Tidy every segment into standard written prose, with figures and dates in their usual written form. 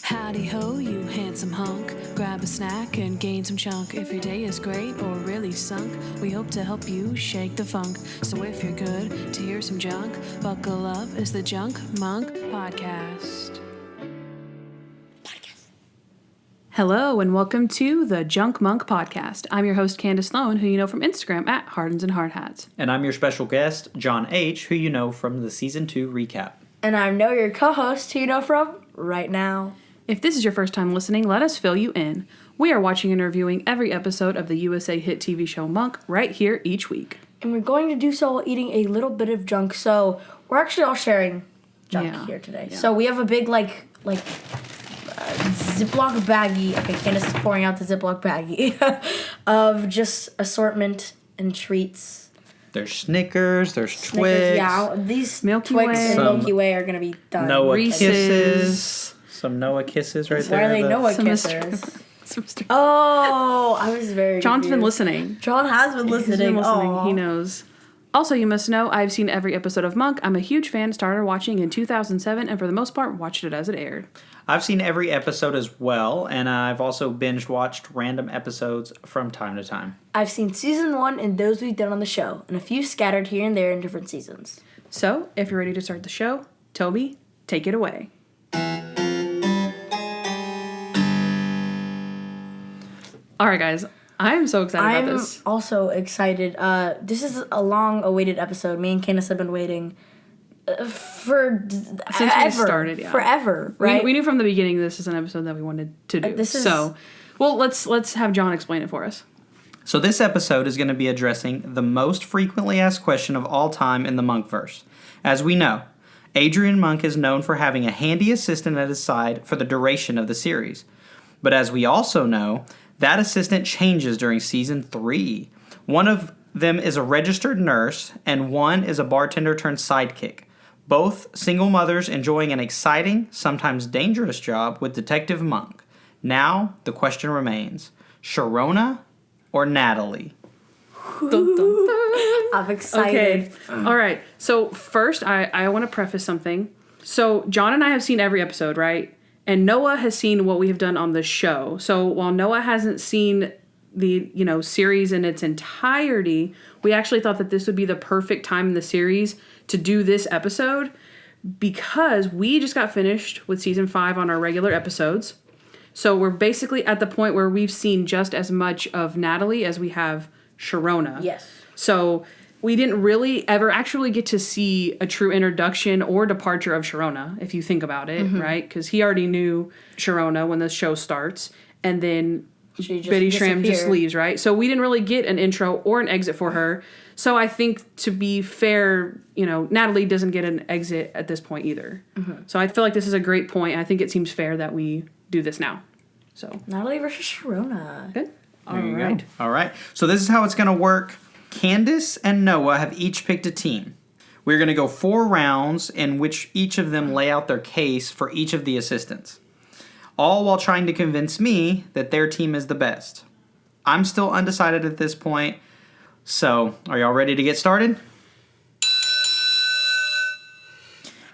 Howdy ho, you handsome hunk. Grab a snack and gain some chunk. If your day is great or really sunk, we hope to help you shake the funk. So if you're good to hear some junk, buckle up, it's the Junk Monk Podcast. Hello and welcome to the Junk Monk Podcast. I'm your host, Kandyce Sloane, who you know from Instagram at Hardens and Hard Hats. And I'm your special guest, Jon H, who you know from the Season 2 recap. And I'm your co-host, who you know from Right Now. If this is your first time listening, let us fill you in. We are watching and reviewing every episode of the USA hit TV show Monk right here each week. And we're going to do so while eating a little bit of junk, so we're actually all sharing junk here today. Yeah. So we have a big, Ziploc baggie. Okay, Kandyce is pouring out the Ziploc baggie of just assortment and treats. There's Snickers, there's Twix. Yeah, these Milky Twix Way. and Milky Way are going to be done. Noah Reese's. Kisses. Some Noah Kisses right there. Why are they Noah Some Kisses? Oh, I was very John's confused. been listening. John has been listening. He's been listening. Aww. He knows. Also, you must know, I've seen every episode of Monk. I'm a huge fan. Started watching in 2007, and for the most part, watched it as it aired. I've seen every episode as well, and I've also binge-watched random episodes from time to time. I've seen season 1 and those we've done on the show, and a few scattered here and there in different seasons. So, if you're ready to start the show, Toby, take it away. All right, guys. I'm so excited about this. I'm also excited. This is a long-awaited episode. Me and Kandyce have been waiting Since we started, yeah. Forever, right? We knew from the beginning this is an episode that we wanted to do. Let's have John explain it for us. So this episode is going to be addressing the most frequently asked question of all time in the Monkverse. As we know, Adrian Monk is known for having a handy assistant at his side for the duration of the series. But as we also know, that assistant changes during Season 3. One of them is a registered nurse, and one is a bartender turned sidekick. Both single mothers enjoying an exciting, sometimes dangerous job with Detective Monk. Now, the question remains, Sharona or Natalie? Dun, dun, dun. I'm excited. Okay. All right. So first, I want to preface something. So John and I have seen every episode, right? And Noah has seen what we have done on the show. So while Noah hasn't seen the, series in its entirety, we actually thought that this would be the perfect time in the series to do this episode because we just got finished with season 5 on our regular episodes. So we're basically at the point where we've seen just as much of Natalie as we have Sharona. Yes. So we didn't really ever actually get to see a true introduction or departure of Sharona, if you think about it, right? Because he already knew Sharona when the show starts, and then Betty Schramm just leaves, right? So we didn't really get an intro or an exit for her. So I think, to be fair, Natalie doesn't get an exit at this point either. Mm-hmm. So I feel like this is a great point. I think it seems fair that we do this now. So Natalie versus Sharona. Good. All right. So this is how it's going to work. Kandyce and Noah have each picked a team. We're going to go 4 rounds in which each of them lay out their case for each of the assistants, all while trying to convince me that their team is the best. I'm still undecided at this point, so are y'all ready to get started?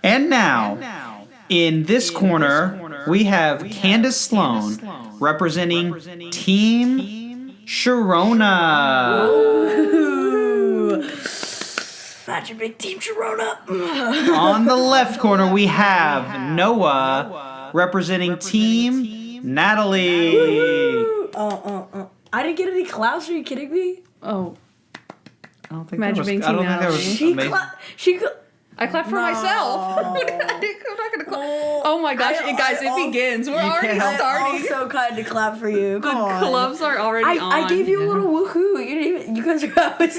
And now, in this corner, we have Kandyce Sloane representing Team Sharona. Imagine big Team Sharona. On the left corner, we have Noah representing Team Natalie. I didn't get any claps. Are you kidding me? Oh. I don't think Imagine being Team Natalie. I clapped for myself. I'm not going to clap. Oh my gosh, guys, it begins. We're already starting. I'm also kind of clap for you. The gloves are already on. I gave you a little woohoo. You guys are always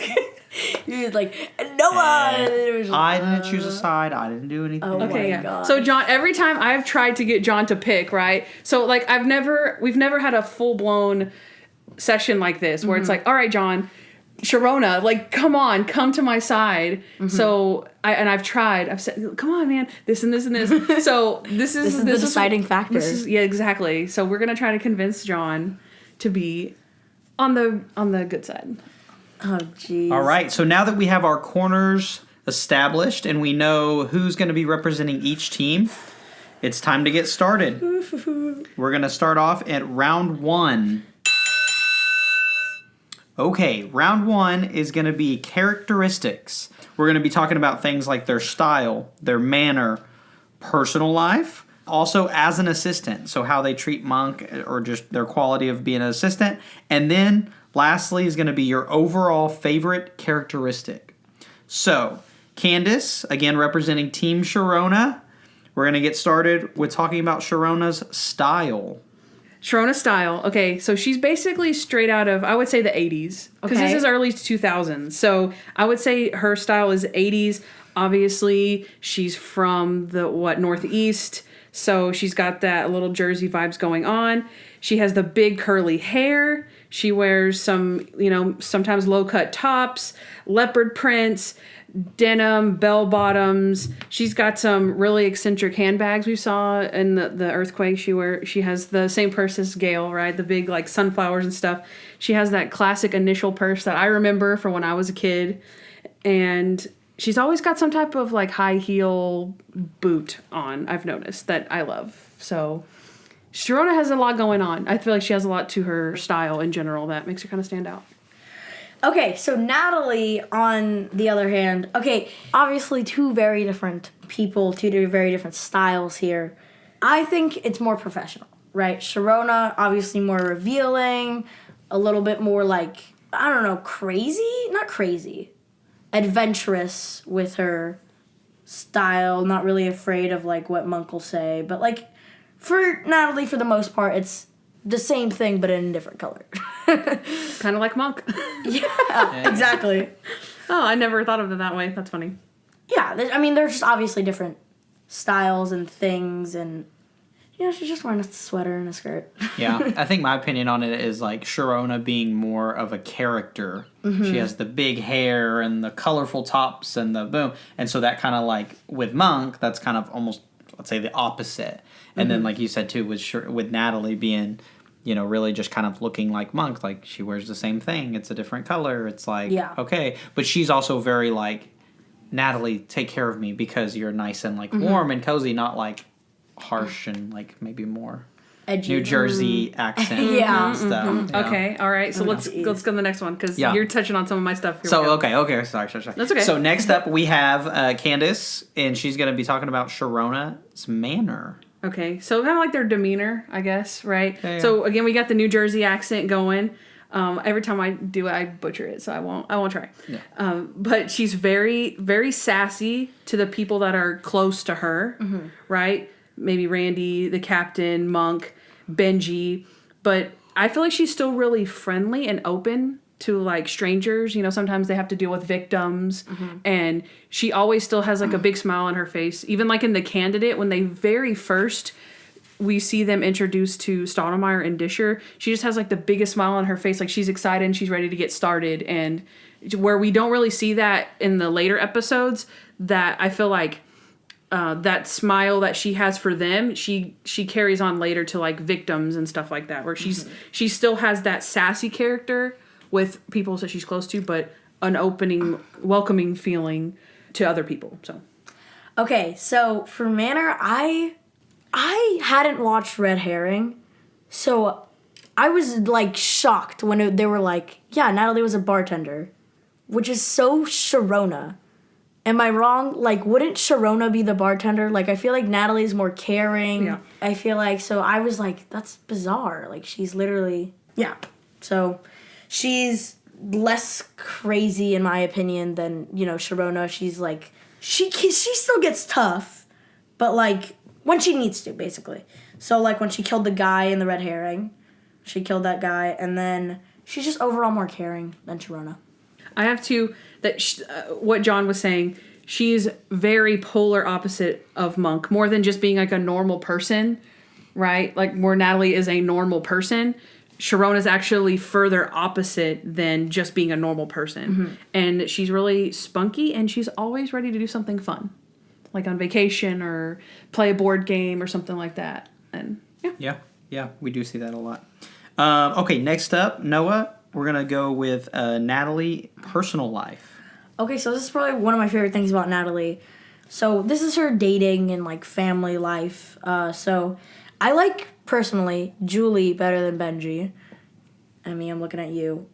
you're like, Noah. I didn't choose a side. I didn't do anything. Oh okay, yeah. God. So John, every time I've tried to get John to pick, right? So we've never had a full blown session like this where it's like, all right, John, Sharona, come to my side. Mm-hmm. So I've tried. I've said, come on, man, this and this and this. So this is the deciding factor. Yeah, exactly. So we're gonna try to convince John to be on the good side. Oh, jeez. All right. So now that we have our corners established and we know who's going to be representing each team, It's time to get started. We're going to start off at round 1. Okay, round 1 is going to be characteristics. We're going to be talking about things like their style, their manner, personal life, also as an assistant, so how they treat Monk or just their quality of being an assistant. And then lastly is going to be your overall favorite characteristic. So, Kandyce, again representing Team Sharona. We're going to get started with talking about Sharona's style. Sharona style. Okay, so she's basically straight out of, I would say, the 80s. Because this is early 2000s. So I would say her style is 80s. Obviously, she's from the, Northeast. So she's got that little Jersey vibes going on. She has the big curly hair. She wears some, sometimes low-cut tops, leopard prints, denim, bell bottoms. She's got some really eccentric handbags we saw in the earthquake. She has the same purse as Gail, right? The big like sunflowers and stuff. She has that classic initial purse that I remember from when I was a kid. And she's always got some type of like high heel boot on, I've noticed, that I love. So Sharona has a lot going on. I feel like she has a lot to her style in general that makes her kind of stand out. Okay, so Natalie, on the other hand, obviously two very different people, two very different styles here. I think it's more professional, right? Sharona, obviously more revealing, a little bit more like, I don't know, crazy? Not crazy. Adventurous with her style, not really afraid of like what Monk will say. But like, for Natalie, for the most part, it's the same thing, but in a different color. Kind of like Monk. Yeah, exactly. Oh, I never thought of it that way. That's funny. Yeah, I mean, they're just obviously different styles and things, and, she's just wearing a sweater and a skirt. Yeah, I think my opinion on it is, like, Sharona being more of a character. Mm-hmm. She has the big hair and the colorful tops and the boom. And so that kind of, like, with Monk, that's kind of almost, let's say, the opposite. And then, like you said, too, with Natalie being, really just kind of looking like Monk. Like, she wears the same thing. It's a different color. It's like, okay. But she's also very, like, Natalie, take care of me because you're nice and, like, warm and cozy, not, like, harsh and, like, maybe more edgy. New Jersey accent and stuff. Mm-hmm. Okay, all right. So let's go to the next one because you're touching on some of my stuff here. So, okay. Sorry. That's okay. So, next up, we have Kandyce, and she's going to be talking about Sharona's manner. Okay, so kind of like their demeanor, I guess, right? Yeah. So again, we got the New Jersey accent going. Every time I do it, I butcher it, so I won't try. Yeah. But she's very, very sassy to the people that are close to her, right? Maybe Randy, the captain, Monk, Benji. But I feel like she's still really friendly and open to like strangers. Sometimes they have to deal with victims, and she always still has like a big smile on her face. Even like in The Candidate, when they very first we see them introduced to Stoudemire and Disher, she just has like the biggest smile on her face, like she's excited and she's ready to get started. And where we don't really see that in the later episodes, that I feel like that smile that she has for them, she carries on later to like victims and stuff like that, where she still has that sassy character with people that she's close to, but an opening, welcoming feeling to other people. So, okay, so for manner, I hadn't watched Red Herring, so I was like shocked when they were like, yeah, Natalie was a bartender, which is so Sharona. Am I wrong? Like, wouldn't Sharona be the bartender? Like, I feel like Natalie's more caring. Yeah. I feel like, so I was like, that's bizarre. Like, she's literally, so she's less crazy in my opinion than, Sharona. She's like, she still gets tough, but like when she needs to, basically. So like when she killed the guy in the Red Herring, she killed that guy, and then she's just overall more caring than Sharona. I have to, what John was saying, she's very polar opposite of Monk, more than just being like a normal person, right? Like where Natalie is a normal person, Sharona is actually further opposite than just being a normal person. And she's really spunky, and she's always ready to do something fun, like on vacation or play a board game or something like that. And yeah, we do see that a lot. Okay, next up, Noah, we're going to go with Natalie, personal life. Okay, so this is probably one of my favorite things about Natalie. So this is her dating and like family life. So I like personally Julie better than Benji. I mean, I'm looking at you.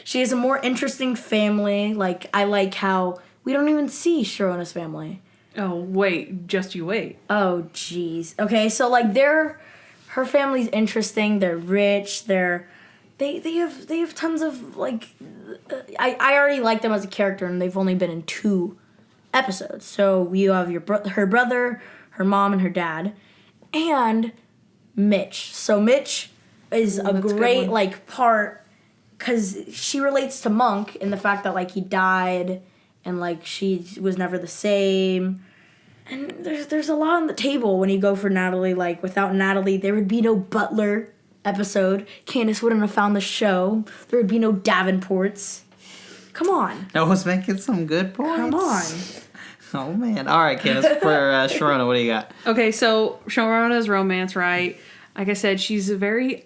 She has a more interesting family. Like, I like how we don't even see Sharona's family. Oh, wait. Just you wait. Oh, jeez. Okay, so, like, her family's interesting. They're rich. They have tons of, like... I already like them as a character, and they've only been in 2 episodes. So, you have her brother, her mom, and her dad. And Mitch. So, Mitch... is a great like part because she relates to Monk in the fact that like he died and like she was never the same, and there's a lot on the table when you go for Natalie. Like without Natalie there would be no Butler episode. Kandyce wouldn't have found the show. There would be no Davenports. Come on. Noah's making some good points. Come on. Oh man. All right, Kandyce, for Sharona, what do you got? Okay, so Sharona's romance, right? Like I said, she's very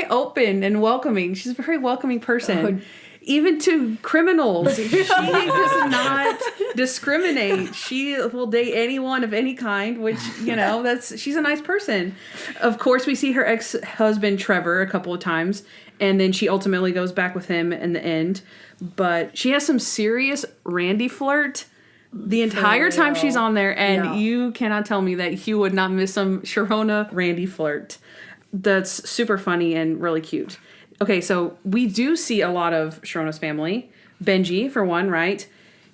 open and welcoming. She's a very welcoming person. Even to criminals. She does not discriminate. She will date anyone of any kind, which, she's a nice person. Of course, we see her ex-husband, Trevor, a couple of times, and then she ultimately goes back with him in the end. But she has some serious Randy flirt the entire time she's on there, and you cannot tell me that you would not miss some Sharona Randy flirt. That's super funny and really cute. Okay, so we do see a lot of Sharona's family. Benji, for one, right?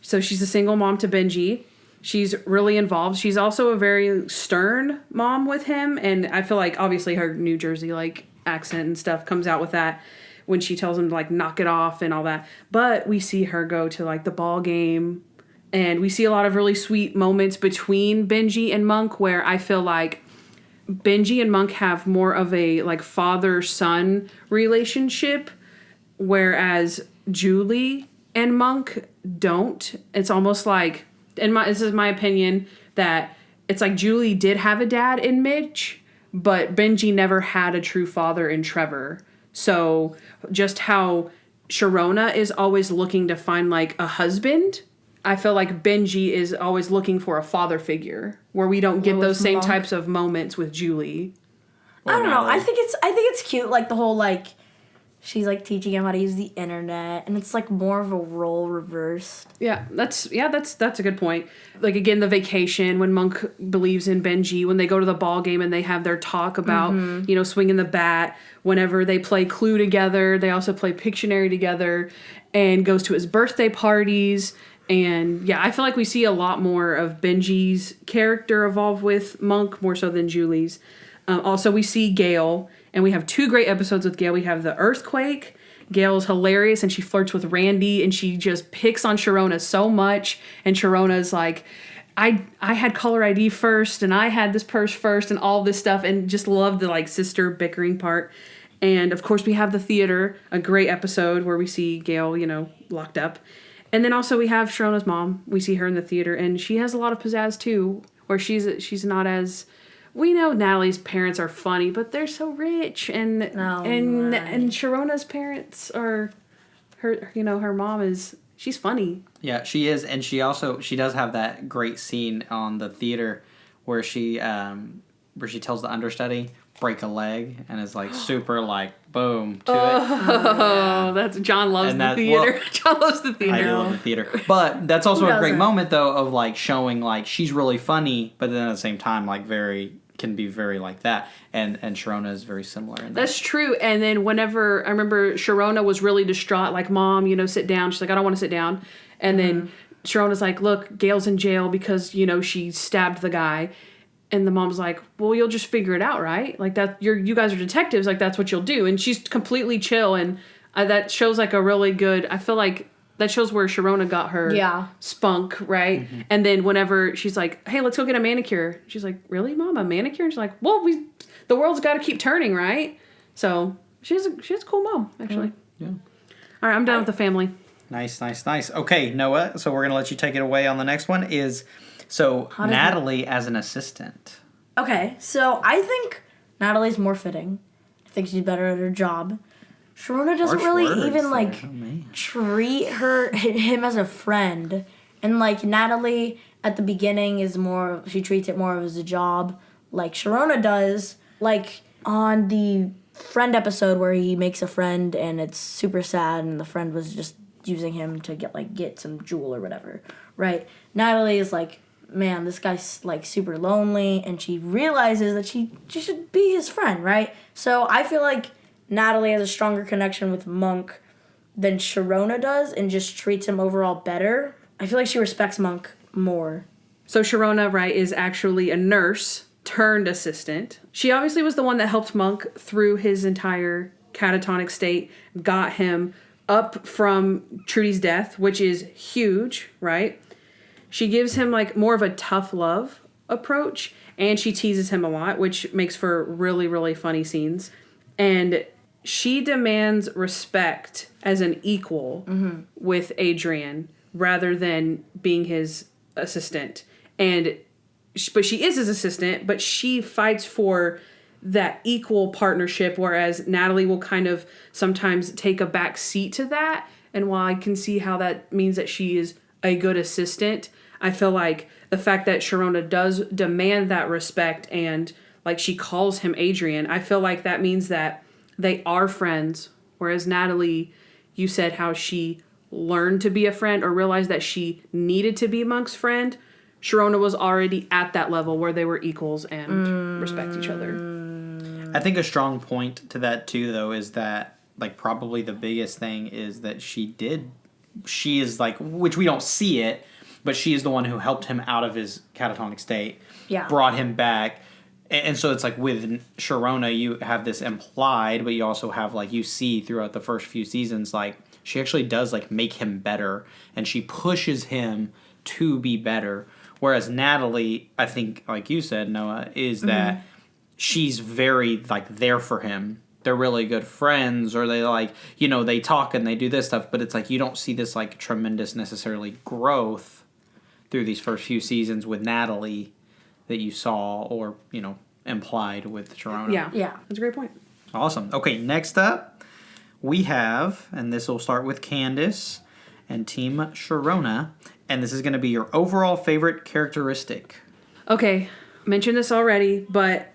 So she's a single mom to Benji. She's really involved. She's also a very stern mom with him, and I feel like obviously her New Jersey like accent and stuff comes out with that when she tells him to like knock it off and all that. But we see her go to like the ball game, and we see a lot of really sweet moments between Benji and Monk where I feel like Benji and Monk have more of a like father-son relationship, whereas Julie and Monk don't. It's almost like, this is my opinion, that it's like Julie did have a dad in Mitch, but Benji never had a true father in Trevor. So just how Sharona is always looking to find like a husband, I feel like Benji is always looking for a father figure where we don't get those same types of moments with Julie. I don't know. I think it's cute. Like the whole like she's like teaching him how to use the internet, and it's like more of a role reversed. Yeah, that's a good point. Like again, the vacation when Monk believes in Benji, when they go to the ball game and they have their talk about swinging the bat. Whenever they play Clue together, they also play Pictionary together, and goes to his birthday parties. And yeah, I feel like we see a lot more of Benji's character evolve with Monk, more so than Julie's. Also, we see Gail, and we have 2 great episodes with Gail. We have the earthquake. Gail is hilarious, and she flirts with Randy, and she just picks on Sharona so much. And Sharona's like, I had caller ID first, and I had this purse first, and all this stuff, and just love the like sister bickering part. And of course, we have the theater, a great episode where we see Gail, locked up. And then also we have Sharona's mom. We see her in the theater, and she has a lot of pizzazz too, where she's not as... We know Natalie's parents are funny, but they're so rich, and Sharona's parents are her mom is... She's funny. Yeah, she is, and she does have that great scene on the theater where she tells the understudy break a leg and is like super like boom to it. Oh, that's John loves the theater. John loves the theater. I do love the theater, but that's also a great moment though of like showing like she's really funny, but then at the same time like can be very like that, and Sharona is very similar in that. That's true. And then whenever I remember Sharona was really distraught, like, Mom, sit down. She's like, I don't want to sit down. And then Sharona's like, look, Gail's in jail because she stabbed the guy. And the mom's like, well, you'll just figure it out, right? Like that, you guys are detectives, like that's what you'll do. And she's completely chill, and that shows like a really good. I feel like that shows where Sharona got her spunk, right? Mm-hmm. And then whenever she's like, hey, let's go get a manicure. She's like, really, Mom, a manicure? And she's like, well, the world's got to keep turning, right? So she's a cool mom, actually. Yeah. All right, I'm done with the family. Nice. Okay, Noah. So we're gonna let you take it away on the next one. Natalie as an assistant. Okay, so I think Natalie's more fitting. I think she's better at her job. Sharona doesn't really even treat him as a friend, and like Natalie at the beginning she treats it more as a job, like Sharona does. Like on the friend episode where he makes a friend and it's super sad and the friend was just using him to get some jewel or whatever, right? Natalie is like, man, this guy's like super lonely, and she realizes that she should be his friend, right? So I feel like Natalie has a stronger connection with Monk than Sharona does and just treats him overall better. I feel like she respects Monk more. So Sharona, right, is actually a nurse turned assistant. She obviously was the one that helped Monk through his entire catatonic state, got him up from Trudy's death, which is huge, right? She gives him like more of a tough love approach, and she teases him a lot, which makes for really, really funny scenes. And she demands respect as an equal with Adrian rather than being his assistant. But she is his assistant, but she fights for that equal partnership, whereas Natalie will kind of sometimes take a back seat to that. And while I can see how that means that she is a good assistant, I feel like the fact that Sharona does demand that respect and like she calls him Adrian, I feel like that means that they are friends. Whereas Natalie, you said how she learned to be a friend or realized that she needed to be Monk's friend. Sharona was already at that level where they were equals and respect each other. I think a strong point to that too, though, is that like probably the biggest thing is that she is like, which we don't see it, but she is the one who helped him out of his catatonic state, brought him back. And so it's like with Sharona, you have this implied, but you also have like you see throughout the first few seasons, like she actually does like make him better and she pushes him to be better. Whereas Natalie, I think, like you said, Noah, is that she's very, like, there for him. They're really good friends, or they, like, you know, they talk and they do this stuff, but it's like you don't see this, like, tremendous necessarily growth through these first few seasons with Natalie that you saw or, you know, implied with Sharona. Yeah. That's a great point. Awesome. Okay, next up, we have, and this will start with Kandyce and Team Sharona. And this is going to be your overall favorite characteristic. Okay, mentioned this already, but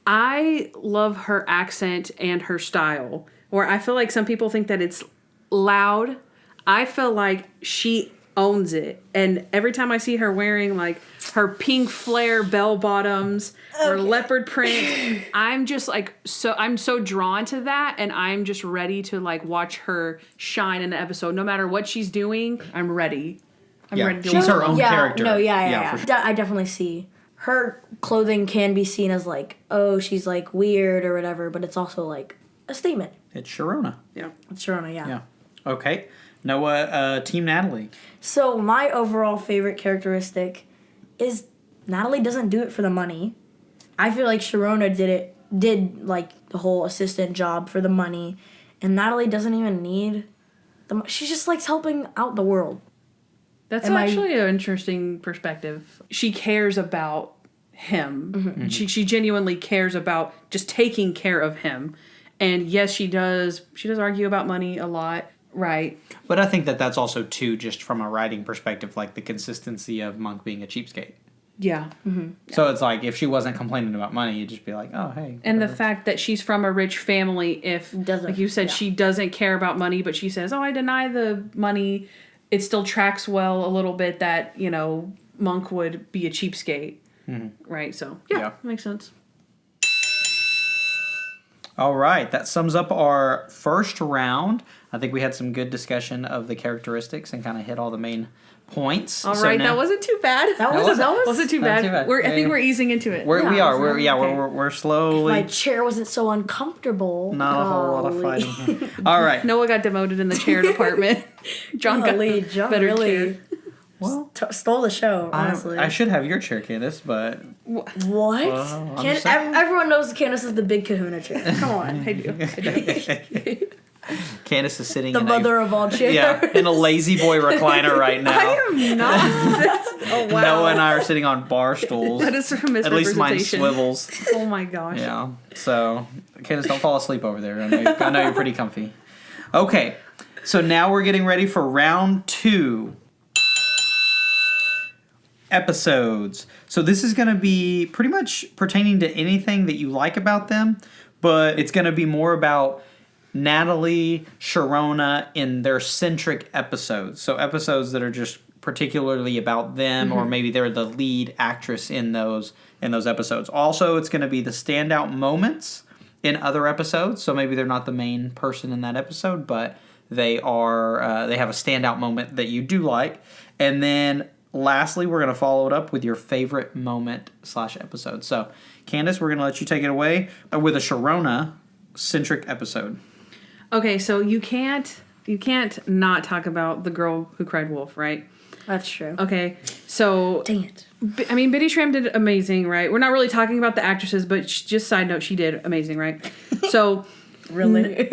I love her accent and her style. Where I feel like some people think that it's loud. I feel like she owns it. And every time I see her wearing like her pink flare bell bottoms or leopard print, I'm just like I'm so drawn to that, and I'm just ready to like watch her shine in the episode. No matter what she's doing, I'm ready. She's her own character. No, yeah. Sure. I definitely see. Her clothing can be seen as like, oh, she's like weird or whatever, but it's also like a statement. It's Sharona. Yeah. It's Sharona, Yeah. Okay. Noah, Team Natalie. So my overall favorite characteristic is Natalie doesn't do it for the money. I feel like Sharona did like the whole assistant job for the money, and Natalie doesn't even need she just likes helping out the world. That's actually an interesting perspective. She cares about him. Mm-hmm. She genuinely cares about just taking care of him. And yes, she does argue about money a lot, right? But I think that that's also too just from a writing perspective, like the consistency of Monk being a cheapskate. Yeah. Mm-hmm. So it's like if she wasn't complaining about money, you'd just be like, oh, hey. And the fact that she's from a rich family, like you said, she doesn't care about money, but she says, oh, I deny the money. It still tracks well a little bit that, you know, Monk would be a cheapskate. Mm-hmm. Right? So, yeah, makes sense. All right. That sums up our first round. I think we had some good discussion of the characteristics and kind of hit all the main points. All right. That wasn't too bad. That wasn't too bad. I think we're easing into it. We're slowly. If my chair wasn't so uncomfortable. Not a whole lot of fighting here. All right. Noah got demoted in the chair department. John got better chair. Well, stole the show, honestly. I should have your chair, Kandyce, but... What? Everyone knows Kandyce is the big kahuna chair. Come on. I do. Kandyce is sitting the mother of all chairs. Yeah, in a lazy boy recliner right now. I am not. Oh, wow. Noah and I are sitting on bar stools. That is a misrepresentation. At least mine swivels. Oh my gosh. Yeah. So, Kandyce, don't fall asleep over there. I know you're pretty comfy. Okay. So now we're getting ready for round 2. episodes. So this is going to be pretty much pertaining to anything that you like about them, but it's going to be more about Natalie, Sharona in their centric episodes. So episodes that are just particularly about them, or maybe they're the lead actress in those episodes. Also, it's going to be the standout moments in other episodes. So maybe they're not the main person in that episode, but they are. They have a standout moment that you do like. And then lastly, we're going to follow it up with your favorite moment / episode. So, Kandyce, we're going to let you take it away with a Sharona-centric episode. Okay, so you can't not talk about the girl who cried wolf, right? That's true. Okay, so... Dang it. I mean, Bitty Schram did amazing, right? We're not really talking about the actresses, but just side note, she did amazing, right? So... Really?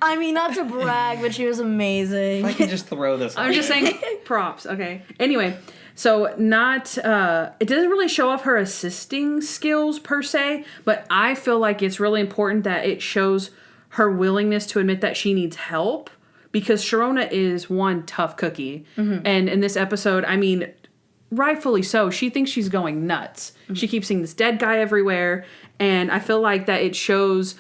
I mean, not to brag, but she was amazing. If I can just throw this I'm just saying props, okay? Anyway, so it doesn't really show off her assisting skills per se, but I feel like it's really important that it shows her willingness to admit that she needs help, because Sharona is one tough cookie. And in this episode, I mean, rightfully so, she thinks she's going nuts. She keeps seeing this dead guy everywhere, and I feel like that it shows...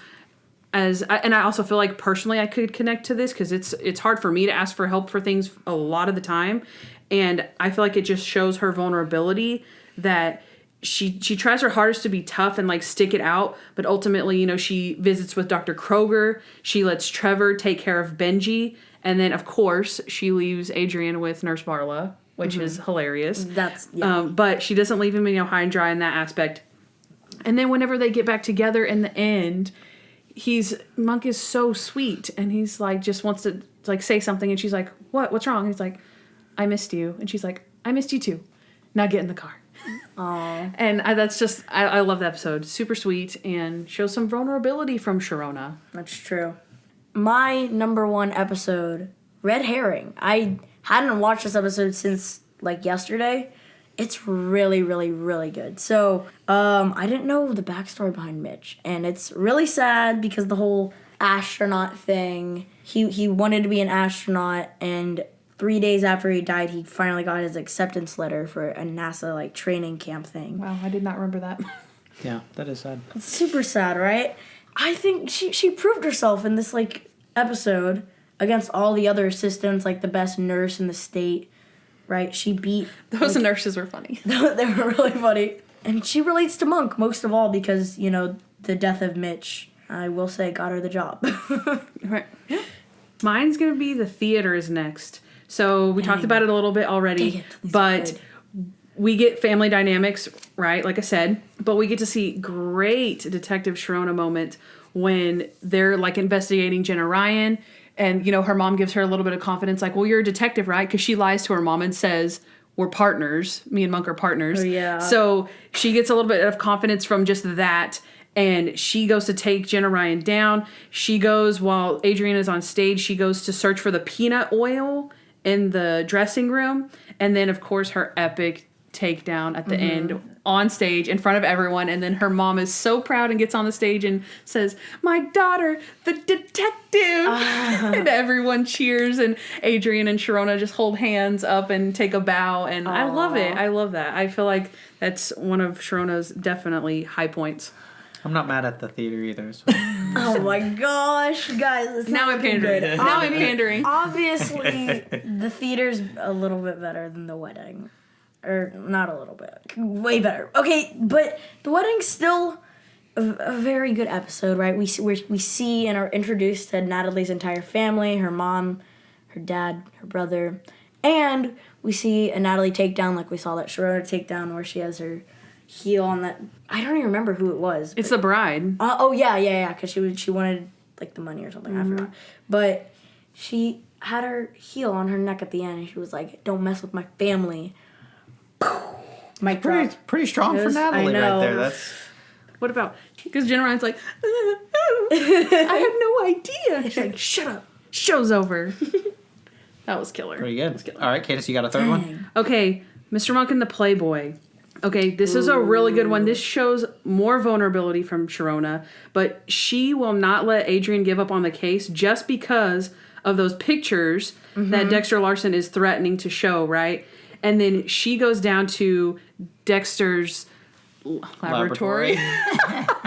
And I also feel like personally I could connect to this, because it's hard for me to ask for help for things a lot of the time, and I feel like it just shows her vulnerability, that she tries her hardest to be tough and like stick it out, but ultimately, you know, she visits with Dr. Kroger, she lets Trevor take care of Benji, and then of course she leaves Adrian with Nurse Varla, which is hilarious. But she doesn't leave him, you know, high and dry in that aspect. And then whenever they get back together in the end, Monk is so sweet, and he's like, just wants to like say something, and she's like, what's wrong? And he's like, I missed you. And she's like, I missed you too. Now get in the car. Aww. And I love the episode. Super sweet, and shows some vulnerability from Sharona. That's true. My number one episode, Red Herring. I hadn't watched this episode since like yesterday. It's really, really, really good. So, I didn't know the backstory behind Mitch, and it's really sad because the whole astronaut thing. He wanted to be an astronaut, and 3 days after he died, he finally got his acceptance letter for a NASA like training camp thing. Wow, I did not remember that. Yeah, that is sad. It's super sad, right? I think she proved herself in this like episode against all the other assistants, like the best nurse in the state. Right, she beat... Those nurses were funny. They were really funny. And she relates to Monk most of all because, you know, the death of Mitch, I will say, got her the job. Right. Yeah. Mine's going to be the theaters next. So we talked about it a little bit already, but we get family dynamics, right, like I said, but we get to see great Detective Sharona moment when they're, like, investigating Jenna Ryan. And, you know, her mom gives her a little bit of confidence, like, well, you're a detective, right? Because she lies to her mom and says, we're partners. Me and Monk are partners. Oh, yeah. So she gets a little bit of confidence from just that. And she goes to take Jenna Ryan down. She goes, while Adrian is on stage, she goes to search for the peanut oil in the dressing room. And then, of course, her epic takedown at the end on stage in front of everyone, and then her mom is so proud and gets on the stage and says, my daughter, the detective, and everyone cheers, and Adrian and Sharona just hold hands up and take a bow, and I love it. I love that. I feel like that's one of Sharona's definitely high points. I'm not mad at the theater either. So. Oh my gosh, guys. Now I'm pandering. Now I'm pandering. Obviously, the theater's a little bit better than the wedding. Or not a little bit. Way better. Okay, but the wedding's still a very good episode, right? We see and are introduced to Natalie's entire family, her mom, her dad, her brother, and we see a Natalie takedown like we saw that Sharona takedown where she has her heel on that. I don't even remember who it was. It's the bride. Oh yeah, because she wanted like the money or something. I forgot. But she had her heel on her neck at the end, and she was like, "Don't mess with my family." Mic drop. Pretty strong for Natalie right there. That's what about, because Jenna Ryan's like, I had no idea. She's like, shut up. Show's over. That was killer. pretty good. All right, Kandyce, you got a third one? Okay, Mr. Monk and the Playboy. Okay, this is a really good one. This shows more vulnerability from Sharona, but she will not let Adrian give up on the case just because of those pictures that Dexter Larson is threatening to show, right? And then she goes down to Dexter's laboratory.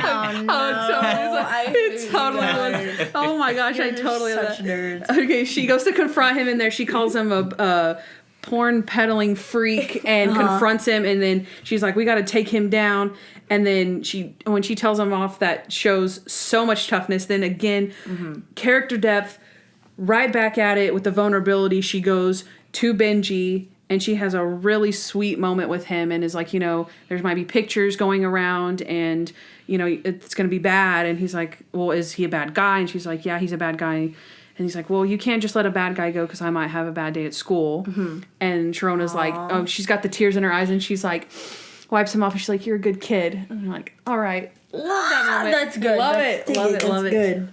Oh no! It's totally was. Oh my gosh! I totally such nerds. Okay, she goes to confront him in there. She calls him a porn peddling freak and confronts him. And then she's like, "We got to take him down." And then when she tells him off, that shows so much toughness. Then again, character depth. Right back at it with the vulnerability. She goes to Benji. And she has a really sweet moment with him and is like, there might be pictures going around and, it's going to be bad. And he's like, well, is he a bad guy? And she's like, yeah, he's a bad guy. And he's like, well, you can't just let a bad guy go because I might have a bad day at school. And Sharona's like, oh, she's got the tears in her eyes and she's like, wipes him off and she's like, you're a good kid. And I'm like, all right. Love that moment. That's good. Love it. Good.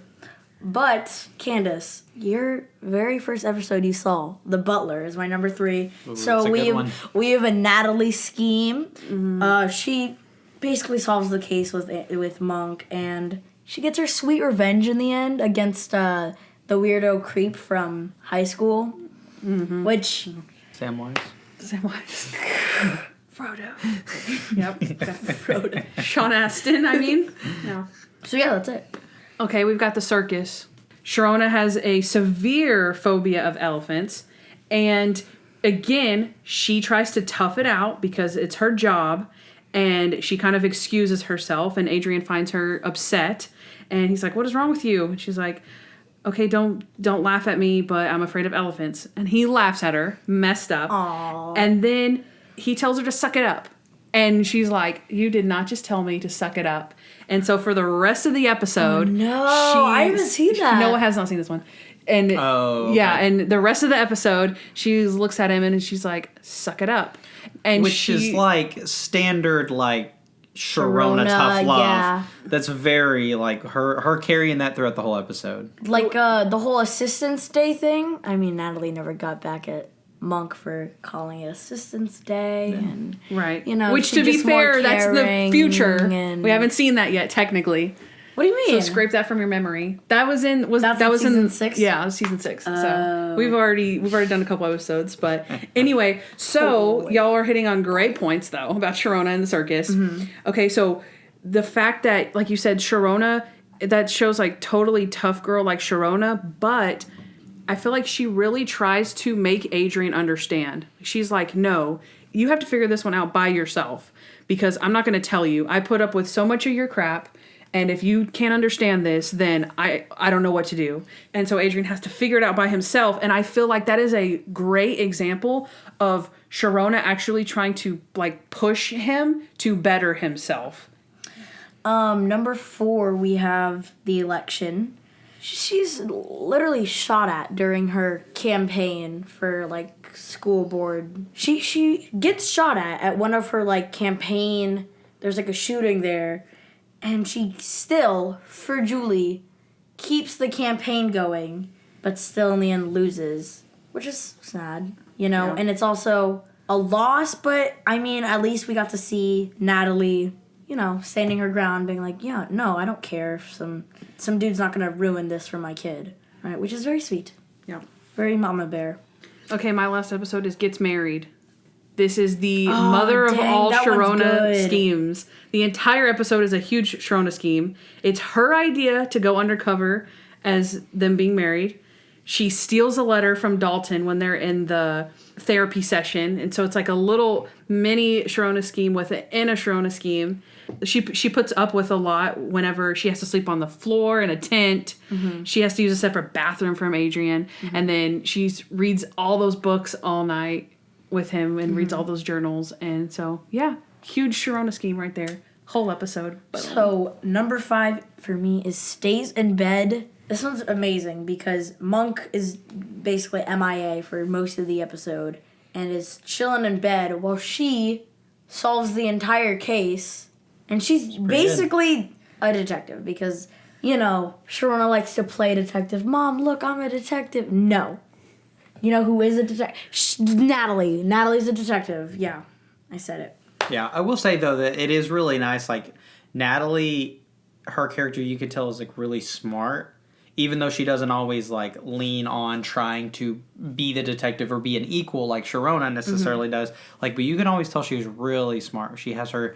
But, Kandyce, your very first episode you saw, The Butler, is my number 3. Ooh, so we have a Natalie scheme. She basically solves the case with Monk, and she gets her sweet revenge in the end against the weirdo creep from high school, which... Samwise. Frodo. Yep. Frodo. Sean Astin, I mean. No. So yeah, that's it. Okay, we've got the circus. Sharona has a severe phobia of elephants. And again, she tries to tough it out because it's her job. And she kind of excuses herself. And Adrian finds her upset. And he's like, what is wrong with you? And she's like, okay, don't laugh at me, but I'm afraid of elephants. And he laughs at her, messed up. Aww. And then he tells her to suck it up. And she's like, you did not just tell me to suck it up. And so for the rest of the episode... Oh, no, I haven't seen that. Noah has not seen this one. And and the rest of the episode, she looks at him and she's like, suck it up. And Which is like standard, like, Sharona tough love. Yeah. That's very, like, her carrying that throughout the whole episode. Like, the whole Assistance Day thing. I mean, Natalie never got back at Monk for calling it Assistance Day, and right, which to be fair, that's the future. We haven't seen that yet, technically. What do you mean? So scrape that from your memory. That was in season 6. Yeah, it was season 6. So we've already done a couple episodes, but anyway. So y'all are hitting on great points though about Sharona and the circus. Okay, so the fact that, like you said, Sharona, that shows like totally tough girl like Sharona, but I feel like she really tries to make Adrian understand. She's like, no, you have to figure this one out by yourself because I'm not going to tell you. I put up with so much of your crap, and if you can't understand this, then I don't know what to do. And so Adrian has to figure it out by himself, and I feel like that is a great example of Sharona actually trying to like push him to better himself. Number 4, we have the election. She's literally shot at during her campaign for, like, school board. She gets shot at one of her, like, campaign... There's, like, a shooting there. And she still, for Julie, keeps the campaign going, but still in the end loses. Which is sad, Yeah. And it's also a loss, but, I mean, at least we got to see Natalie... standing her ground, being like, yeah, no, I don't care if some dude's not going to ruin this for my kid. Right? Which is very sweet. Yeah. Very mama bear. Okay, my last episode is Gets Married. This is the mother of all Sharona schemes. The entire episode is a huge Sharona scheme. It's her idea to go undercover as them being married. She steals a letter from Dalton when they're in the therapy session. And so it's like a little mini Sharona scheme within a Sharona scheme. She puts up with a lot whenever she has to sleep on the floor in a tent. She has to use a separate bathroom from Adrian. And then she reads all those books all night with him and reads all those journals. And so, yeah, huge Sharona scheme right there. Whole episode. So, number 5 for me is Stays in Bed. This one's amazing because Monk is basically MIA for most of the episode and is chilling in bed while she solves the entire case. And she's basically a detective because, Sharona likes to play detective. Mom, look, I'm a detective. No. You know who is a detective? Natalie. Natalie's a detective. Yeah, I said it. Yeah, I will say, though, that it is really nice. Like, Natalie, her character, you could tell is, like, really smart. even though she doesn't always like lean on trying to be the detective or be an equal like Sharona necessarily does, like, but you can always tell she's really smart. She has her,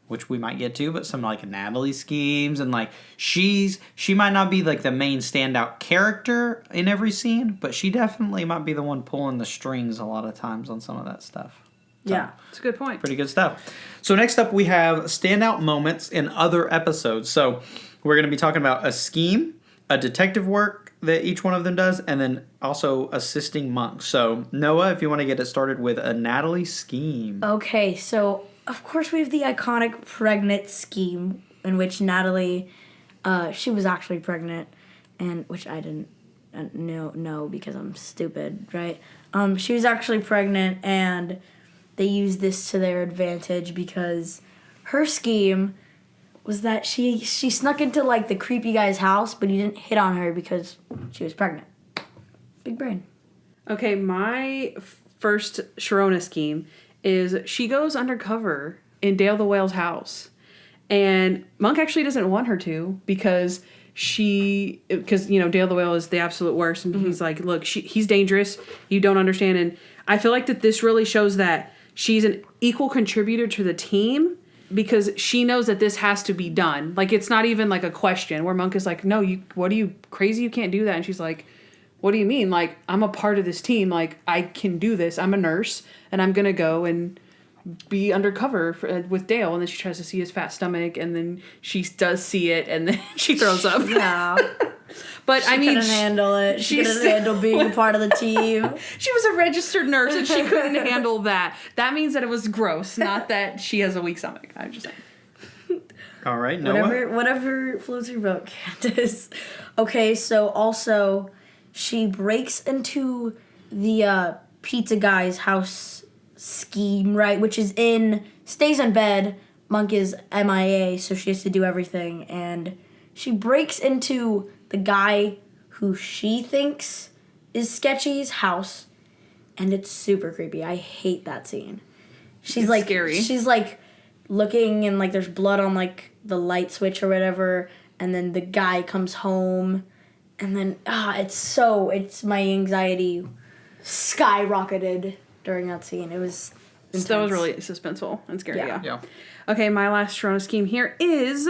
which we might get to, but some like Natalie schemes, and like she might not be like the main standout character in every scene, but she definitely might be the one pulling the strings a lot of times on some of that stuff. So, Yeah. That's a good point. pretty good stuff. So next up we have standout moments in other episodes. So we're going to be talking about a scheme, a detective work that each one of them does, and then also assisting monks. So Noah, if you want to get it started with a Natalie scheme. Okay, so of course we have the iconic pregnant scheme in which Natalie, she was actually pregnant, and which I didn't know because I'm stupid, right? She was actually pregnant, and they used this to their advantage because her scheme was that she snuck into like the creepy guy's house, but he didn't hit on her because she was pregnant. Big brain. Okay, my first Sharona scheme is she goes undercover in Dale the Whale's house. And Monk actually doesn't want her to because Dale the Whale is the absolute worst. And he's like, look, he's dangerous. You don't understand. And I feel like that this really shows that she's an equal contributor to the team because she knows that this has to be done. Like, it's not even like a question where Monk is like, no, what are you, crazy? You can't do that. And she's like, what do you mean? Like, I'm a part of this team. Like, I can do this. I'm a nurse, and I'm going to go and be undercover with Dale. And then she tries to see his fat stomach, and then she does see it, and then she throws up. Yeah. But She couldn't handle it. She couldn't handle being a part of the team. She was a registered nurse, and she couldn't handle that. That means that it was gross, not that she has a weak stomach. I'm just saying. All right, Noah. Whatever floats your boat, Kandyce. Okay, so also she breaks into the pizza guy's house scheme, right? Which is stays in bed. Monk is MIA, so she has to do everything. And she breaks into the guy who she thinks is Sketchy's house. And it's super creepy. I hate that scene. She's like scary. She's like looking, and like there's blood on like the light switch or whatever. And then the guy comes home. And then, it's my anxiety skyrocketed during that scene. It was intense. That was really suspenseful and scary, Yeah. Okay, my last Sharona scheme here is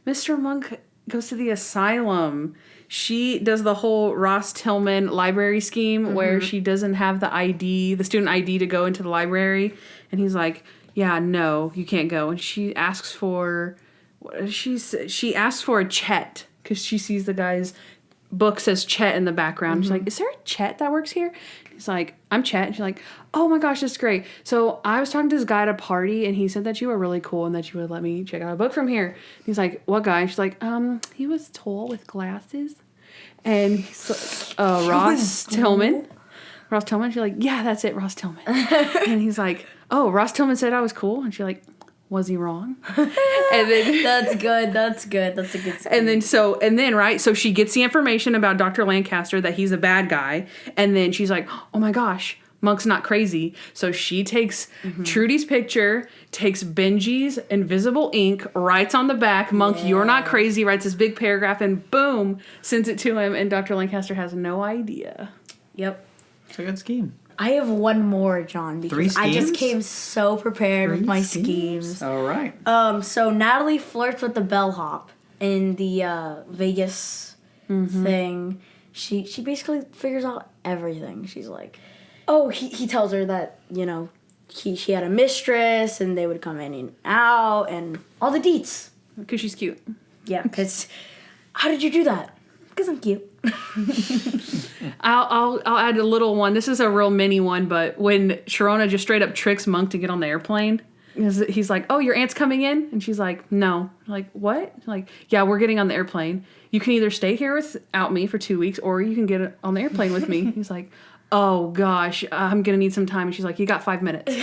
Mr. Monk goes to the asylum. She does the whole Ross Tillman library scheme where she doesn't have the student ID to go into the library. And he's like, yeah, no, you can't go. And she asks for, she asks for a Chet because she sees the guy's book says Chet in the background. She's like, is there a Chet that works here? He's like, I'm Chet. And she's like, oh my gosh, that's great. So I was talking to this guy at a party, and he said that you were really cool and that you would let me check out a book from here. And he's like, what guy? And she's like, he was tall with glasses. And he's like, Ross Tillman. Ross Tillman? She's like, yeah, that's it, Ross Tillman. And he's like, oh, Ross Tillman said I was cool. And she's like, was he wrong? And then That's good. That's a good scene. And then right, so she gets the information about Dr. Lancaster that he's a bad guy, and then she's like, oh my gosh, Monk's not crazy. So she takes Trudy's picture, takes Benji's invisible ink, writes on the back, Monk, you're not crazy, writes this big paragraph, and boom, sends it to him, and Dr. Lancaster has no idea. Yep. It's a good scheme. I have one more, John, because I just came so prepared with my schemes. All right. So Natalie flirts with the bellhop in the Vegas thing. She basically figures out everything. She's like, oh, he tells her that, she had a mistress and they would come in and out and all the deets. Because she's cute. Yeah, because how did you do that? Because I'm cute. I'll add a little one. This is a real mini one, but when Sharona just straight up tricks Monk to get on the airplane, he's like, oh, your aunt's coming in? And she's like, no. Like, what? Like, yeah, we're getting on the airplane. You can either stay here without me for 2 weeks, or you can get on the airplane with me. He's like, oh gosh, I'm going to need some time. And she's like, you got 5 minutes.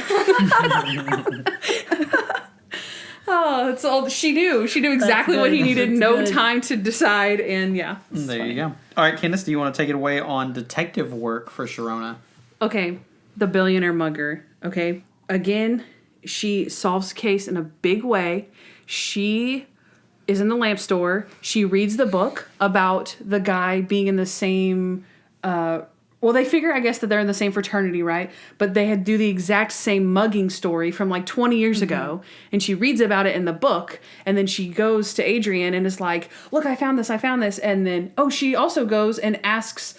Oh, that's all she knew. She knew exactly what he needed. No time to decide, and yeah. There you go. All right, Kandyce, do you want to take it away on detective work for Sharona? Okay, the billionaire mugger. Okay, again, she solves the case in a big way. She is in the lamp store. She reads the book about the guy being in the same, well, they figure, I guess, that they're in the same fraternity, right? But they had do the exact same mugging story from like 20 years ago. And she reads about it in the book. And then she goes to Adrian and is like, look, I found this. And then, she also goes and asks,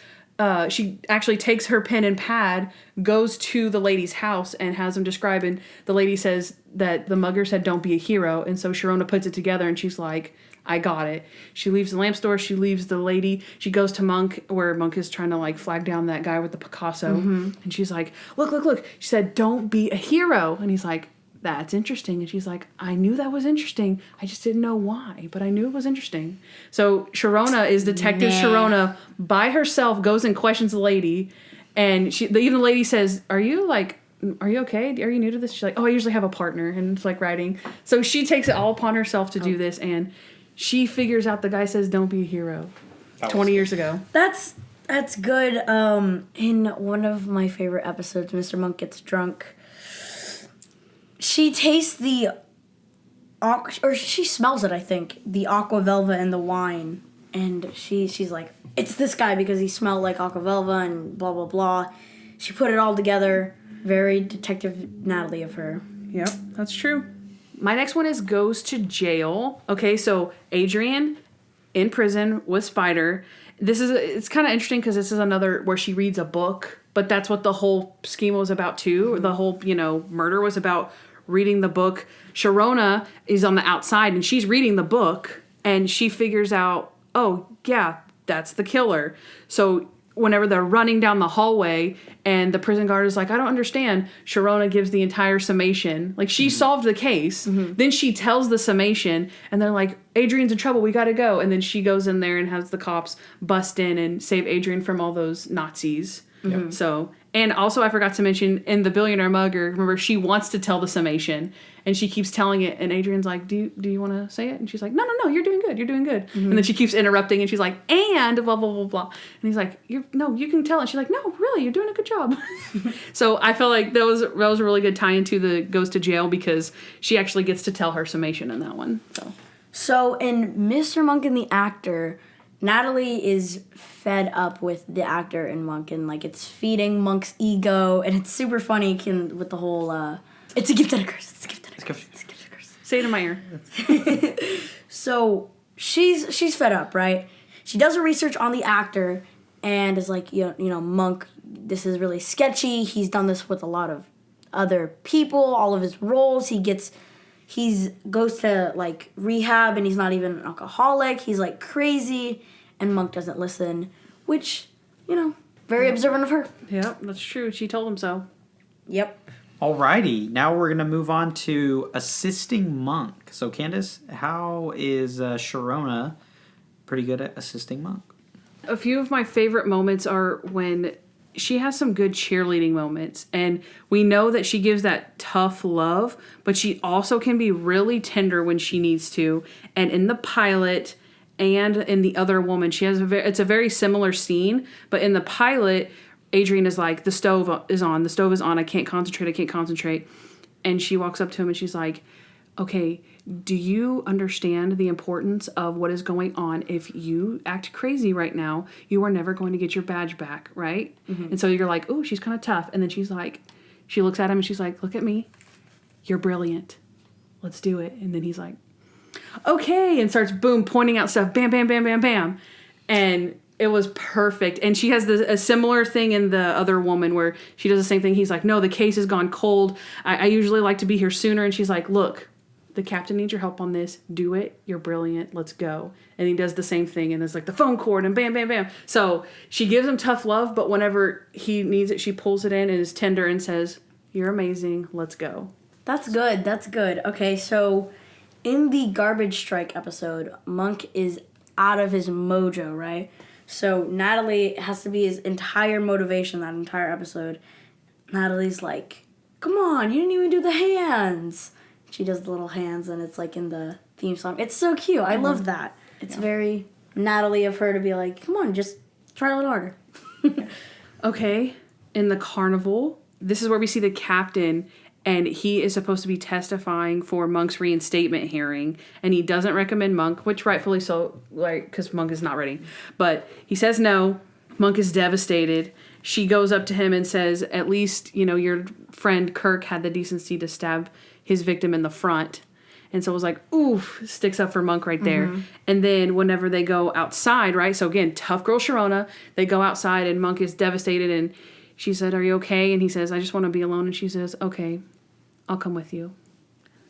she actually takes her pen and pad, goes to the lady's house and has them describe. And the lady says that the mugger said, don't be a hero. And so Sharona puts it together and she's like, I got it. She leaves the lamp store. She leaves the lady. She goes to Monk, where Monk is trying to like flag down that guy with the Picasso. And she's like, look. She said, don't be a hero. And he's like, that's interesting. And she's like, I knew that was interesting. I just didn't know why, but I knew it was interesting. So Sharona is Detective Sharona by herself, goes and questions the lady. And even the lady says, are you okay? Are you new to this? She's like, I usually have a partner. And it's like writing. So she takes it all upon herself to do this. And she figures out the guy says, don't be a hero 20 years ago. That's good. In one of my favorite episodes, Mr. Monk gets drunk. She tastes she smells it, I think, the aqua velva and the wine. And she's like, it's this guy because he smelled like aqua velva and blah, blah, blah. She put it all together. Very Detective Natalie of her. Yep, that's true. My next one is goes to jail. Okay, so Adrian in prison with Spider. It's kind of interesting because this is another where she reads a book, but that's what the whole scheme was about too. The whole, murder was about reading the book. Sharona is on the outside and she's reading the book and she figures out, oh yeah, that's the killer. So whenever they're running down the hallway and the prison guard is like, I don't understand, Sharona gives the entire summation. Like, she solved the case. Then she tells the summation, and they're like, Adrian's in trouble, we gotta go. And then she goes in there and has the cops bust in and save Adrian from all those Nazis. So, and also I forgot to mention, in the Billionaire Mugger, remember, she wants to tell the summation, and she keeps telling it, and Adrian's like, do you want to say it? And she's like, no, you're doing good. And then she keeps interrupting, and she's like, and blah, blah, blah, blah. And he's like, you can tell it. And she's like, no, really, you're doing a good job. So I felt like that was a really good tie into the goes to jail, because she actually gets to tell her summation in that one. So in Mr. Monk and the Actor, Natalie is fed up with the actor in Monk, and like it's feeding Monk's ego, and it's super funny with the whole it's a gift and a curse. It's a gift and a curse. It's a gift and a curse. Say it in my ear. So she's fed up, right? She does her research on the actor and is like, Monk, this is really sketchy. He's done this with a lot of other people, all of his roles. He goes to like rehab and he's not even an alcoholic. He's like crazy, and Monk doesn't listen, which, very observant of her. Yep, that's true. She told him so. Yep. Alrighty, now we're going to move on to assisting Monk. So, Kandyce, how is Sharona pretty good at assisting Monk? A few of my favorite moments are when she has some good cheerleading moments, and we know that she gives that tough love, but she also can be really tender when she needs to. And in the pilot and in The Other Woman, it's a very similar scene, but in the pilot, Adrian is like, the stove is on, I can't concentrate. And she walks up to him and she's like, okay, do you understand the importance of what is going on? If you act crazy right now, you are never going to get your badge back, right? And so you're like, oh, she's kind of tough. And then she looks at him and she's like, look at me. You're brilliant. Let's do it. And then he's like, okay. And starts, boom, pointing out stuff. Bam, bam, bam, bam, bam. And it was perfect. And she has a similar thing in The Other Woman where she does the same thing. He's like, no, the case has gone cold. I usually like to be here sooner. And she's like, look, the captain needs your help on this. Do it. You're brilliant. Let's go. And he does the same thing. And there's like the phone cord and bam, bam, bam. So she gives him tough love, but whenever he needs it, she pulls it in and is tender and says, you're amazing. Let's go. That's good. Okay, so in the Garbage Strike episode, Monk is out of his mojo, right? So Natalie has to be his entire motivation that entire episode. Natalie's like, come on, you didn't even do the hands. She does the little hands, and it's like in the theme song. It's so cute. I love that. It's very Natalie of her to be like, come on, just try a little harder. Okay, in the carnival, this is where we see the captain, and he is supposed to be testifying for Monk's reinstatement hearing, and he doesn't recommend Monk, which rightfully so, like, because Monk is not ready. But he says no. Monk is devastated. She goes up to him and says, at least, your friend Kirk had the decency to stab his victim in the front. And so it was like, oof, sticks up for Monk right there. And then whenever they go outside, right? So again, tough girl Sharona, they go outside and Monk is devastated, and she said, are you okay? And he says, I just want to be alone. And she says, okay, I'll come with you.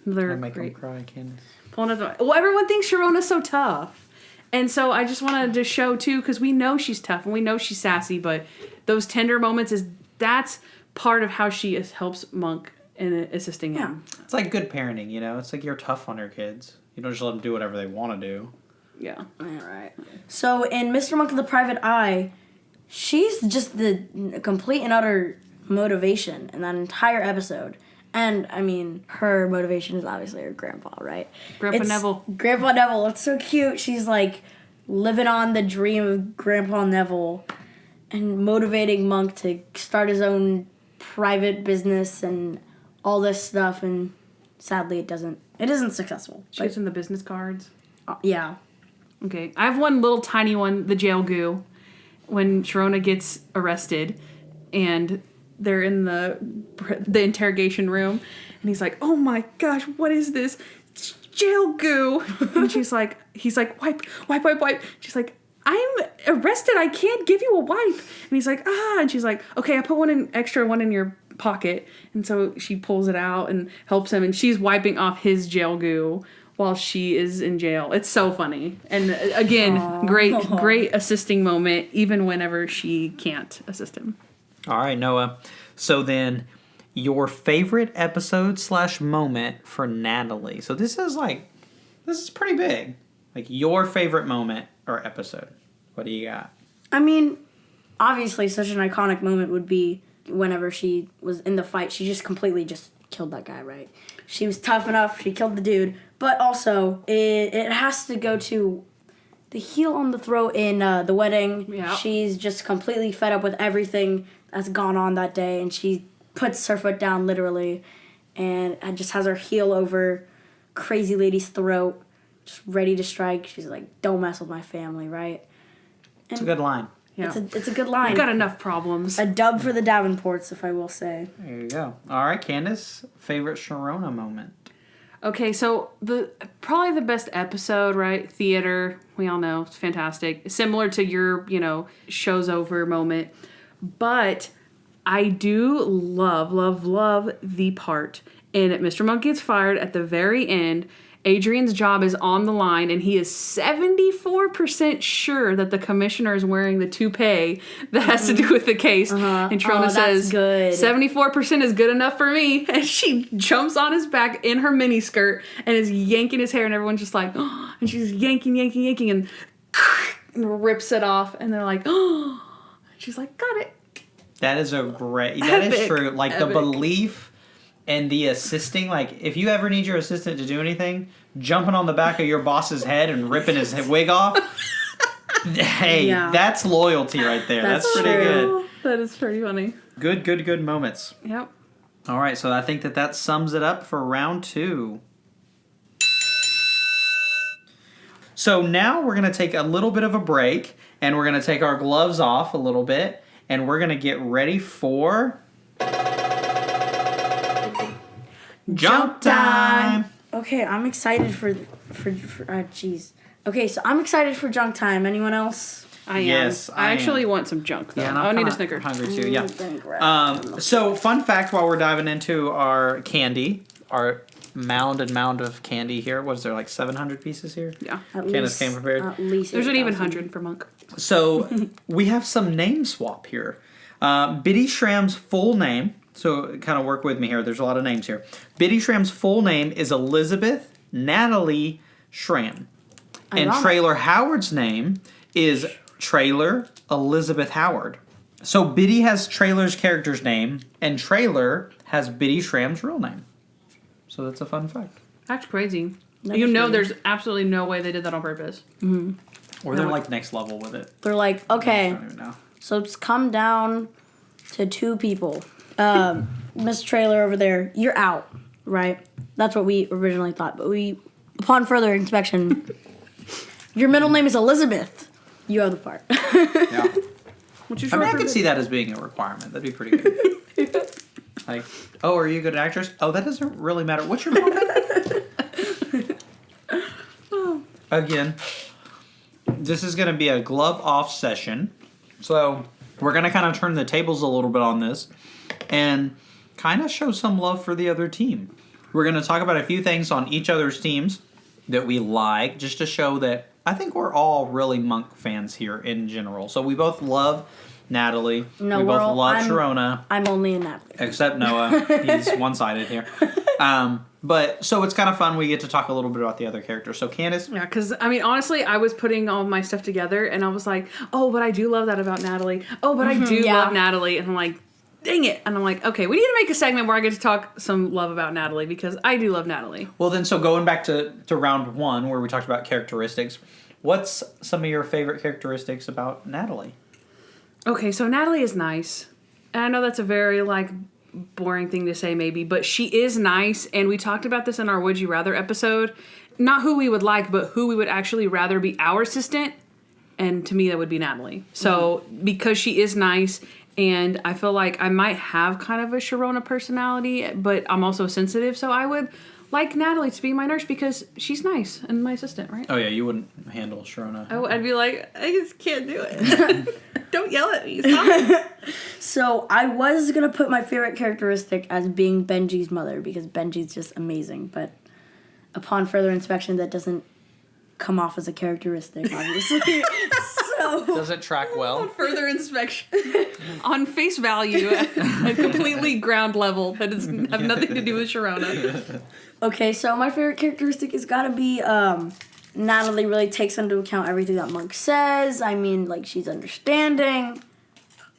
They're make great. him cry, Candyce. Well, everyone thinks Sharona's so tough. And so I just wanted to show, too, because we know she's tough and we know she's sassy, but those tender moments, that's part of how she helps Monk in assisting him. It's like good parenting, It's like you're tough on your kids. You don't just let them do whatever they want to do. Yeah. All right. So in Mr. Monk of the Private Eye, she's just the complete and utter motivation in that entire episode. And, I mean, her motivation is obviously her grandpa, right? Grandpa Neville. Grandpa Neville. It's so cute. She's, like, living on the dream of Grandpa Neville and motivating Monk to start his own private business and all this stuff. And sadly, it isn't successful. She gets in the business cards. Yeah. Okay. I have one little tiny one, the jail goo. When Sharona gets arrested and they're in the interrogation room, and he's like, oh my gosh, what is this? It's jail goo. And he's like, wipe. She's like, I'm arrested, I can't give you a wipe. And he's like, and she's like, okay, I put one extra one in your pocket. And so she pulls it out and helps him, and she's wiping off his jail goo while she is in jail. It's so funny. And again, great assisting moment, even whenever she can't assist him. All right, Noah. So then, your favorite episode / moment for Natalie. So this is pretty big. Like, your favorite moment or episode. What do you got? I mean, obviously such an iconic moment would be whenever she was in the fight. She just completely killed that guy, right? She was tough enough. She killed the dude. But also, it has to go to the heel on the throat in the wedding. Yeah. She's just completely fed up with everything that's gone on that day, and she puts her foot down literally and just has her heel over crazy lady's throat, just ready to strike. She's like, don't mess with my family, right? And It's a good line. Yeah. It's a good line. You've got enough problems. A dub for the Davenports, if I will say. There you go. All right, Kandyce, favorite Sharona moment. Okay, so probably the best episode, right? Theater, we all know, it's fantastic. Similar to your, show's over moment. But I do love the part in Mr. Monk Gets Fired at the very end. Adrian's job is on the line, and he is 74% sure that the commissioner is wearing the toupee that has to do with the case. And Sharona says, good. 74% is good enough for me. And she jumps on his back in her miniskirt and is yanking his hair, and everyone's just like, oh, and she's yanking, and rips it off. And they're like, oh, she's like, got it. That is true. Like, the belief and the assisting, like, if you ever need your assistant to do anything, jumping on the back of your boss's head and ripping his wig off, hey, that's loyalty right there. That's pretty good. That is pretty funny. Good moments. Yep. All right, so I think that sums it up for round 2. So now we're going to take a little bit of a break, and we're going to take our gloves off a little bit, and we're going to get ready for junk time. Okay, I'm excited for Okay, so I'm excited for junk time. Anyone else? I am. Yes, I actually want some junk, though. Yeah, I need a Snicker. Hungry too, yeah. So, fun fact while we're diving into our candy, our mound of candy here. Was there like 700 pieces here? Yeah. Kandyce came prepared. At least There's an even 100 for Monk. So, we have some name swap here. Biddy Schramm's full name, so kind of work with me here. There's a lot of names here. Biddy Schramm's full name is Elizabeth Natalie Schramm. And Traylor Howard's name is Traylor Elizabeth Howard. So Biddy has Traylor's character's name, and Traylor has Biddy Schramm's real name. So that's a fun fact. That's crazy. That's There's absolutely no way they did that on purpose. Mm-hmm. Or they're like next level with it. They're like, okay, I don't even know. so it's come down to 2 people. Miss Trailer over there, you're out, right? That's what we originally thought. But upon further inspection, your middle name is Elizabeth. You have the part. Yeah. Which is I mean, I could see that as being a requirement. That'd be pretty good. Like, oh, are you a good actress? Oh, that doesn't really matter. What's your middle name? Again, this is going to be a glove-off session. So we're going to kind of turn the tables a little bit on this and kind of show some love for the other team. We're going to talk about a few things on each other's teams that we like, just to show that I think we're all really Monk fans here in general. So we both love Natalie. No, we both love I'm Sharona. I'm only a Natalie. Except Noah. He's one-sided here. But so it's kind of fun. We get to talk a little bit about the other characters. So Kandyce. Yeah, because, I mean, honestly, I was putting all my stuff together, and I was like, oh, but I do love that about Natalie. Oh, but I do love Natalie. And I'm like, dang it. And I'm like, okay, we need to make a segment where I get to talk some love about Natalie, because I do love Natalie. Well, then, so going back to round one, where we talked about characteristics, what's some of your favorite characteristics about Natalie? Okay, so Natalie is nice. And I know that's a very, like, boring thing to say maybe, but she is nice, and we talked about this in our Would You Rather episode. Not who we would like, but who we would actually rather be our assistant, and to me that would be Natalie. So because she is nice, and I feel like I might have kind of a Sharona personality, but I'm also sensitive, so I would like Natalie to be my nurse because she's nice and my assistant, right? Oh yeah, you wouldn't handle Sharona. I'd be like, I just can't do it. Don't yell at me. Stop. So I was going to put my favorite characteristic as being Benji's mother, because Benji's just amazing. But upon further inspection, that doesn't come off as a characteristic, obviously. Does it track well? Further inspection. On face value, at completely ground level, that has have nothing to do with Sharona. Okay, so my favorite characteristic has got to be Natalie really takes into account everything that Monk says. I mean, like, she's understanding.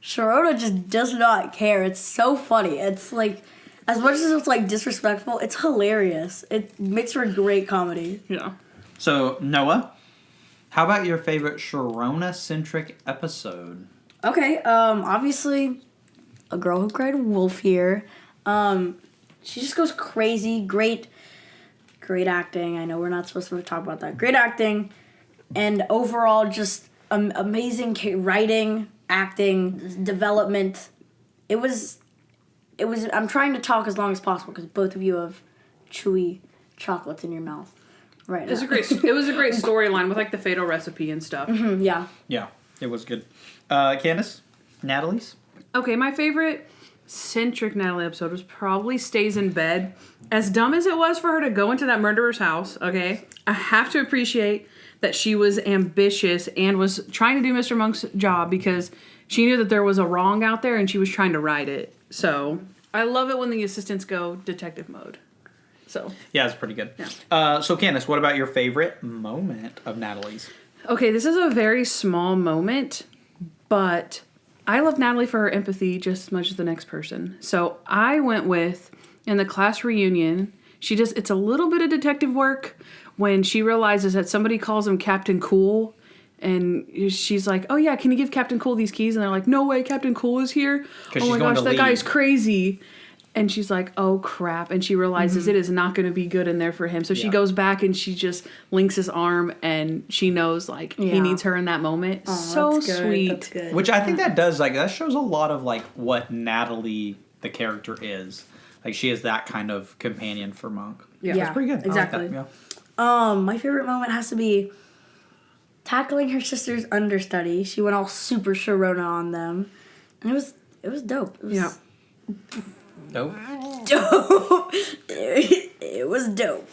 Sharona just does not care. It's so funny. It's like, as much as it's like disrespectful, it's hilarious. It makes for a great comedy. Yeah. So, Noah, how about your favorite Sharona-centric episode? Okay, obviously, A Girl Who Cried Wolf here. She just goes crazy. Great acting. I know we're not supposed to talk about that. Great acting. And overall, just amazing writing, acting, development. It was. I'm trying to talk as long as possible because both of you have chewy chocolates in your mouth right now. It was a great storyline with like the fatal recipe and stuff. Mm-hmm, yeah. Yeah, it was good. Kandyce? Natalie's? Okay, my favorite centric Natalie episode was probably Stays in Bed. As dumb as it was for her to go into that murderer's house, okay, I have to appreciate that she was ambitious and was trying to do Mr. Monk's job because she knew that there was a wrong out there and she was trying to right it. So I love it when the assistants go detective mode. So yeah, it's pretty good. Yeah. So Kandyce, what about your favorite moment of Natalie's? Okay, this is a very small moment, but I love Natalie for her empathy just as much as the next person. So I went with, in the class reunion, it's a little bit of detective work when she realizes that somebody calls him Captain Cool. And she's like, oh yeah, can you give Captain Cool these keys? And they're like, no way, Captain Cool is here. Oh my gosh, that guy's crazy. And she's like, oh crap. And she realizes it is not going to be good in there for him. So she goes back and she just links his arm and she knows like he needs her in that moment. Oh, so that's good. sweet. That's good. Which I think that shows a lot of like what Natalie, the character, is. Like she is that kind of companion for Monk. Yeah. That's pretty good. Exactly. I like that, My favorite moment has to be tackling her sister's understudy. She went all super Sharona on them. And it was dope. It was Dope. dope. It was dope.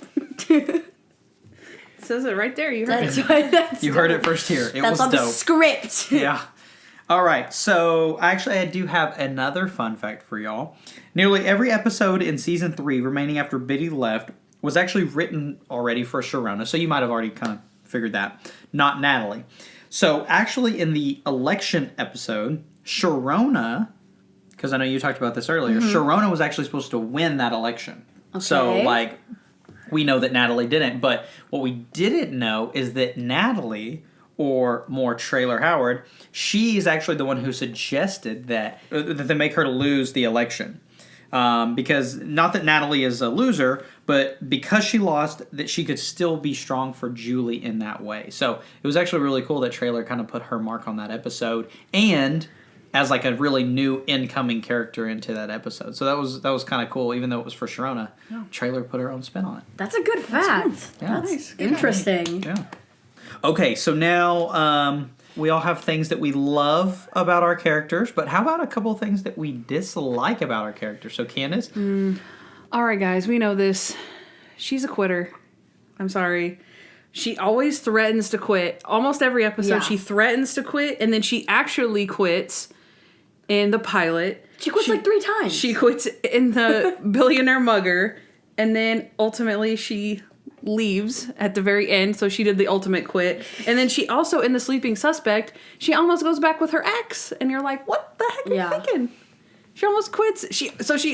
It says it right there. You heard it. You heard it first here. It was on dope. The script. Yeah. All right. So actually, I do have another fun fact for y'all. Nearly every episode in season 3, remaining after Biddy left, was actually written already for Sharona. So you might have already kind of figured that. Not Natalie. So actually, in the election episode, Sharona, because I know you talked about this earlier, Sharona was actually supposed to win that election. Okay. So, like, we know that Natalie didn't. But what we didn't know is that Natalie or more Trailer Howard, she is actually the one who suggested that they make her lose the election. Because not that Natalie is a loser, but because she lost, that she could still be strong for Julie in that way. So it was actually really cool that Trailer kind of put her mark on that episode, and as like a really new incoming character into that episode. So that was kind of cool, even though it was for Sharona. Yeah. Trailer put her own spin on it. That's a good fact. Yeah. That's interesting. Yeah. Okay, so now we all have things that we love about our characters, but how about a couple of things that we dislike about our characters? So Kandyce? All right, guys, we know this. She's a quitter. I'm sorry. She always threatens to quit. Almost every episode, she threatens to quit, and then she actually quits in the pilot. She quits like 3 times. She quits in the Billionaire Mugger, and then ultimately she leaves at the very end, so she did the ultimate quit. And then she also, in The Sleeping Suspect, she almost goes back with her ex, and you're like, what the heck are you thinking? She almost quits.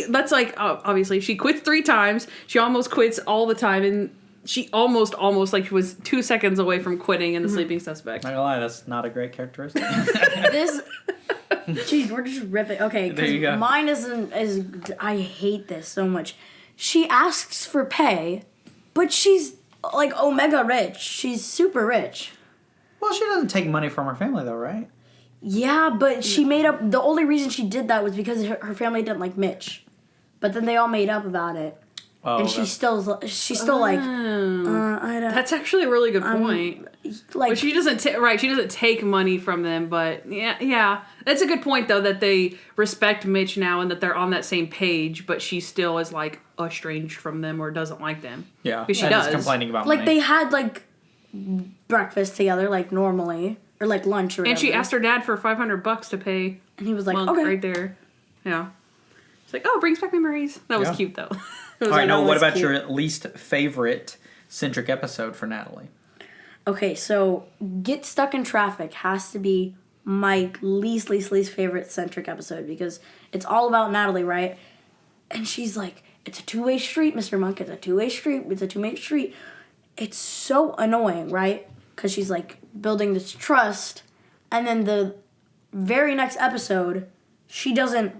That's like, obviously, she quits 3 times. She almost quits all the time, and she almost like she was 2 seconds away from quitting in The Sleeping Suspect. Not gonna lie, that's not a great characteristic. Jeez, we're just ripping. Okay, there you go. Mine isn't as. I hate this so much. She asks for pay, but she's like omega rich. She's super rich. Well, she doesn't take money from her family, though, right? Yeah, but she made up. The only reason she did that was because her family didn't like Mitch. But then they all made up about it. Oh, and she's still like, I don't. That's actually a really good point. Like, but she doesn't she doesn't take money from them, but yeah. That's a good point though, that they respect Mitch now and that they're on that same page, but she still is like estranged from them or doesn't like them. Yeah. Because she does. Complaining about like money. they had like breakfast together like normally or like lunch or whatever. And she asked her dad for $500 to pay. And he was like, Monk okay. right there. Yeah. It's like, oh, brings back memories. That was cute though. All right, now what about your least favorite centric episode for Natalie? Okay, so Get Stuck in Traffic has to be my least favorite centric episode because it's all about Natalie, right? And she's like, it's a two-way street, Mr. Monk. It's a two-way street. It's a two-way street. It's so annoying, right? Because she's like building this trust, and then the very next episode, she doesn't.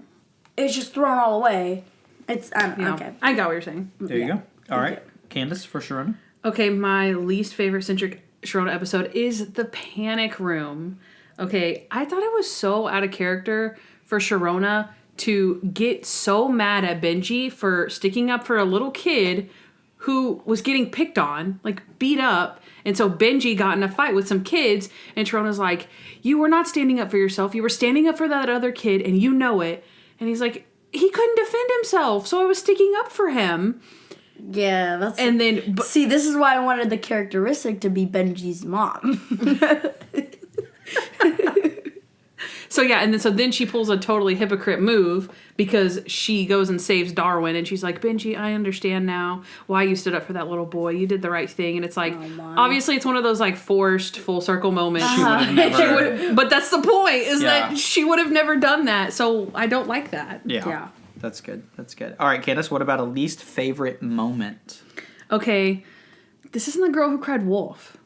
It's just thrown all away. It's okay. I got what you're saying. There you go. All right, Kandyce for Sharona. Okay, my least favorite centric Sharona episode is the panic room. Okay, I thought it was so out of character for Sharona to get so mad at Benji for sticking up for a little kid who was getting picked on, like beat up. And so Benji got in a fight with some kids, and Sharona's like, you were not standing up for yourself. You were standing up for that other kid, and you know it. And he's like, he couldn't defend himself, so I was sticking up for him. Yeah, that's... And then... See, this is why I wanted the characteristic to be Benji's mom. So yeah, and then she pulls a totally hypocrite move because she goes and saves Darwin, and she's like, Benji, I understand now why you stood up for that little boy. You did the right thing. And it's like, obviously it's one of those like forced full circle moments. She would have never... but that's the point, is that she would have never done that. So I don't like that. Yeah. That's good. That's good. All right, Kandyce, what about a least favorite moment? Okay, this isn't the girl who cried wolf.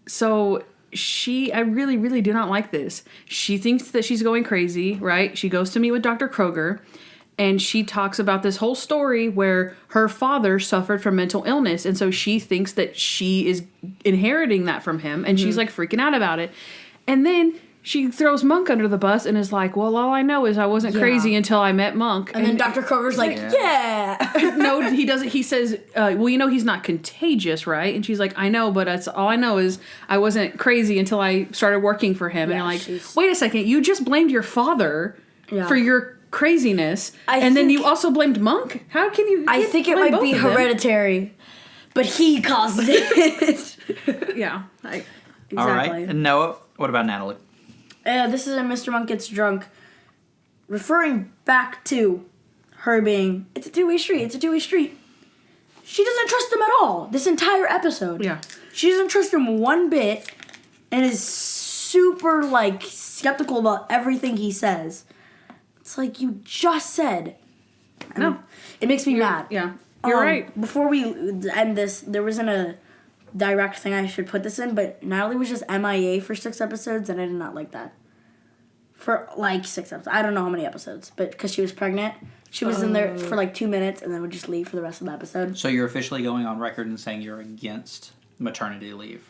So... I really, really do not like this. She thinks that she's going crazy, right? She goes to meet with Dr. Kroger, and she talks about this whole story where her father suffered from mental illness, and so she thinks that she is inheriting that from him, and she's like freaking out about it. And then she throws Monk under the bus and is like, well, all I know is I wasn't crazy until I met Monk. And then Dr. Kroger's like, No, he doesn't. He says, well, you know, he's not contagious, right? And she's like, I know, but that's all I know is I wasn't crazy until I started working for him. And you're like, wait a second, you just blamed your father for your craziness. And then you also blamed Monk? How can you? I think it might be hereditary, but he caused it. Exactly. All right. And Noah, what about Natalie? This is a Mr. Monk Gets Drunk, referring back to her being, it's a two-way street, it's a two-way street. She doesn't trust him at all, this entire episode. Yeah. She doesn't trust him one bit, and is super, like, skeptical about everything he says. It's like, you just said. No. It makes me mad. Yeah. You're right. Before we end this, there was in a direct thing I should put this in, but Natalie was just MIA for 6 episodes, and I did not like that. For like 6 episodes. I don't know how many episodes, but because she was pregnant, she was in there for like 2 minutes and then would just leave for the rest of the episode. So you're officially going on record and saying you're against maternity leave.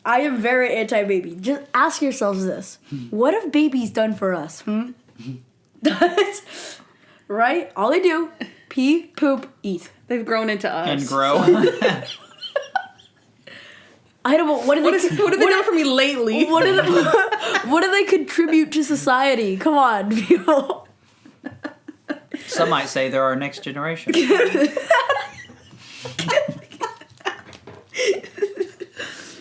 I am very anti-baby. Just ask yourselves this. What have babies done for us? Right? All they do, pee, poop, eat. They've grown into us. And grow. I don't know. What have they done for me lately? What do they contribute to society? Come on, people. Some might say they're our next generation.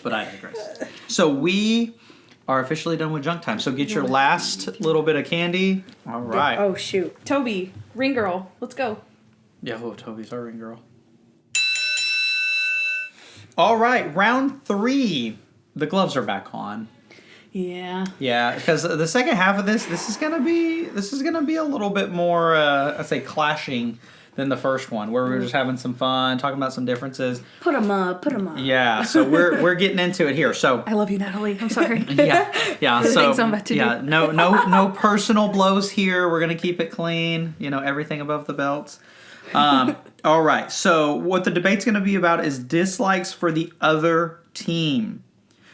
But I digress. So we are officially done with junk time. So get your last little bit of candy. All right. Oh, shoot. Toby, ring girl, let's go. Yeah, Toby's our ring girl. All right, round 3. The gloves are back on. Yeah. Yeah, because the second half of this is gonna be a little bit more, I'd say, clashing than the first one, where we were just having some fun, talking about some differences. Put them up. Yeah, so we're getting into it here. So I love you, Natalie. I'm sorry. yeah. The So things I'm about to do. no personal blows here. We're gonna keep it clean. Everything above the belts. All right. So what the debate's gonna be about is dislikes for the other team.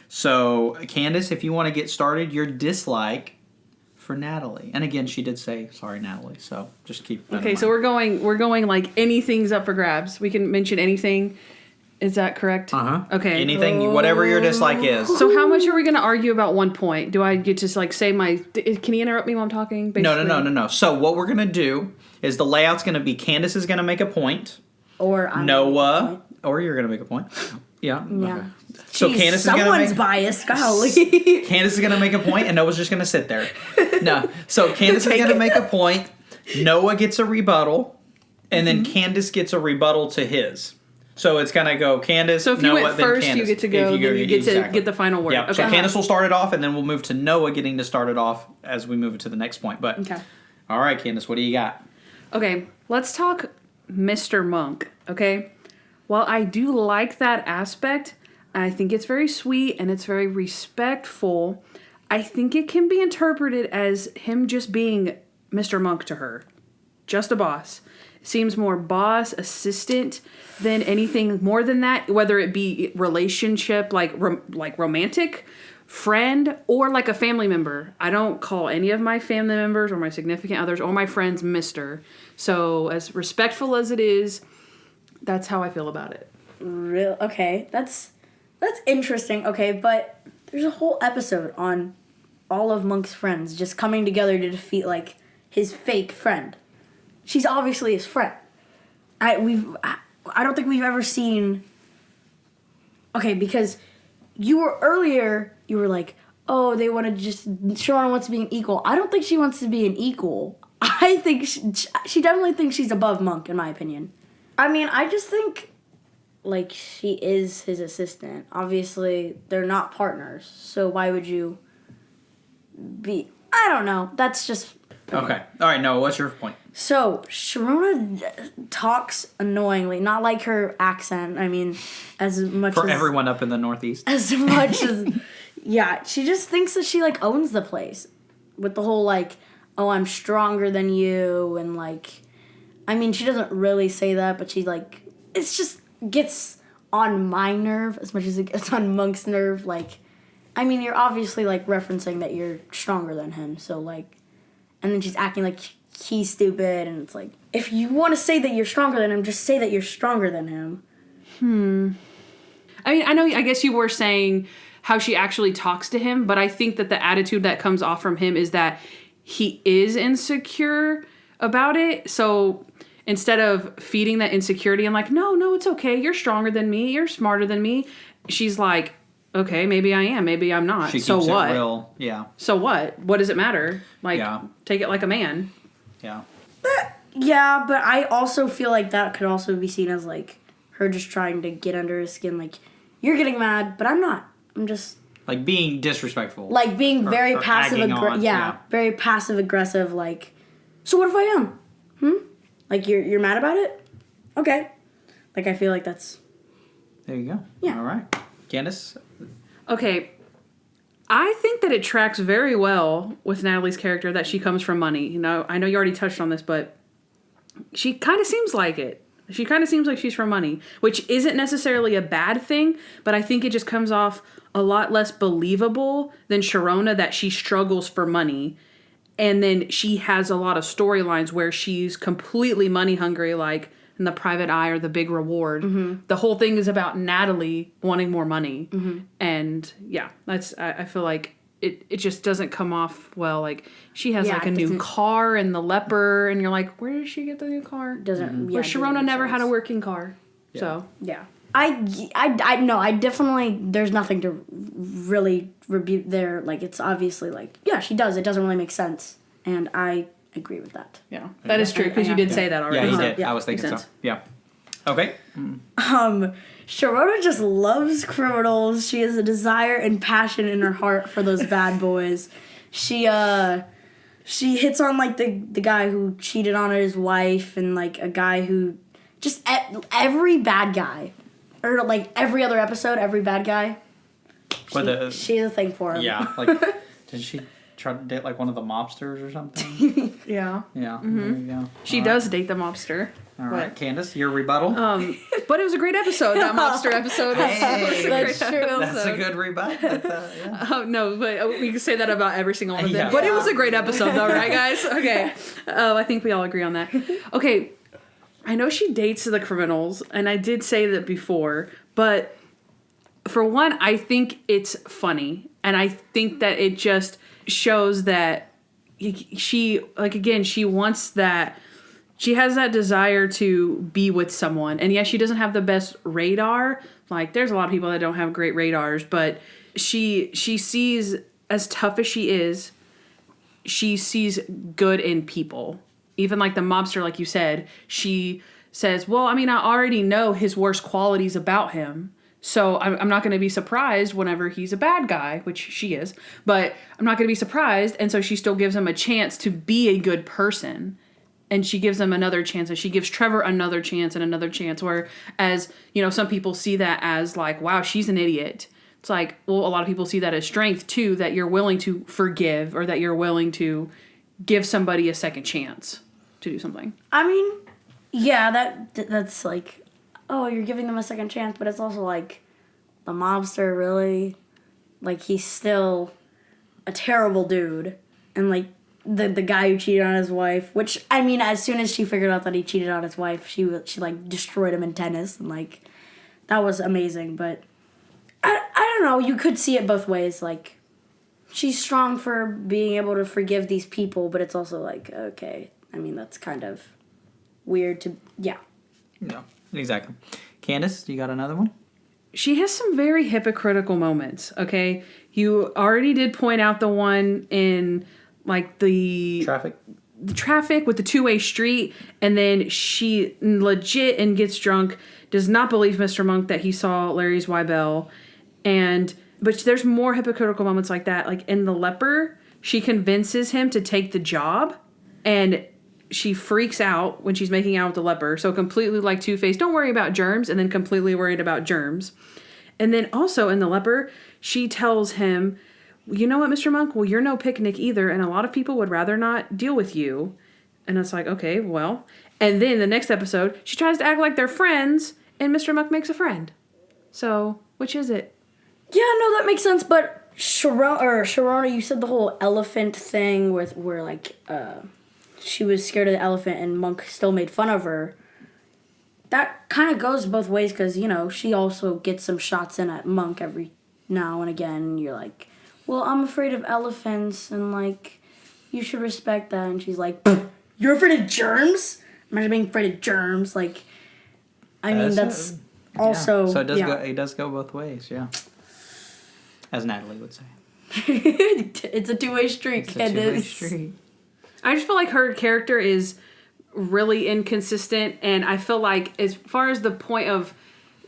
So Kandyce, if you want to get started, your dislike for Natalie. And again, she did say, sorry, Natalie. So just keep that in mind. So we're going like anything's up for grabs. We can mention anything. Is that correct? Uh-huh. Okay. Anything, whatever your dislike is. So how much are we going to argue about one point? Do I get to like say my... Can you interrupt me while I'm talking? Basically? No. So what we're going to do is the layout's going to be Kandyce is going to make a point. Or I'm Noah, or you're going to make a point. Yeah. Yeah. Okay. So Jeez, Kandyce is going to someone's make... biased. Golly. Kandyce is going to make a point, and Noah's just going to sit there. No. So Kandyce is going to make a point. Noah gets a rebuttal, and then Kandyce gets a rebuttal to his. So it's going to go Kandyce, So if Noah, you went then first, Kandyce. you get to go, then you get to get the final word. Yeah. Okay. So Kandyce will start it off, and then we'll move to Noah getting to start it off as we move to the next point. But Okay. All right, Kandyce, what do you got? Okay, let's talk Mr. Monk, okay? While I do like that aspect, I think it's very sweet and it's very respectful, I think it can be interpreted as him just being Mr. Monk to her. Just a boss. Seems more boss, assistant than anything more than that, whether it be relationship, like romantic, friend, or like a family member. I don't call any of my family members or my significant others or my friends Mr. So as respectful as it is, that's how I feel about it. Real okay, that's interesting. Okay, but there's a whole episode on all of Monk's friends just coming together to defeat like his fake friend. She's obviously his friend. I don't think we've ever seen. Okay, because you were like, oh, they want to just Sharona wants to be an equal. I don't think she wants to be an equal. I think she definitely thinks she's above Monk, in my opinion. I mean, I just think, like, she is his assistant. Obviously, they're not partners, so why would you be... I don't know. That's just... Okay. All right, Noah, what's your point? So, Sharona talks annoyingly. Not like her accent, I mean, as much For as... everyone up in the Northeast. As much as... Yeah, she just thinks that she, like, owns the place. With the whole, like, oh, I'm stronger than you, and, like... I mean, she doesn't really say that, but she, like... It's just gets on my nerve as much as it gets on Monk's nerve. Like, I mean, you're obviously, like, referencing that you're stronger than him, so, like... And then she's acting like he's stupid, and it's like... If you want to say that you're stronger than him, just say that you're stronger than him. I mean, I guess you were saying how she actually talks to him, but I think that the attitude that comes off from him is that he is insecure about it, so... Instead of feeding that insecurity and like, no, it's okay. You're stronger than me. You're smarter than me. She's like, okay, maybe I am. Maybe I'm not. She keeps so what? It real. Yeah. So what? What does it matter? Like, take it like a man. Yeah. Yeah, but I also feel like that could also be seen as like her just trying to get under his skin. Like, you're getting mad, but I'm not. I'm just... Like being disrespectful. Like being very or passive aggressive. Yeah, very passive aggressive. Like, so what if I am? Like, you're mad about it? Okay. Like, I feel like that's... There you go. Yeah. All right. Kandyce? Okay. I think that it tracks very well with Natalie's character that she comes from money. You know, I know you already touched on this, but she kind of seems like it. She kind of seems like she's from money, which isn't necessarily a bad thing, but I think it just comes off a lot less believable than Sharona that she struggles for money. And then she has a lot of storylines where she's completely money hungry, like in The Private Eye or The Big Reward. Mm-hmm. The whole thing is about Natalie wanting more money. Mm-hmm. And yeah, I feel like it just doesn't come off well. Like, she has like a new car and the leper, and you're like, where did she get the new car? Where Sharona never had a working car. Yeah. So yeah, I no, I definitely, there's nothing to really rebuke there. Like, it's obviously like, yeah, she does. It doesn't really make sense, and I agree with that. Yeah, that is true, because you did say that already. Yeah, you did. Yeah. I was thinking so. Yeah. Okay. Sharona just loves criminals. She has a desire and passion in her heart for those bad boys. She hits on, like, the guy who cheated on his wife, and, like, a guy who just every bad guy, or like every other episode, every bad guy. She has a thing for him. Yeah, like, did she try to date like one of the mobsters or something? Yeah. Yeah. Mm-hmm. There you go. She does date the mobster. All right, Kandyce, your rebuttal. But it was a great episode. That mobster episode. That's true. That's a good rebut. Yeah. No, but we can say that about every single one of them. Yeah. But it was a great episode, though, right, guys? Okay. I think we all agree on that. Okay. I know she dates the criminals, and I did say that before, but for one, I think it's funny, and I think that it just shows that she, like, again, she wants that. She has that desire to be with someone. And yes, she doesn't have the best radar. Like, there's a lot of people that don't have great radars, but she sees, as tough as she is, she sees good in people. Even like the mobster, like you said, she says, well, I mean, I already know his worst qualities about him. So I'm not going to be surprised whenever he's a bad guy, which she is. But I'm not going to be surprised. And so she still gives him a chance to be a good person. And she gives him another chance, and she gives Trevor another chance and another chance. Whereas, you know, some people see that as like, wow, she's an idiot. It's like, well, a lot of people see that as strength too, that you're willing to forgive, or that you're willing to give somebody a second chance to do something. I mean, yeah, that's like, oh, you're giving them a second chance, but it's also like, the mobster really, like, he's still a terrible dude. And like, the guy who cheated on his wife, which, I mean, as soon as she figured out that he cheated on his wife, she like destroyed him in tennis, and like, that was amazing. But I don't know, you could see it both ways. Like, she's strong for being able to forgive these people, but it's also like, okay, I mean, that's kind of weird to, yeah. No, exactly. Kandyce, you got another one? She has some very hypocritical moments, okay? You already did point out the one in, like, the traffic with the two-way street, and then she legit and gets drunk, does not believe Mr. Monk that he saw Larry's Wybell, but there's more hypocritical moments like that. Like, in The Leper, she convinces him to take the job, and she freaks out when she's making out with the leper, so completely like Two-Face, don't worry about germs, and then completely worried about germs. And then also in The Leper, she tells him, you know what, Mr. Monk? Well, you're no picnic either, and a lot of people would rather not deal with you. And it's like, okay, well. And then the next episode, she tries to act like they're friends, and Mr. Monk makes a friend. So, which is it? Yeah, no, that makes sense, but Sharona, you said the whole elephant thing where like, she was scared of the elephant and Monk still made fun of her. That kind of goes both ways, because, you know, she also gets some shots in at Monk every now and again, and you're like, well, I'm afraid of elephants, and, like, you should respect that. And she's like, you're afraid of germs? Imagine being afraid of germs. Like, I mean, that's also... Yeah. So it does go both ways, yeah. As Natalie would say. It's a two-way street, Kandyce. It's a two-way street. I just feel like her character is really inconsistent, and I feel like as far as the point of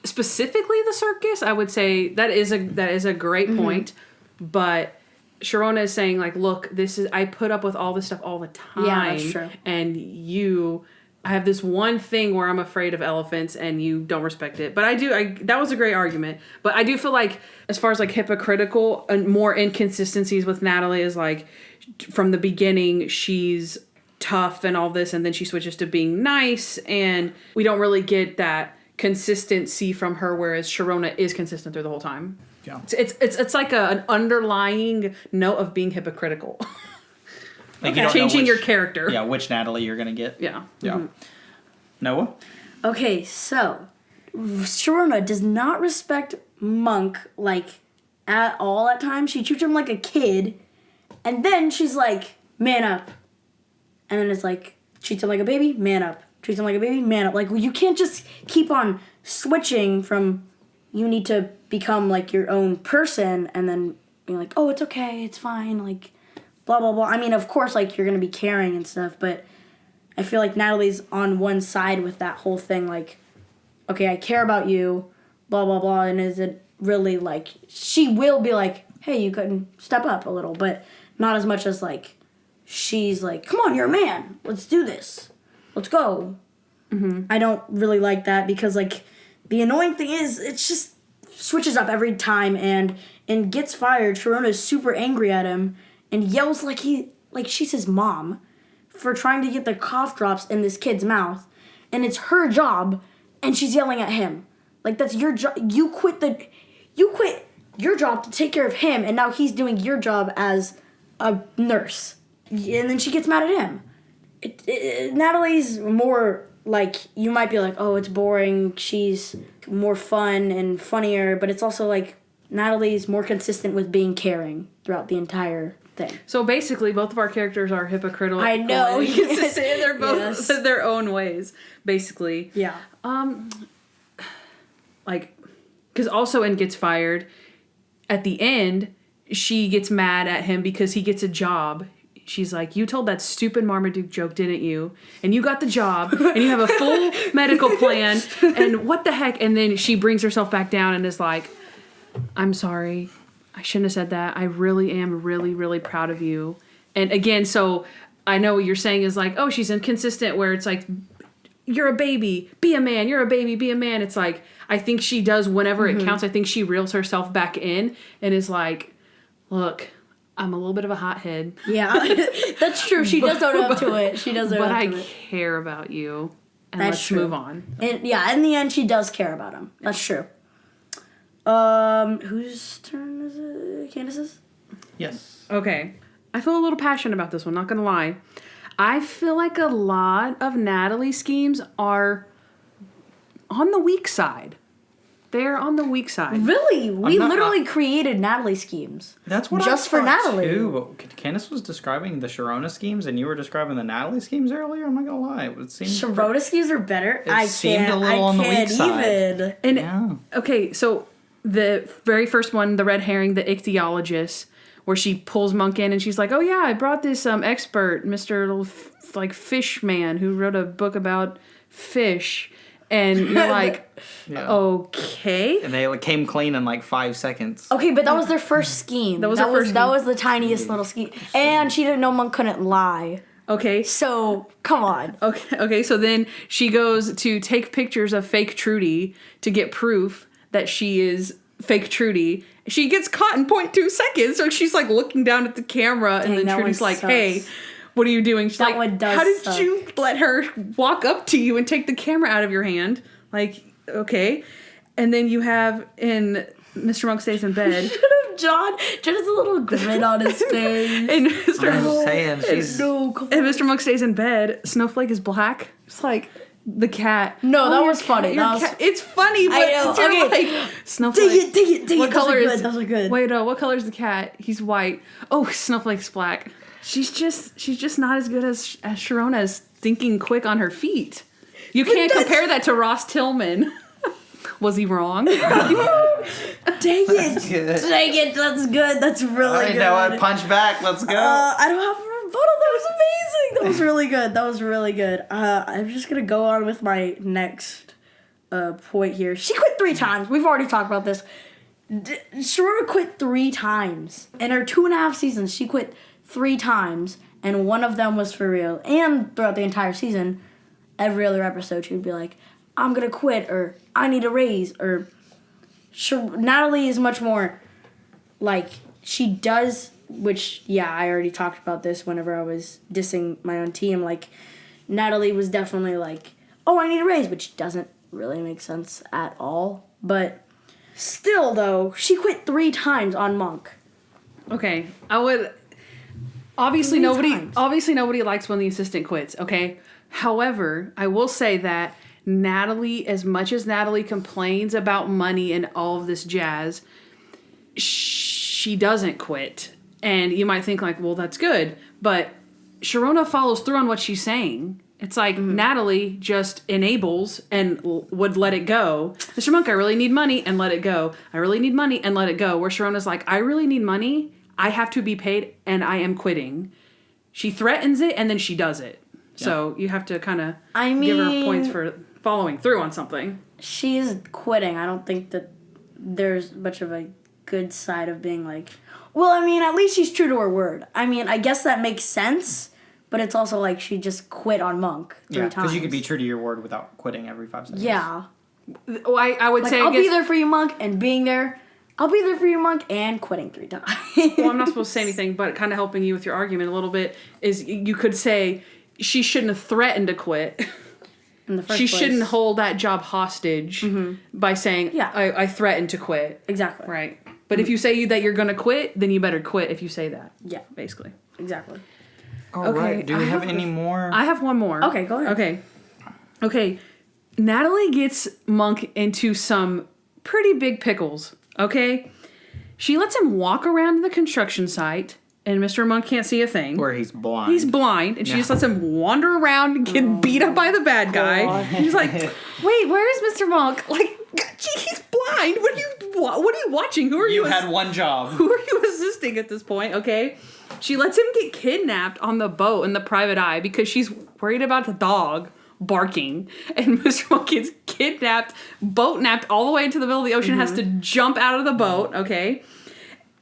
specifically the circus, I would say that is a great point. But Sharona is saying, like, look, I put up with all this stuff all the time. Yeah, that's true. And you I have this one thing where I'm afraid of elephants and you don't respect it. But that was a great argument. But I do feel like, as far as like hypocritical and more inconsistencies with Natalie is like, from the beginning, she's tough and all this, and then she switches to being nice, and we don't really get that consistency from her, whereas Sharona is consistent through the whole time. Yeah. It's like an underlying note of being hypocritical. Like you don't changing know your character. Yeah, which Natalie you're going to get. Yeah. Yeah. Mm-hmm. Noah? Okay, so Sharona does not respect Monk, like, at all at times. She treats him like a kid, and then she's like, man up. And then it's like, treats him like a baby, man up. Treats him like a baby, man up. Like, you can't just keep on switching from, you need to become, like, your own person, and then being like, oh, it's okay, it's fine, like, blah, blah, blah. I mean, of course, like, you're going to be caring and stuff, but I feel like Natalie's on one side with that whole thing, like, okay, I care about you, blah, blah, blah, and is it really, like, she will be like, hey, you can step up a little, but not as much as, like, she's like, come on, you're a man, let's do this, let's go. Mm-hmm. I don't really like that because, like, the annoying thing is, it's just switches up every time, and gets fired, Sharona's super angry at him, and yells like she's his mom for trying to get the cough drops in this kid's mouth, and it's her job, and she's yelling at him. Like, that's your job. You quit your job to take care of him, and now he's doing your job as a nurse. And then she gets mad at him. Natalie's more like, you might be like, oh, it's boring, she's more fun and funnier, but it's also like, Natalie's more consistent with being caring throughout the entire thing. So basically, both of our characters are hypocritical. I know. They're both their own ways, basically. Yeah. Like, because also in Gets Fired, at the end, she gets mad at him because he gets a job. She's like, you told that stupid Marmaduke joke, didn't you? And you got the job, and you have a full medical plan, and what the heck? And then she brings herself back down and is like, I'm sorry. I shouldn't have said that. I really am really, really proud of you. And again, so I know what you're saying is like, oh, she's inconsistent, where it's like, you're a baby, be a man. You're a baby, be a man. It's like, I think she does whenever it counts. I think she reels herself back in and is like, look, I'm a little bit of a hothead. Yeah, that's true. She does own up to it. She does own up to it. But I care about you. And that's let's true. move on. And yeah, in the end, she does care about him. That's true. Whose turn is it? Kandyce's? Yes. Okay. I feel a little passionate about this one, not gonna lie. I feel like a lot of Natalie's schemes are on the weak side. They're on the weak side. Really? We literally created Natalie schemes. That's what just I for thought Natalie. Too, but Kandyce was describing the Sharona schemes, and you were describing the Natalie schemes earlier. I'm not gonna lie, it seemed Sharona schemes are better. It seemed a little on the weak side. And yeah. Okay, so the very first one, the red herring, the ichthyologist, where she pulls Monk in and she's like, "Oh yeah, I brought this expert, Mr. like fish man, who wrote a book about fish." And you're like, Yeah. Okay. And they came clean in like 5 seconds. Okay, but that was their first scheme. That was the tiniest little scheme. And she didn't know Monk couldn't lie. Okay. So, come on. Okay, so then she goes to take pictures of fake Trudy to get proof that she is fake Trudy. She gets caught in 0.2 seconds, so she's like looking down at the camera, and then Trudy's like, sucks. Hey, what are you doing? She's like, how did you let her walk up to you and take the camera out of your hand? Like, okay. And then you have in Mr. Monk Stays in Bed. Jon has a little grin on his face. And Mr. Monk Stays in Bed, Snowflake is black. It's like the cat. No, that was funny. It's funny, but you're like, Snowflake. Dig it. What color is? Those are good. Wait, no. What color is the cat? He's white. Oh, Snowflake's black. She's just not as good as Sharona as thinking quick on her feet. You can't compare that to Ross Tillman. Was he wrong? Dang it. Dang it. That's good. That's really good. I know what? Punch back. Let's go. I don't have a rebuttal. That was amazing. That was really good. I'm just going to go on with my next point here. She quit 3 times. We've already talked about this. Sharona quit 3 times. In her 2.5 seasons, she quit 3 times, and one of them was for real. And throughout the entire season, every other episode she would be like, I'm gonna quit, or I need a raise, or Natalie is much more like, she does, which, yeah, I already talked about this whenever I was dissing my own team. Like, Natalie was definitely like, oh, I need a raise, which doesn't really make sense at all. But still, though, she quit 3 times on Monk. Okay, I would... Obviously nobody likes when the assistant quits, okay? However, I will say that Natalie, as much as Natalie complains about money and all of this jazz, she doesn't quit. And you might think like, well, that's good. But Sharona follows through on what she's saying. It's like Natalie just enables and would let it go. Mr. Monk, I really need money, and let it go. I really need money, and let it go. Where Sharona's like, I really need money. I have to be paid, and I am quitting. She threatens it, and then she does it. Yeah. So you have to kind of give her points for following through on something. She's quitting. I don't think that there's much of a good side of being like, well, I mean, at least she's true to her word. I mean, I guess that makes sense, but it's also like she just quit on Monk 3 times. Because you could be true to your word without quitting every 5 seconds. Yeah. Well, I would say... I'll be there for you, Monk, and being there... I'll be there for you, Monk, and quitting 3 times. Well, I'm not supposed to say anything, but kind of helping you with your argument a little bit is you could say she shouldn't have threatened to quit. In the first she place. shouldn't hold that job hostage by saying, Yeah. I threatened to quit. Exactly. Right. But if you say that you're going to quit, then you better quit if you say that. Yeah. Basically. Exactly. All right. Do we have any more? I have one more. Okay, go ahead. Okay. Natalie gets Monk into some pretty big pickles. Okay? She lets him walk around the construction site, and Mr. Monk can't see a thing. Where he's blind. He's blind, and she just lets him wander around and get beat up by the bad guy. And he's like, wait, where is Mr. Monk? Like, he's blind. What are you watching? Who are you? You had one job. Who are you assisting at this point? Okay? She lets him get kidnapped on the boat in the private eye because she's worried about the dog barking, and Mr. Monk gets kidnapped, boat napped all the way into the middle of the ocean, has to jump out of the boat, okay?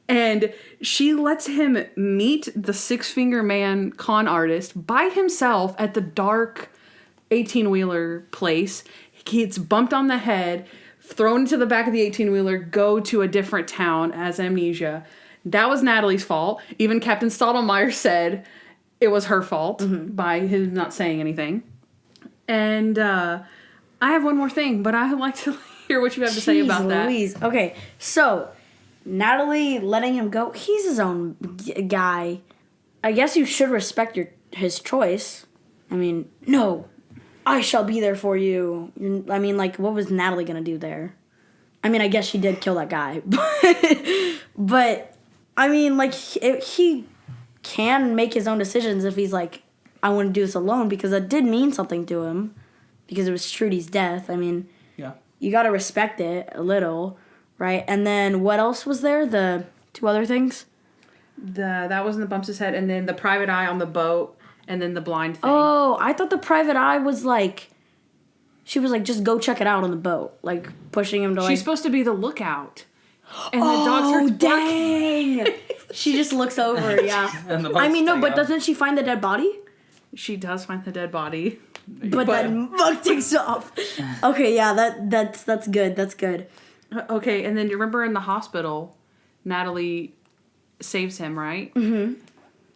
And she lets him meet the 6-finger man con artist by himself at the dark 18-wheeler place. He gets bumped on the head, thrown into the back of the 18-wheeler, go to a different town as amnesia. That was Natalie's fault. Even Captain Stottlemyre said it was her fault by him not saying anything. And I have one more thing, but I would like to hear what you have to say about that. Louise. Okay, so Natalie letting him go, he's his own guy. I guess you should respect his choice. I mean, no, I shall be there for you. I mean, like, what was Natalie going to do there? I mean, I guess she did kill that guy. But I mean, like, he can make his own decisions if he's like, I want to do this alone, because that did mean something to him, because it was Trudy's death. I mean, yeah, you got to respect it a little, right? And then what else was there? The 2 other things? That was in the bumps his head, and then the private eye on the boat, and then the blind thing. Oh, I thought the private eye was like, she was like, just go check it out on the boat, like pushing him to like. She's supposed to be the lookout, and the dog starts dang! She just looks over, yeah. I mean, no, but doesn't she find the dead body? She does find the dead body. But then Monk takes off. Okay, yeah, that's good. That's good. Okay, and then you remember in the hospital, Natalie saves him, right? Mm-hmm.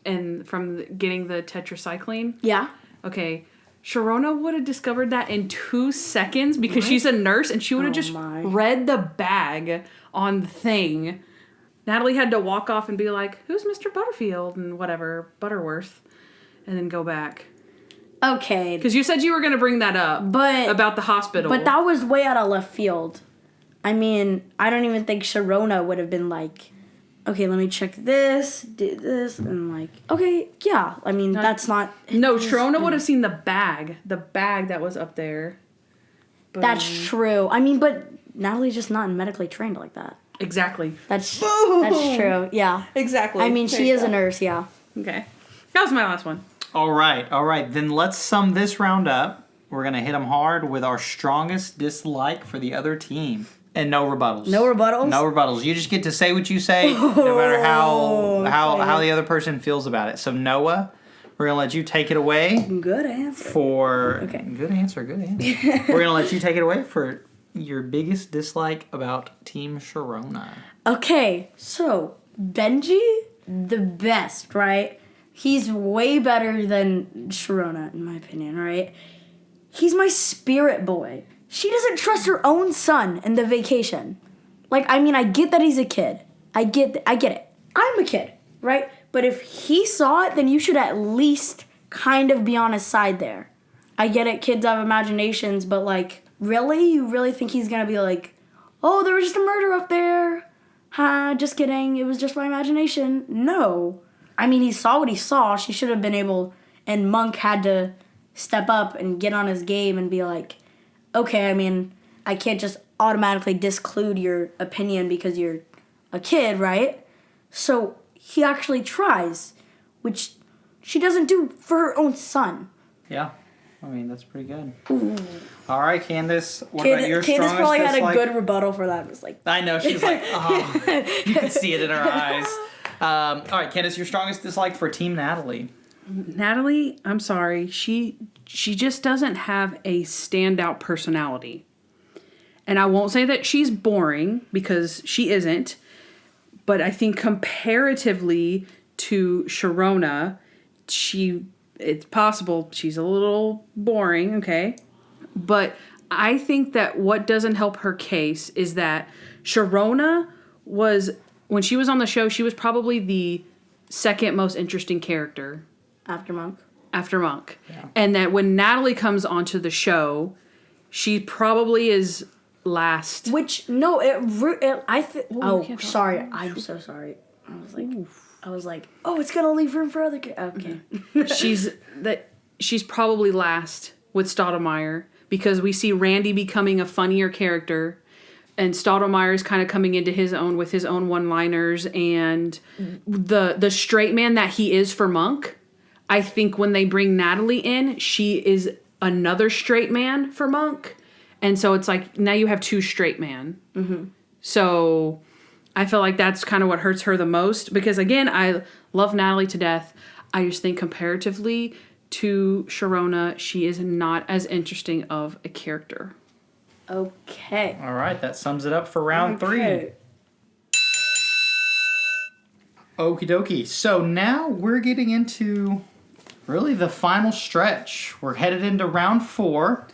And from getting the tetracycline? Yeah. Okay, Sharona would have discovered that in 2 seconds because she's a nurse, and she would have just read the bag on the thing. Natalie had to walk off and be like, who's Mr. Butterfield? And whatever, Butterworth. And then go back. Okay. Because you said you were going to bring that up. About the hospital. But that was way out of left field. I mean, I don't even think Sharona would have been like, okay, let me check this, do this, and like, okay, yeah. I mean, that's not... No, Sharona would have seen the bag that was up there. Boom. That's true. I mean, but Natalie's just not medically trained like that. Exactly. That's true, yeah. Exactly. I mean, she is a nurse, yeah. Okay. That was my last one. All right. Then let's sum this round up. We're going to hit them hard with our strongest dislike for the other team. And no rebuttals. No rebuttals? No rebuttals. You just get to say what you say, no matter how the other person feels about it. So Noah, We're going to let you take it away. Good answer. Okay. Good answer. We're going to let you take it away for your biggest dislike about Team Sharona. Okay, so Benji, the best, right? He's way better than Sharona, in my opinion, right? He's my spirit boy. She doesn't trust her own son in the vacation. Like, I mean, I get that he's a kid. I get it. I'm a kid, right? But if he saw it, then you should at least kind of be on his side there. I get it, kids have imaginations, but like, really? You really think he's gonna be like, oh, there was just a murder up there? Just kidding, it was just my imagination. No. I mean, he saw what he saw. She should have been able, and Monk had to step up and get on his game and be like, okay, I mean, I can't just automatically disclude your opinion because you're a kid, right? So he actually tries, which she doesn't do for her own son. Yeah. I mean, that's pretty good. Ooh. All right, Kandyce, what Kandyce, about your strongest Kandyce probably dislike? had a good rebuttal for that. It was like, I know, she's like, oh, you can see it in her eyes. All right, Kandyce, your strongest dislike for Team Natalie. Natalie, I'm sorry. She just doesn't have a standout personality. And I won't say that she's boring, because she isn't. But I think comparatively to Sharona, it's possible she's a little boring, okay? But I think that what doesn't help her case is that Sharona was, when she was on the show, she was probably the second most interesting character. after Monk. Yeah. And that when Natalie comes onto the show, she probably is last. Which, no, Ooh, sorry. I'm so sorry. I was like, oh, it's gonna leave room for other okay. She's probably last with Stottlemyre, because we see Randy becoming a funnier character, and Stottlemyre is kind of coming into his own with his own one-liners, and the straight man that he is for Monk. I think when they bring Natalie in, she is another straight man for Monk, and so it's like now you have two straight men. Mm-hmm. So I feel like that's kind of what hurts her the most, because again, I love Natalie to death. I just think comparatively to Sharona, she is not as interesting of a character. Okay. All right, that sums it up for round 3. Okie dokie. So now we're getting into really the final stretch. We're headed into round 4,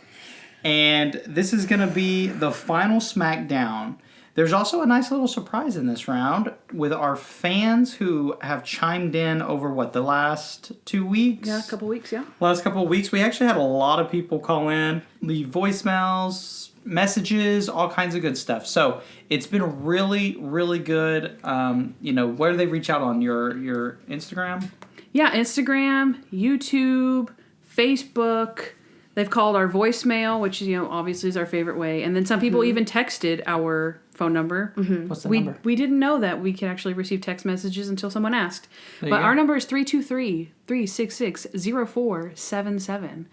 and this is going to be the final SmackDown. There's also a nice little surprise in this round with our fans who have chimed in over, the last 2 weeks? Yeah, a couple weeks, yeah. Last couple of weeks. We actually had a lot of people call in, leave voicemails, messages, all kinds of good stuff. So it's been really, really good. Where do they reach out on? Your Instagram? Yeah, Instagram, YouTube, Facebook. They've called our voicemail, which obviously is our favorite way. And then some people even texted our phone number. Mm-hmm. What's the number? We didn't know that we could actually receive text messages until someone asked. But our number is 323-366-0477.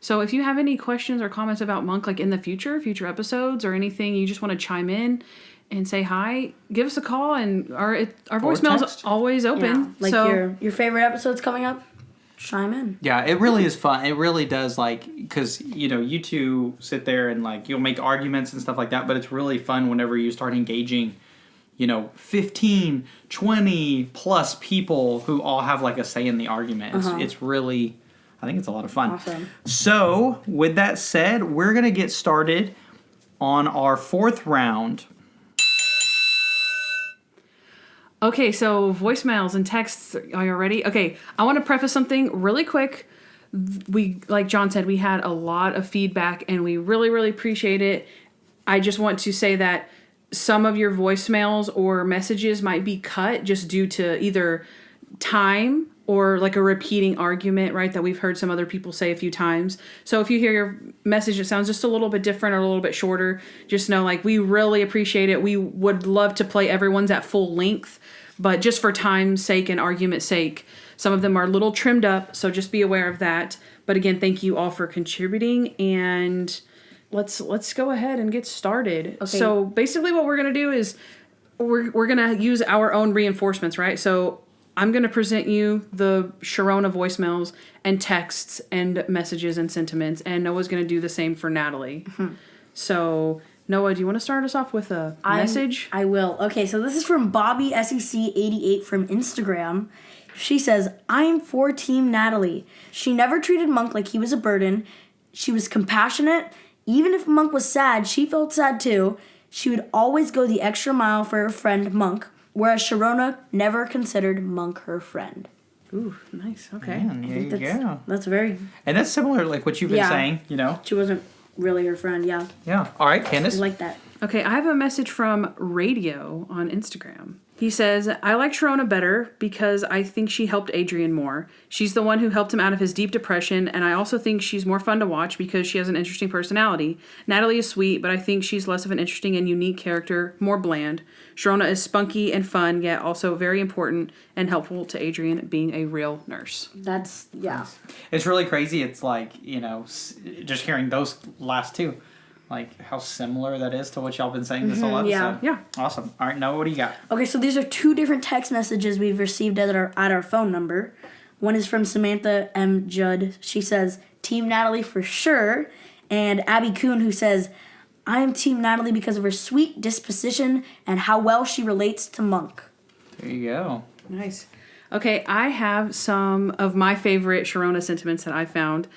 So if you have any questions or comments about Monk, like in the future episodes, or anything, you just want to chime in and say hi, give us a call, and our voicemail is always open. Yeah. Your favorite episode's coming up, chime in. Yeah, it really is fun. It really does, because, you two sit there and, you'll make arguments and stuff like that, but it's really fun whenever you start engaging, 15, 20 plus people who all have, a say in the argument. It's really, I think it's a lot of fun. Awesome. So, with that said, we're going to get started on our 4th round. Okay, so voicemails and texts, are you ready? Okay, I want to preface something really quick. We, like John said, we had a lot of feedback, and we really, really appreciate it. I just want to say that some of your voicemails or messages might be cut just due to either time or a repeating argument, right, that we've heard some other people say a few times. So if you hear your message that sounds just a little bit different or a little bit shorter, just know, we really appreciate it. We would love to play everyone's at full length, but just for time's sake and argument's sake, some of them are a little trimmed up, so just be aware of that. But again, thank you all for contributing, and let's go ahead and get started. Okay. So basically what we're going to do is we're going to use our own reinforcements, right? So I'm going to present you the Sharona voicemails and texts and messages and sentiments, and Noah's going to do the same for Natalie. So, Noah, do you want to start us off with a message? I will. Okay, so this is from Bobby SEC88 from Instagram. She says, I'm for Team Natalie. She never treated Monk like he was a burden. She was compassionate. Even if Monk was sad, she felt sad too. She would always go the extra mile for her friend Monk, whereas Sharona never considered Monk her friend. Ooh, nice. Okay. Man, there you go. That's very... And that's similar, like what you've been saying, you know? She wasn't really her friend, yeah. Yeah. All right, Kandyce. I like that. Okay, I have a message from Radio on Instagram. He says, I like Sharona better because I think she helped Adrian more. She's the one who helped him out of his deep depression, and I also think she's more fun to watch because she has an interesting personality. Natalie is sweet, but I think she's less of an interesting and unique character, more bland. Sharona is spunky and fun, yet also very important and helpful to Adrian being a real nurse. That's, yeah. It's really crazy. It's like, you know, just hearing those last two. Like, how similar that is to what y'all been saying this whole episode. Yeah. Awesome. All right, Noah, what do you got? Okay, so these are two different text messages we've received at our phone number. One is from Samantha M. Judd. She says, Team Natalie for sure. And Abby Kuhn, who says, I am Team Natalie because of her sweet disposition and how well she relates to Monk. There you go. Nice. Okay, I have some of my favorite Sharona sentiments that I found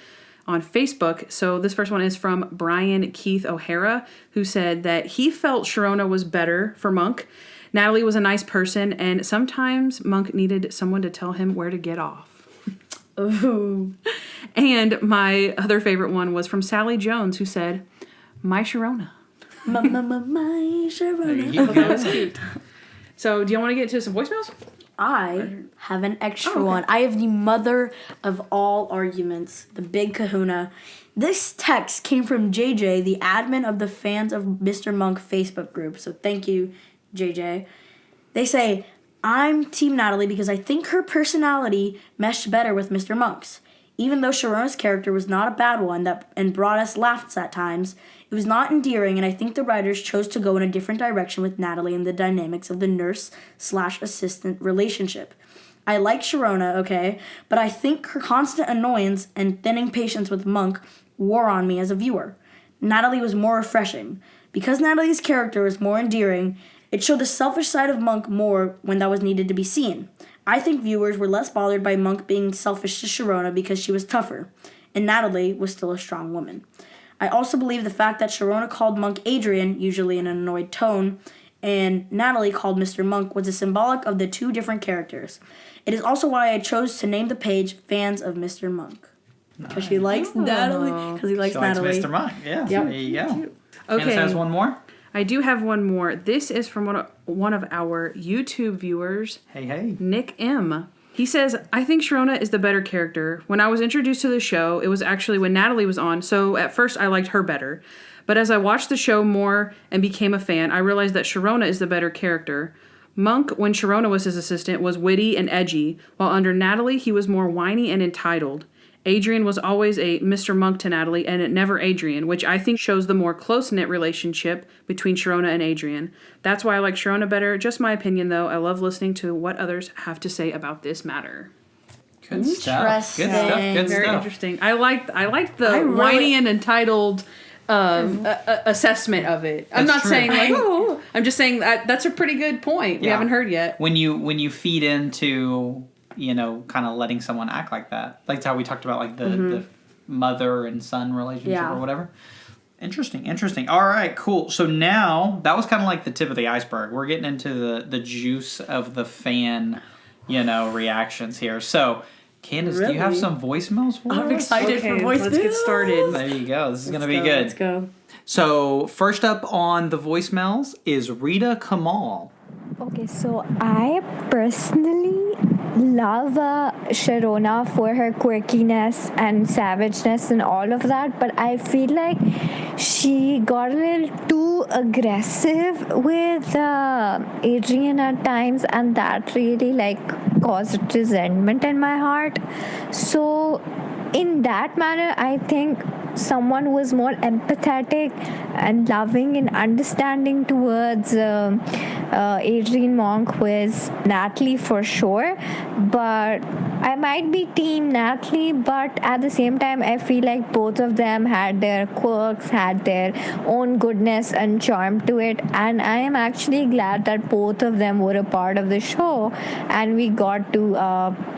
on Facebook. So this first one is from Brian Keith O'Hara, who said that he felt Sharona was better for Monk. Natalie was a nice person, and sometimes Monk needed someone to tell him where to get off. Ooh. And my other favorite one was from Sally Jones, who said, my Sharona. My Sharona. There you That was cute. So do you want to get to some voicemails? I have an extra one. I have the mother of all arguments, the big kahuna. This text came from JJ, the admin of the Fans of Mr. Monk Facebook group. So thank you, JJ. They say, I'm Team Natalie because I think her personality meshed better with Mr. Monk's. Even though Sharona's character was not a bad one and brought us laughs at times, it was not endearing, and I think the writers chose to go in a different direction with Natalie and the dynamics of the nurse/assistant relationship. I like Sharona, okay, but I think her constant annoyance and thinning patience with Monk wore on me as a viewer. Natalie was more refreshing. Because Natalie's character was more endearing, it showed the selfish side of Monk more when that was needed to be seen. I think viewers were less bothered by Monk being selfish to Sharona because she was tougher, and Natalie was still a strong woman. I also believe the fact that Sharona called Monk Adrian, usually in an annoyed tone, and Natalie called Mr. Monk was a symbolic of the two different characters. It is also why I chose to name the page Fans of Mr. Monk. Because she likes Natalie. Because he likes Natalie. Mr. Monk, yeah. Yep. There you go. Okay. Kandyce has one more? I do have one more. This is from one of our YouTube viewers, Hey. Nick M. He says, I think Sharona is the better character. When I was introduced to the show, it was actually when Natalie was on, so at first I liked her better. But as I watched the show more and became a fan, I realized that Sharona is the better character. Monk, when Sharona was his assistant, was witty and edgy, while under Natalie, he was more whiny and entitled. Adrian was always a Mr. Monk to Natalie and never Adrian, which I think shows the more close-knit relationship between Sharona and Adrian. That's why I like Sharona better. Just my opinion, though. I love listening to what others have to say about this matter. Good stuff. Good Very stuff. interesting. I like the whiny and entitled assessment of it. I'm not saying like, oh, I'm just saying that's a pretty good point. We haven't heard yet. When you feed into, you know, kind of letting someone act like that. Like how we talked about like the mother and son relationship or whatever. Interesting. All right, cool. So now that was kind of like the tip of the iceberg. We're getting into the juice of the fan, you know, reactions here. So Kandyce, do you have some voicemails for us? I'm excited for voicemails. Let's get started. There you go. This is going to be good. Let's go. So first up on the voicemails is Rita Kamal. Okay, so I personally love Sharona for her quirkiness and savageness and all of that, but I feel like she got a little too aggressive with Adrian at times, and that really caused resentment in my heart. So in that manner, I think someone who was more empathetic and loving and understanding towards Adrian Monk, who is Natalie for sure. But I might be team Natalie, but at the same time I feel like both of them had their quirks, had their own goodness and charm to it, and I am actually glad that both of them were a part of the show and we got to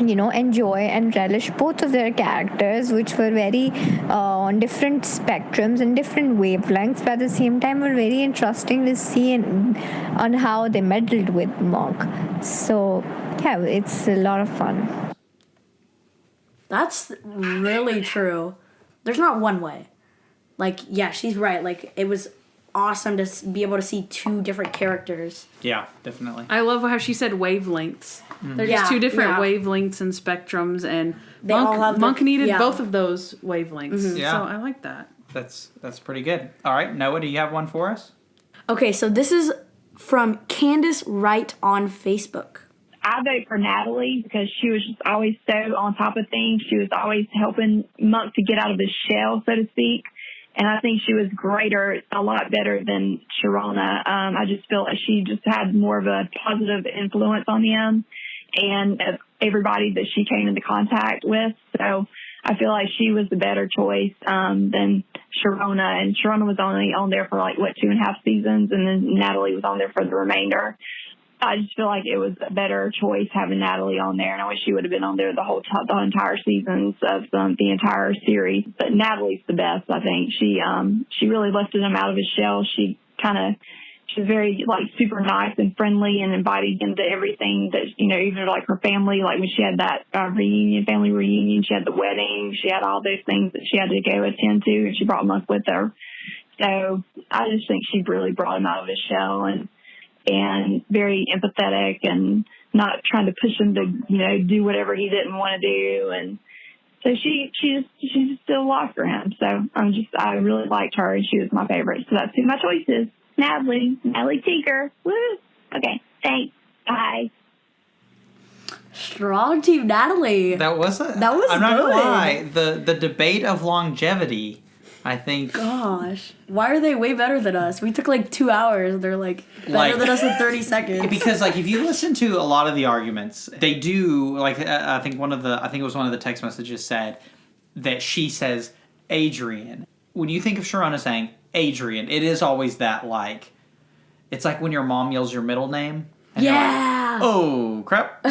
enjoy and relish both of their characters, which were very on different spectrums and different wavelengths, but at the same time were very interesting to see on how they meddled with Monk. So yeah, it's a lot of fun. That's really true. There's not one way. Like, yeah, she's right. Like, it was awesome to be able to see two different characters. Yeah, definitely. I love how she said wavelengths. They're just two different wavelengths and spectrums, and Monk needed both of those wavelengths. Mm-hmm. Yeah. So I like that. That's pretty good. All right, Noah, do you have one for us? Okay, so this is from Kandyce Wright on Facebook. I vote for Natalie because she was just always so on top of things. She was always helping Monk to get out of his shell, so to speak. And I think she was a lot better than Sharona. I just feel like she just had more of a positive influence on him and everybody that she came into contact with. So I feel like she was the better choice than Sharona. And Sharona was only on there for 2.5 seasons, and then Natalie was on there for the remainder. I just feel like it was a better choice having Natalie on there, and I wish she would have been on there the entire seasons of the entire series. But Natalie's the best, I think. She really lifted him out of his shell. She was very super nice and friendly and inviting him to everything that even her family. Like when she had that family reunion, she had the wedding, she had all those things that she had to go attend to, and she brought Monk with her. So I just think she really brought him out of his shell and very empathetic and not trying to push him to, do whatever he didn't want to do. And so she's still a lot for him. So I really liked her, and she was my favorite. So that's who my choice is. Natalie Tinker. Woo! Okay, thanks. Bye. Strong team Natalie. That was I'm not gonna lie. The debate of longevity, I think. Gosh, why are they way better than us? We took 2 hours. They're better than us in 30 seconds. Because if you listen to a lot of the arguments, they do I think it was one of the text messages said that she says Adrian. When you think of Sharona saying Adrian, it is always that it's like when your mom yells your middle name. And yeah. Oh crap!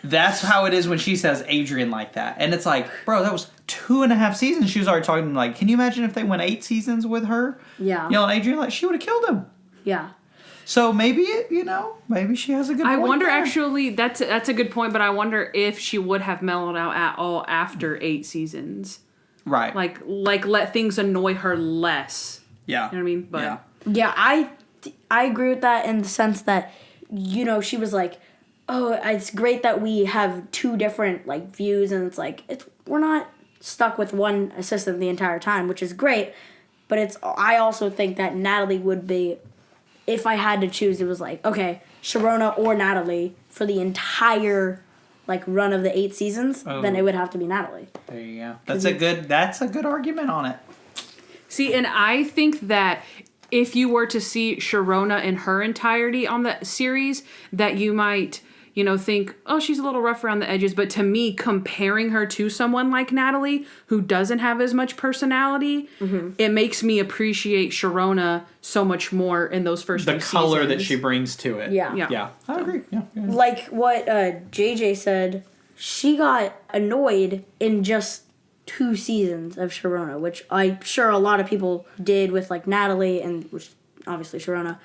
That's how it is when she says Adrian like that, and it's bro, that was 2.5 seasons. She was already talking can you imagine if they went 8 seasons with her? Yeah. Yelling Adrian, she would have killed him. Yeah. So maybe maybe she has a good point. I wonder there. Actually that's a good point, but I wonder if she would have mellowed out at all after 8 seasons. Right. Let things annoy her less. Yeah. You know what I mean? But yeah, I agree with that in the sense that she was oh, it's great that we have 2 different views, and we're not stuck with one assistant the entire time, which is great. But I also think that Natalie would be, if I had to choose, it was okay, Sharona or Natalie for the entire run of the 8 seasons, then it would have to be Natalie. There you go. That's a good argument on it. See, and I think that if you were to see Sharona in her entirety on the series, that you might, think, oh, she's a little rough around the edges. But to me, comparing her to someone like Natalie, who doesn't have as much personality, it makes me appreciate Sharona so much more in those first 2 seasons. The color that she brings to it. Yeah. I agree. Yeah. Like what JJ said, she got annoyed in just 2 seasons of Sharona, which I'm sure a lot of people did with Natalie and which obviously Sharona.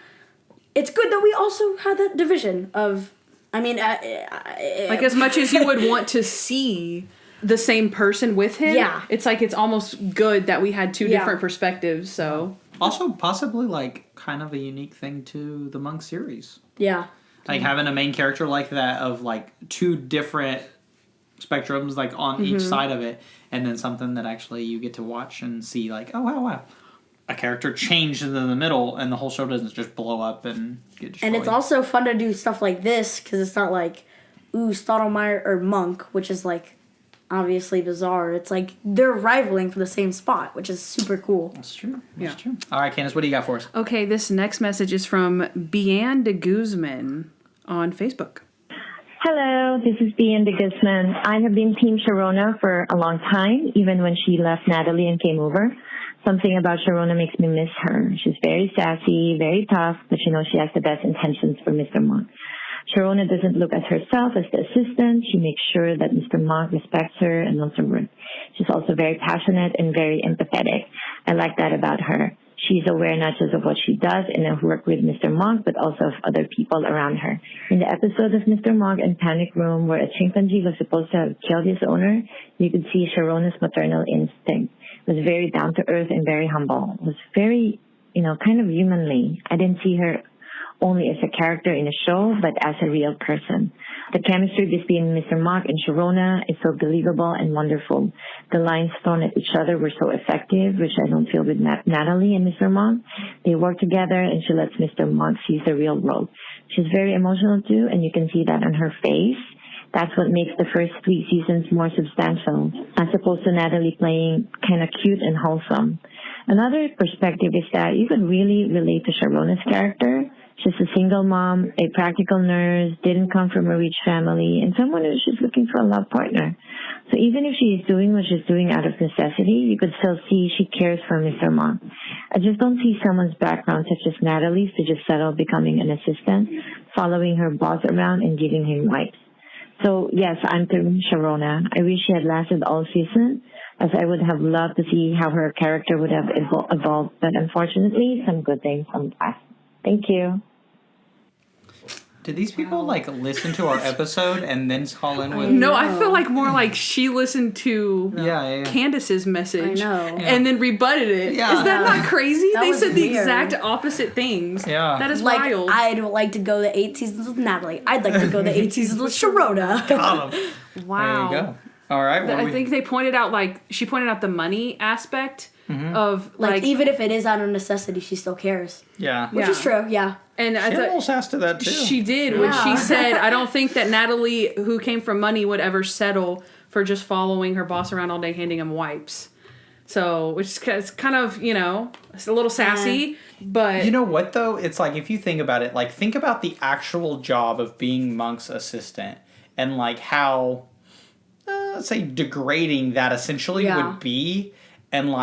It's good that we also had that division of, as much as you would want to see the same person with him, it's it's almost good that we had 2 different perspectives. So also possibly kind of a unique thing to the Monk series. Yeah, having a main character like that of 2 different spectrums on each side of it, and then something that actually you get to watch and see oh wow, a character changed in the middle, and the whole show doesn't just blow up and get destroyed. And it's also fun to do stuff like this because it's not ooh, Stottlemyre or Monk, which is obviously bizarre. It's like they're rivaling for the same spot, which is super cool. That's true. That's true. All right, Kandyce, what do you got for us? Okay, this next message is from Bian de Guzman on Facebook. Hello, this is Bian de Guzman. I have been Team Sharona for a long time, even when she left Natalie and came over. Something about Sharona makes me miss her. She's very sassy, very tough, but she knows she has the best intentions for Mr. Monk. Sharona doesn't look at herself as the assistant. She makes sure that Mr. Monk respects her and knows her worth. She's also very passionate and very empathetic. I like that about her. She's aware not just of what she does in her work with Mr. Monk, but also of other people around her. In the episode of Mr. Monk and Panic Room, where a chimpanzee was supposed to have killed his owner, you could see Sharona's maternal instinct. It was very down-to-earth and very humble. It was very, kind of humanly. I didn't see her only as a character in a show, but as a real person. The chemistry between Mr. Monk and Sharona is so believable and wonderful. The lines thrown at each other were so effective, which I don't feel with Natalie and Mr. Monk. They work together, and she lets Mr. Monk see the real world. She's very emotional too, and you can see that on her face. That's what makes the first 3 seasons more substantial, as opposed to Natalie playing kind of cute and wholesome. Another perspective is that you could really relate to Sharona's character. She's a single mom, a practical nurse, didn't come from a rich family, and someone who's just looking for a love partner. So even if she is doing what she's doing out of necessity, you could still see she cares for Mr. Monk. I just don't see someone's background, such as Natalie's, to just settle becoming an assistant, following her boss around and giving him wipes. So yes, I'm Team Sharona. I wish she had lasted all season, as I would have loved to see how her character would have evolved, but unfortunately, some good things come past. Thank you. Did these people listen to our episode and then call in with? No, I feel like more like she listened to Yeah. Candyce's message I know. and then rebutted it. Yeah. Is that not crazy? That They was said the weird. exact opposite things. Yeah. That is Like, wild. I'd like to go the 8 seasons with Natalie. I'd like to go the 8 seasons with Sharona. Got 'em. Wow. There you go. All right. I think they pointed out, she pointed out the money aspect of, Like, even if it is out of necessity, she still cares. Yeah. Which is true, yeah. And I She thought almost asked to that too. she did when she said, I don't think that Natalie, who came from money, would ever settle for just following her boss around all day, handing him wipes. So, which is kind of, it's a little sassy, but... You know what, though? It's like, if you think about it, think about the actual job of being Monk's assistant and, how, let's say, degrading that essentially would be. And,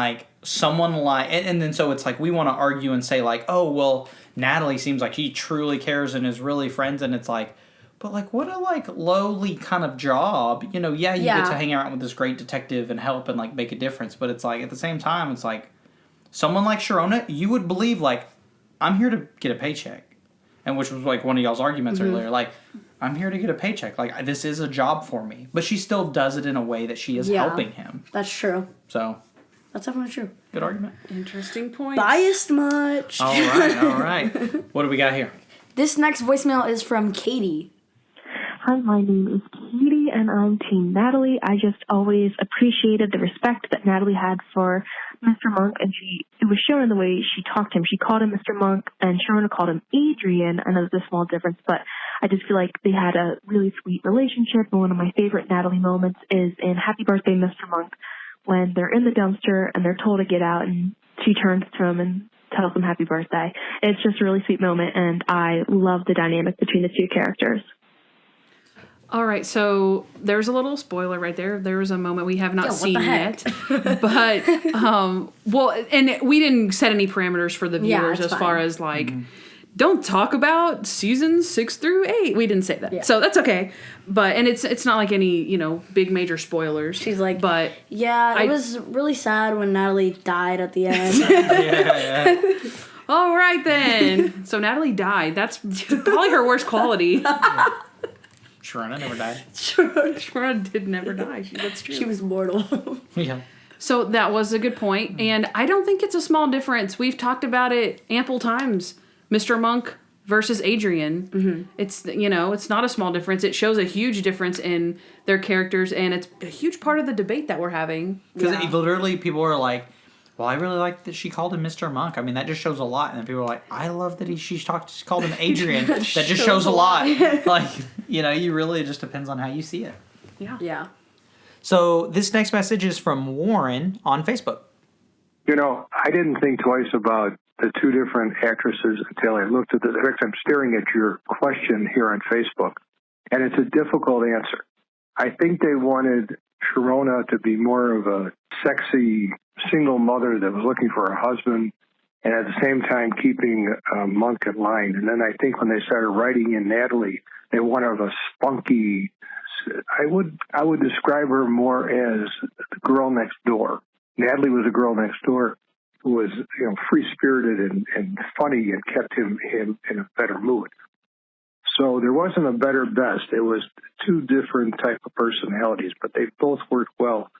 someone and then so it's we want to argue and say, oh, well, Natalie seems like he truly cares and is really friends. And it's but, what a, lowly kind of job. You get to hang out with this great detective and help and, make a difference. But it's at the same time, it's someone like Sharona, you would believe, I'm here to get a paycheck. And which was, one of y'all's arguments earlier. I'm here to get a paycheck. This is a job for me. But she still does it in a way that she is helping him. That's true. So... That's definitely true. Good argument. Interesting point. Biased much. All right. What do we got here? This next voicemail is from Katie. Hi, my name is Katie, and I'm Team Natalie. I just always appreciated the respect that Natalie had for Mr. Monk, and it was shown in the way she talked to him. She called him Mr. Monk, and Sharona called him Adrian. I know there's a small difference, but I just feel like they had a really sweet relationship, and one of my favorite Natalie moments is in Happy Birthday, Mr. Monk, when they're in the dumpster and they're told to get out, and she turns to him and tells him happy birthday. It's just a really sweet moment, and I love the dynamic between the two characters. All right, so there's a little spoiler right there. There was a moment we have not seen yet. But, and we didn't set any parameters for the viewers as far as, don't talk about seasons 6 through 8. We didn't say that. Yeah. So that's okay. But, and it's not any, big major spoilers. She's like, but yeah, it was really sad when Natalie died at the end. Yeah. All right, then. So Natalie died. That's probably her worst quality. Sharona never died. Sharona did never die. That's true. She was mortal. Yeah. So that was a good point. And I don't think it's a small difference. We've talked about it ample times. Mr. Monk versus Adrian. Mm-hmm. It's, it's not a small difference. It shows a huge difference in their characters, and it's a huge part of the debate that we're having. Because literally people are like, well, I really like that she called him Mr. Monk. I mean, that just shows a lot. And then people are like, I love that she called him Adrian. that just shows a lot. You really, it just depends on how you see it. Yeah. Yeah. So this next message is from Warren on Facebook. You know, I didn't think twice about the two different actresses until I looked at the text. I'm staring at your question here on Facebook, and it's a difficult answer. I think they wanted Sharona to be more of a sexy single mother that was looking for a husband and at the same time keeping Monk in line. And then I think when they started writing in Natalie, they wanted a spunky, I would describe her more as the girl next door. Natalie was a girl next door who was, free-spirited and funny and kept him in a better mood. So there wasn't a better best. It was two different type of personalities, but they both worked well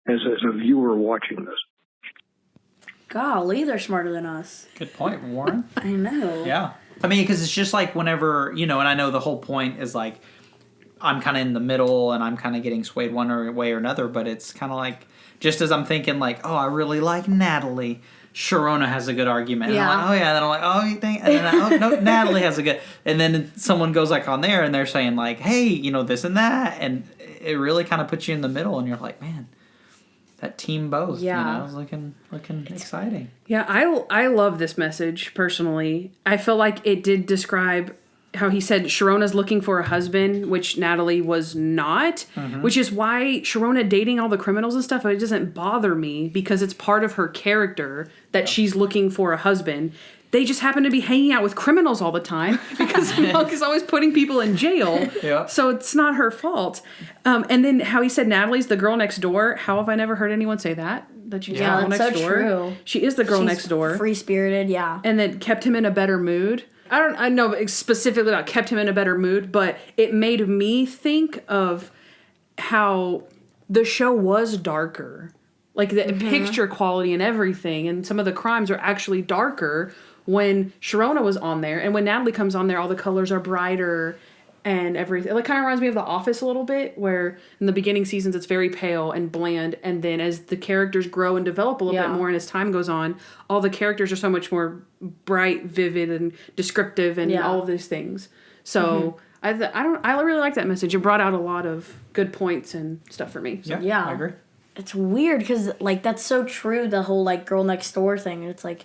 as a viewer watching this. Golly, they're smarter than us. Good point, Warren. I know. Yeah. I mean, because it's just like whenever, and I know the whole point is like, I'm kind of in the middle and I'm kind of getting swayed one way or another, but it's kind of like, just as I'm thinking like, oh, I really like Natalie, Sharona has a good argument. Yeah. And I'm like, oh yeah, then I'm like, oh, you think? And then no, Natalie has a good, and then someone goes like on there and they're saying like, hey, this and that, and it really kind of puts you in the middle, and you're like, man, that team both, is looking exciting. Yeah, I love this message personally. I feel like it did describe how he said Sharona's looking for a husband, which Natalie was not, which is why Sharona dating all the criminals and stuff, it doesn't bother me because it's part of her character that she's looking for a husband. They just happen to be hanging out with criminals all the time because Monk is always putting people in jail. Yeah. So it's not her fault. And then how he said Natalie's the girl next door. How have I never heard anyone say that? That she's the girl that's next so door. true. She is the girl next door. Free-spirited, yeah. And that kept him in a better mood. I know specifically about kept him in a better mood, but it made me think of how the show was darker. Like the picture quality and everything, and some of the crimes are actually darker when Sharona was on there. And when Natalie comes on there, all the colors are brighter and everything. It kind of reminds me of The Office a little bit, where in the beginning seasons it's very pale and bland, and then as the characters grow and develop a little bit more and as time goes on, all the characters are so much more bright, vivid, and descriptive, and all of these things. So I really like that message. It brought out a lot of good points and stuff for me. So. Yeah, I agree. It's weird because like that's so true. The whole like girl next door thing, and it's like,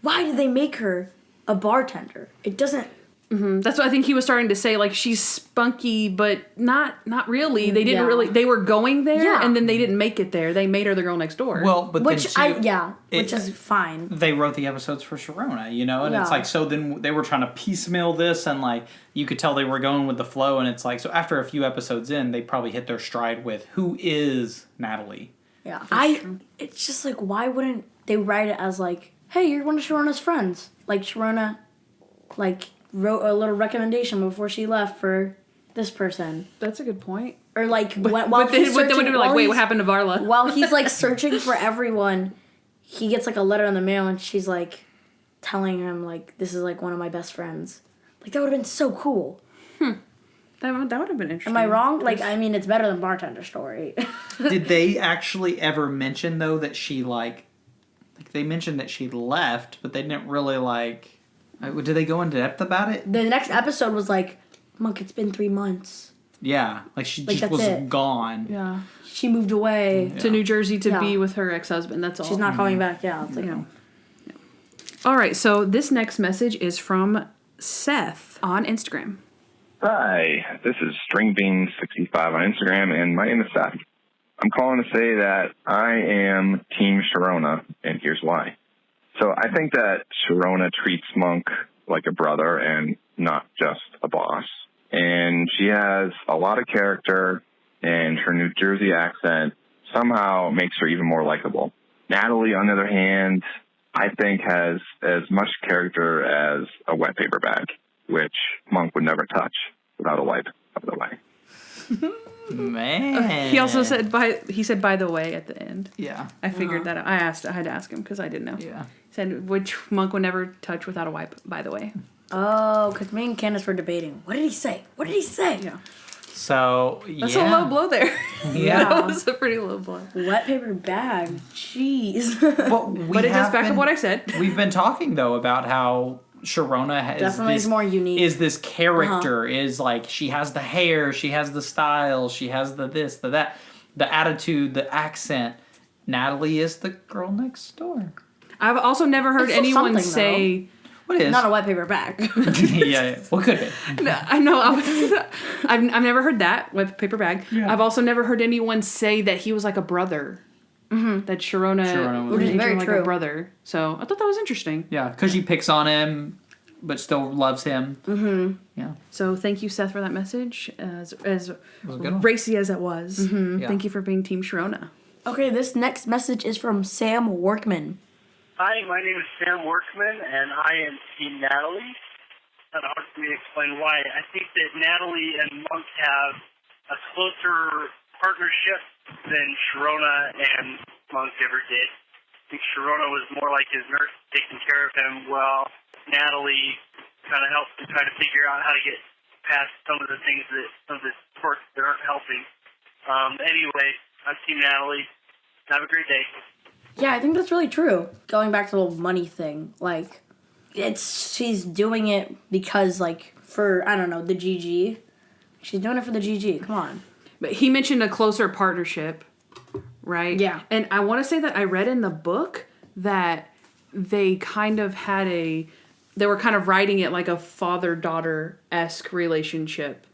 why did they make her a bartender? It doesn't. That's what I think he was starting to say. Like, she's spunky, but not really. They didn't really. They were going there, and then they didn't make it there. They made her the girl next door. Well, but which then which is fine. They wrote the episodes for Sharona, and it's like, so then they were trying to piecemeal this, and like you could tell they were going with the flow, and it's like, so after a few episodes in, they probably hit their stride with who is Natalie. Yeah, it's just like, why wouldn't they write it as like, hey, you're one of Sharona's friends, like Sharona, like. Wrote a little recommendation before she left for this person. That's a good point. Or like while he's searching, like, wait, what happened to Varla? While he's like searching for everyone, he gets like a letter in the mail, and she's like telling him like, this is like one of my best friends. Like that would have been so cool. That would have been interesting. Am I wrong? Like, I mean, it's better than Bartender Story. Did they actually ever mention though that she like they mentioned that she left, but they didn't really like. Did they go into depth about it? The next episode was like, Monk, it's been 3 months. Yeah, like she Like, just was it. gone. Yeah. She moved away to New Jersey to be with her ex-husband. That's all. She's not coming back. Yeah. It's like, All right, so this next message is from Seth on Instagram. Hi, this is StringBean65 on Instagram, and my name is Seth. I'm calling to say that I am Team Sharona, and here's why. So I think that Sharona treats Monk like a brother and not just a boss. And she has a lot of character, and her New Jersey accent somehow makes her even more likable. Natalie, on the other hand, I think has as much character as a wet paper bag, which Monk would never touch without a wipe, by the way. Man. He also said by the way at the end. Yeah. I figured that out. I had to ask him because I didn't know. Yeah. He said which Monk would never touch without a wipe, by the way. oh, because me and Candyce were debating. What did he say? What did he say? Yeah. So, That's a low blow there. Yeah. That was a pretty low blow. Wet paper bag. Jeez. But it goes back to what I said. We've been talking, though, about how Sharona Definitely is more unique. Is this character, is like, she has the hair, she has the style, she has the this, the that. the attitude, the accent. Natalie is the girl next door. I've also never heard anyone say... What is? Not a wet paper bag. yeah. What could be? No, I know. I've never heard that, wet paper bag. Yeah. I've also never heard anyone say that he was like a brother. Mm-hmm. That Sharona was very like a brother. So I thought that was interesting. Yeah, because she picks on him, but still loves him. Mm-hmm. Yeah. So thank you, Seth, for that message. As racy as it was. Mm-hmm. Yeah. Thank you for being Team Sharona. Okay, this next message is from Sam Workman. Hi, my name is Sam Workman, and I am Team Natalie. And I'll explain why. I think that Natalie and Monk have a closer partnership than Sharona and Monk ever did. I think Sharona was more like his nurse, taking care of him, while Natalie kind of helped to try to figure out how to get past some of the things some of the quirks that aren't helping. Anyway, I'm Team Natalie. Have a great day. Yeah, I think that's really true. Going back to the whole money thing, like, she's doing it because, like, for, I don't know, the GG. She's doing it for the GG. Come on. But he mentioned a closer partnership, right? Yeah. And I want to say that I read in the book that they kind of had they were kind of writing it like a father-daughter-esque relationship.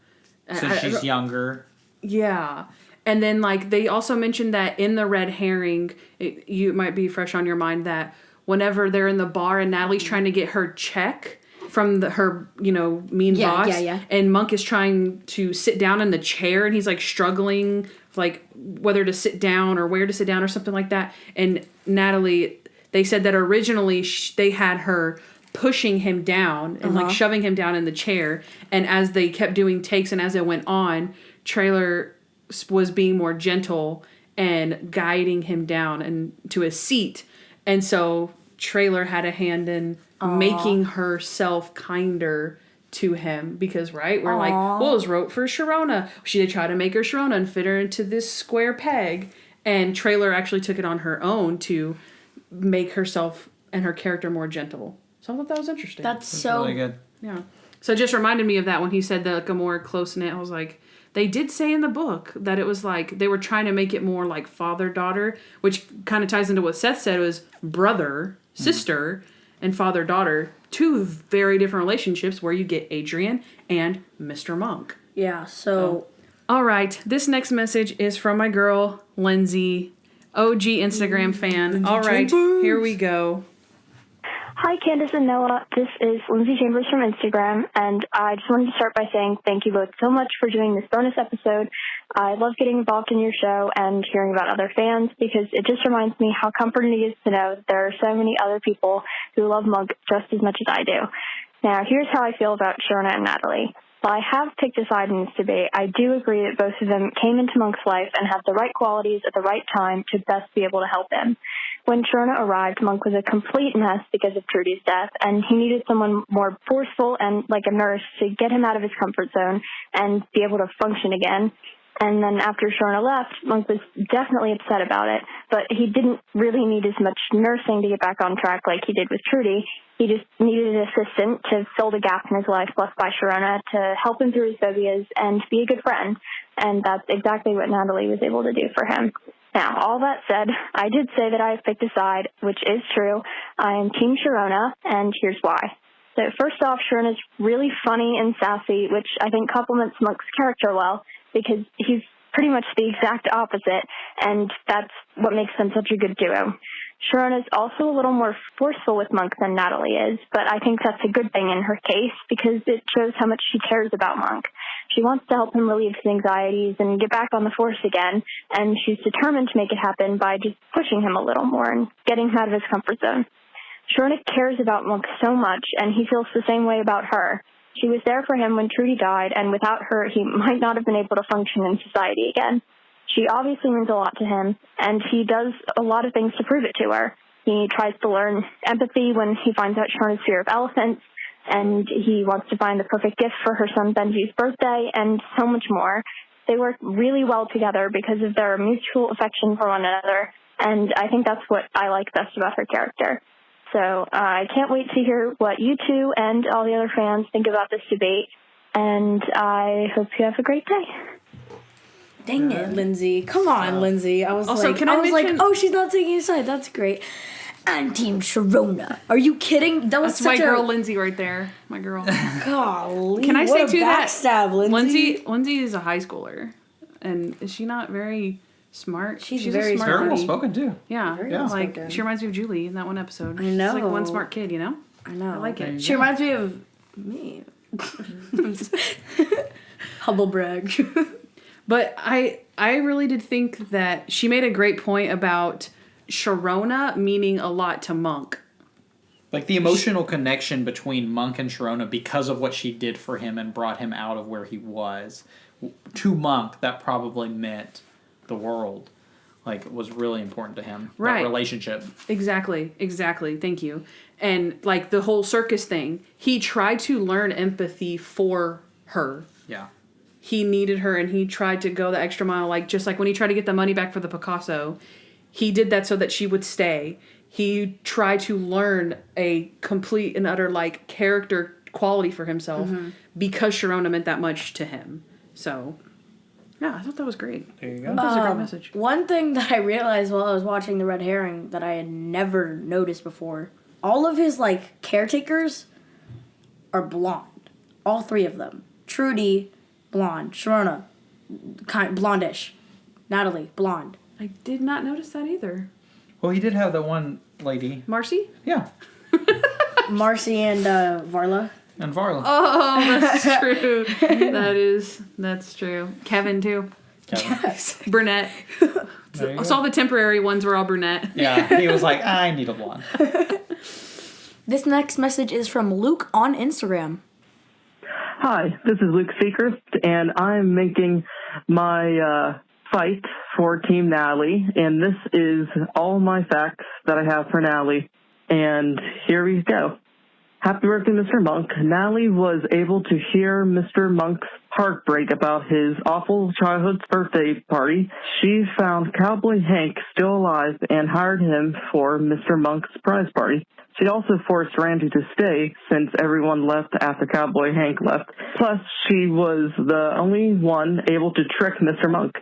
So she's younger. Yeah. And then, like, they also mentioned that in the red herring, you might be fresh on your mind that whenever they're in the bar and Natalie's trying to get her check from her, mean boss, and Monk is trying to sit down in the chair, and he's, like, struggling, like, whether to sit down or where to sit down or something like that. And Natalie, they said that originally they had her pushing him down and, like, shoving him down in the chair. And as they kept doing takes and as it went on, Trailer was being more gentle and guiding him down and to a seat. And so Trailer had a hand in making herself kinder to him because, right, we're like, well, it was wrote for Sharona. She did try to make her Sharona and fit her into this square peg. And Trailer actually took it on her own to make herself and her character more gentle. So I thought that was interesting. That's so really good. Yeah. So it just reminded me of that when he said that, like, a more close-knit. I was like, they did say in the book that it was like they were trying to make it more like father-daughter, which kind of ties into what Seth said. It was brother, sister, and father-daughter. Two very different relationships where you get Adrian and Mr. Monk. Yeah, so... All right, this next message is from my girl, Lindsay, OG Instagram fan. Lindsay All right, Chambers. here we go. Hi, Kandyce and Noah. This is Lindsay Chambers from Instagram, and I just wanted to start by saying thank you both so much for doing this bonus episode. I love getting involved in your show and hearing about other fans because it just reminds me how comforting it is to know that there are so many other people who love Monk just as much as I do. Now, here's how I feel about Sharona and Natalie. While I have picked a side in this debate, I do agree that both of them came into Monk's life and had the right qualities at the right time to best be able to help him. When Sharona arrived, Monk was a complete mess because of Trudy's death, and he needed someone more forceful and like a nurse to get him out of his comfort zone and be able to function again. And then after Sharona left, Monk was definitely upset about it, but he didn't really need as much nursing to get back on track like he did with Trudy. He just needed an assistant to fill the gap in his life left by Sharona to help him through his phobias and be a good friend. And that's exactly what Natalie was able to do for him. Now, all that said, I did say that I have picked a side, which is true. I am Team Sharona, and here's why. So first off, Sharona's really funny and sassy, which I think complements Monk's character well, because he's pretty much the exact opposite, and that's what makes them such a good duo. Sharona's also a little more forceful with Monk than Natalie is, but I think that's a good thing in her case because it shows how much she cares about Monk. She wants to help him relieve his anxieties and get back on the force again, and she's determined to make it happen by just pushing him a little more and getting him out of his comfort zone. Sharona cares about Monk so much, and he feels the same way about her. She was there for him when Trudy died, and without her, he might not have been able to function in society again. She obviously means a lot to him, and he does a lot of things to prove it to her. He tries to learn empathy when he finds out Sharona's fear of elephants, and he wants to find the perfect gift for her son Benji's birthday, and so much more. They work really well together because of their mutual affection for one another, and I think that's what I like best about her character. So I can't wait to hear what you two and all the other fans think about this debate, and I hope you have a great day. Dang it, Lindsay. Come on, Lindsay. I was Also, like, can I mention- oh, she's not taking a side. That's great. I'm Team Sharona. Are you kidding? That was That's such my girl Lindsay right there. My girl. Golly. Can I say what a too that backstab, Lindsay? Lindsay is a high schooler, and is she not very smart? She's a very smart Very well lady. spoken, too. Yeah, Very yeah. well Like spoken. she reminds me of Julie in that one episode. I She's know. like one smart kid, you know. I know. I like it. She reminds me of me. Humble brag. But I really did think that she made a great point about Sharona meaning a lot to Monk. Like the emotional connection between Monk and Sharona because of what she did for him and brought him out of where he was. To Monk, that probably meant the world. Like, was really important to him. Right. That relationship. Exactly. Thank you. And like the whole circus thing, he tried to learn empathy for her. Yeah. He needed her and he tried to go the extra mile. Like, just like when he tried to get the money back for the Picasso, he did that so that she would stay. He tried to learn a complete and utter like character quality for himself because Sharona meant that much to him. So, yeah, I thought that was great. There you go. That was a great message. One thing that I realized while I was watching the Red Herring that I had never noticed before, all of his like caretakers are blonde. All three of them. Trudy, blonde. Sharona, blondish. Natalie, blonde. I did not notice that either. Well, he did have the one lady. Marcy? Yeah. Marcy and Varla. And Varla. Oh, that's true. That's true. Kevin, too. Kevin. Brunette. There you So all go. the temporary ones were all brunette. Yeah, he was like, I need a blonde. This next message is from Luke on Instagram. Hi, this is Luke Seacrest, and I'm making my fight for Team Natalie, and this is all my facts that I have for Natalie. And here we go. Happy birthday, Mr. Monk. Natalie was able to hear Mr. Monk's heartbreak about his awful childhood birthday party. She found Cowboy Hank still alive and hired him for Mr. Monk's surprise party. She also forced Randy to stay since everyone left after Cowboy Hank left. Plus, she was the only one able to trick Mr. Monk.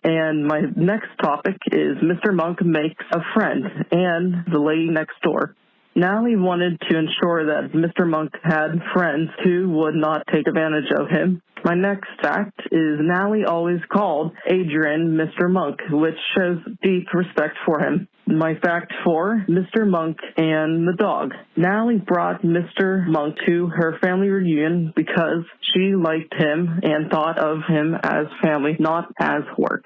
And my next topic is Mr. Monk makes a friend and the lady next door. Natalie wanted to ensure that Mr. Monk had friends who would not take advantage of him. My next fact is Natalie always called Adrian Mr. Monk, which shows deep respect for him. My fact 4, Mr. Monk and the dog. Natalie brought Mr. Monk to her family reunion because she liked him and thought of him as family, not as work.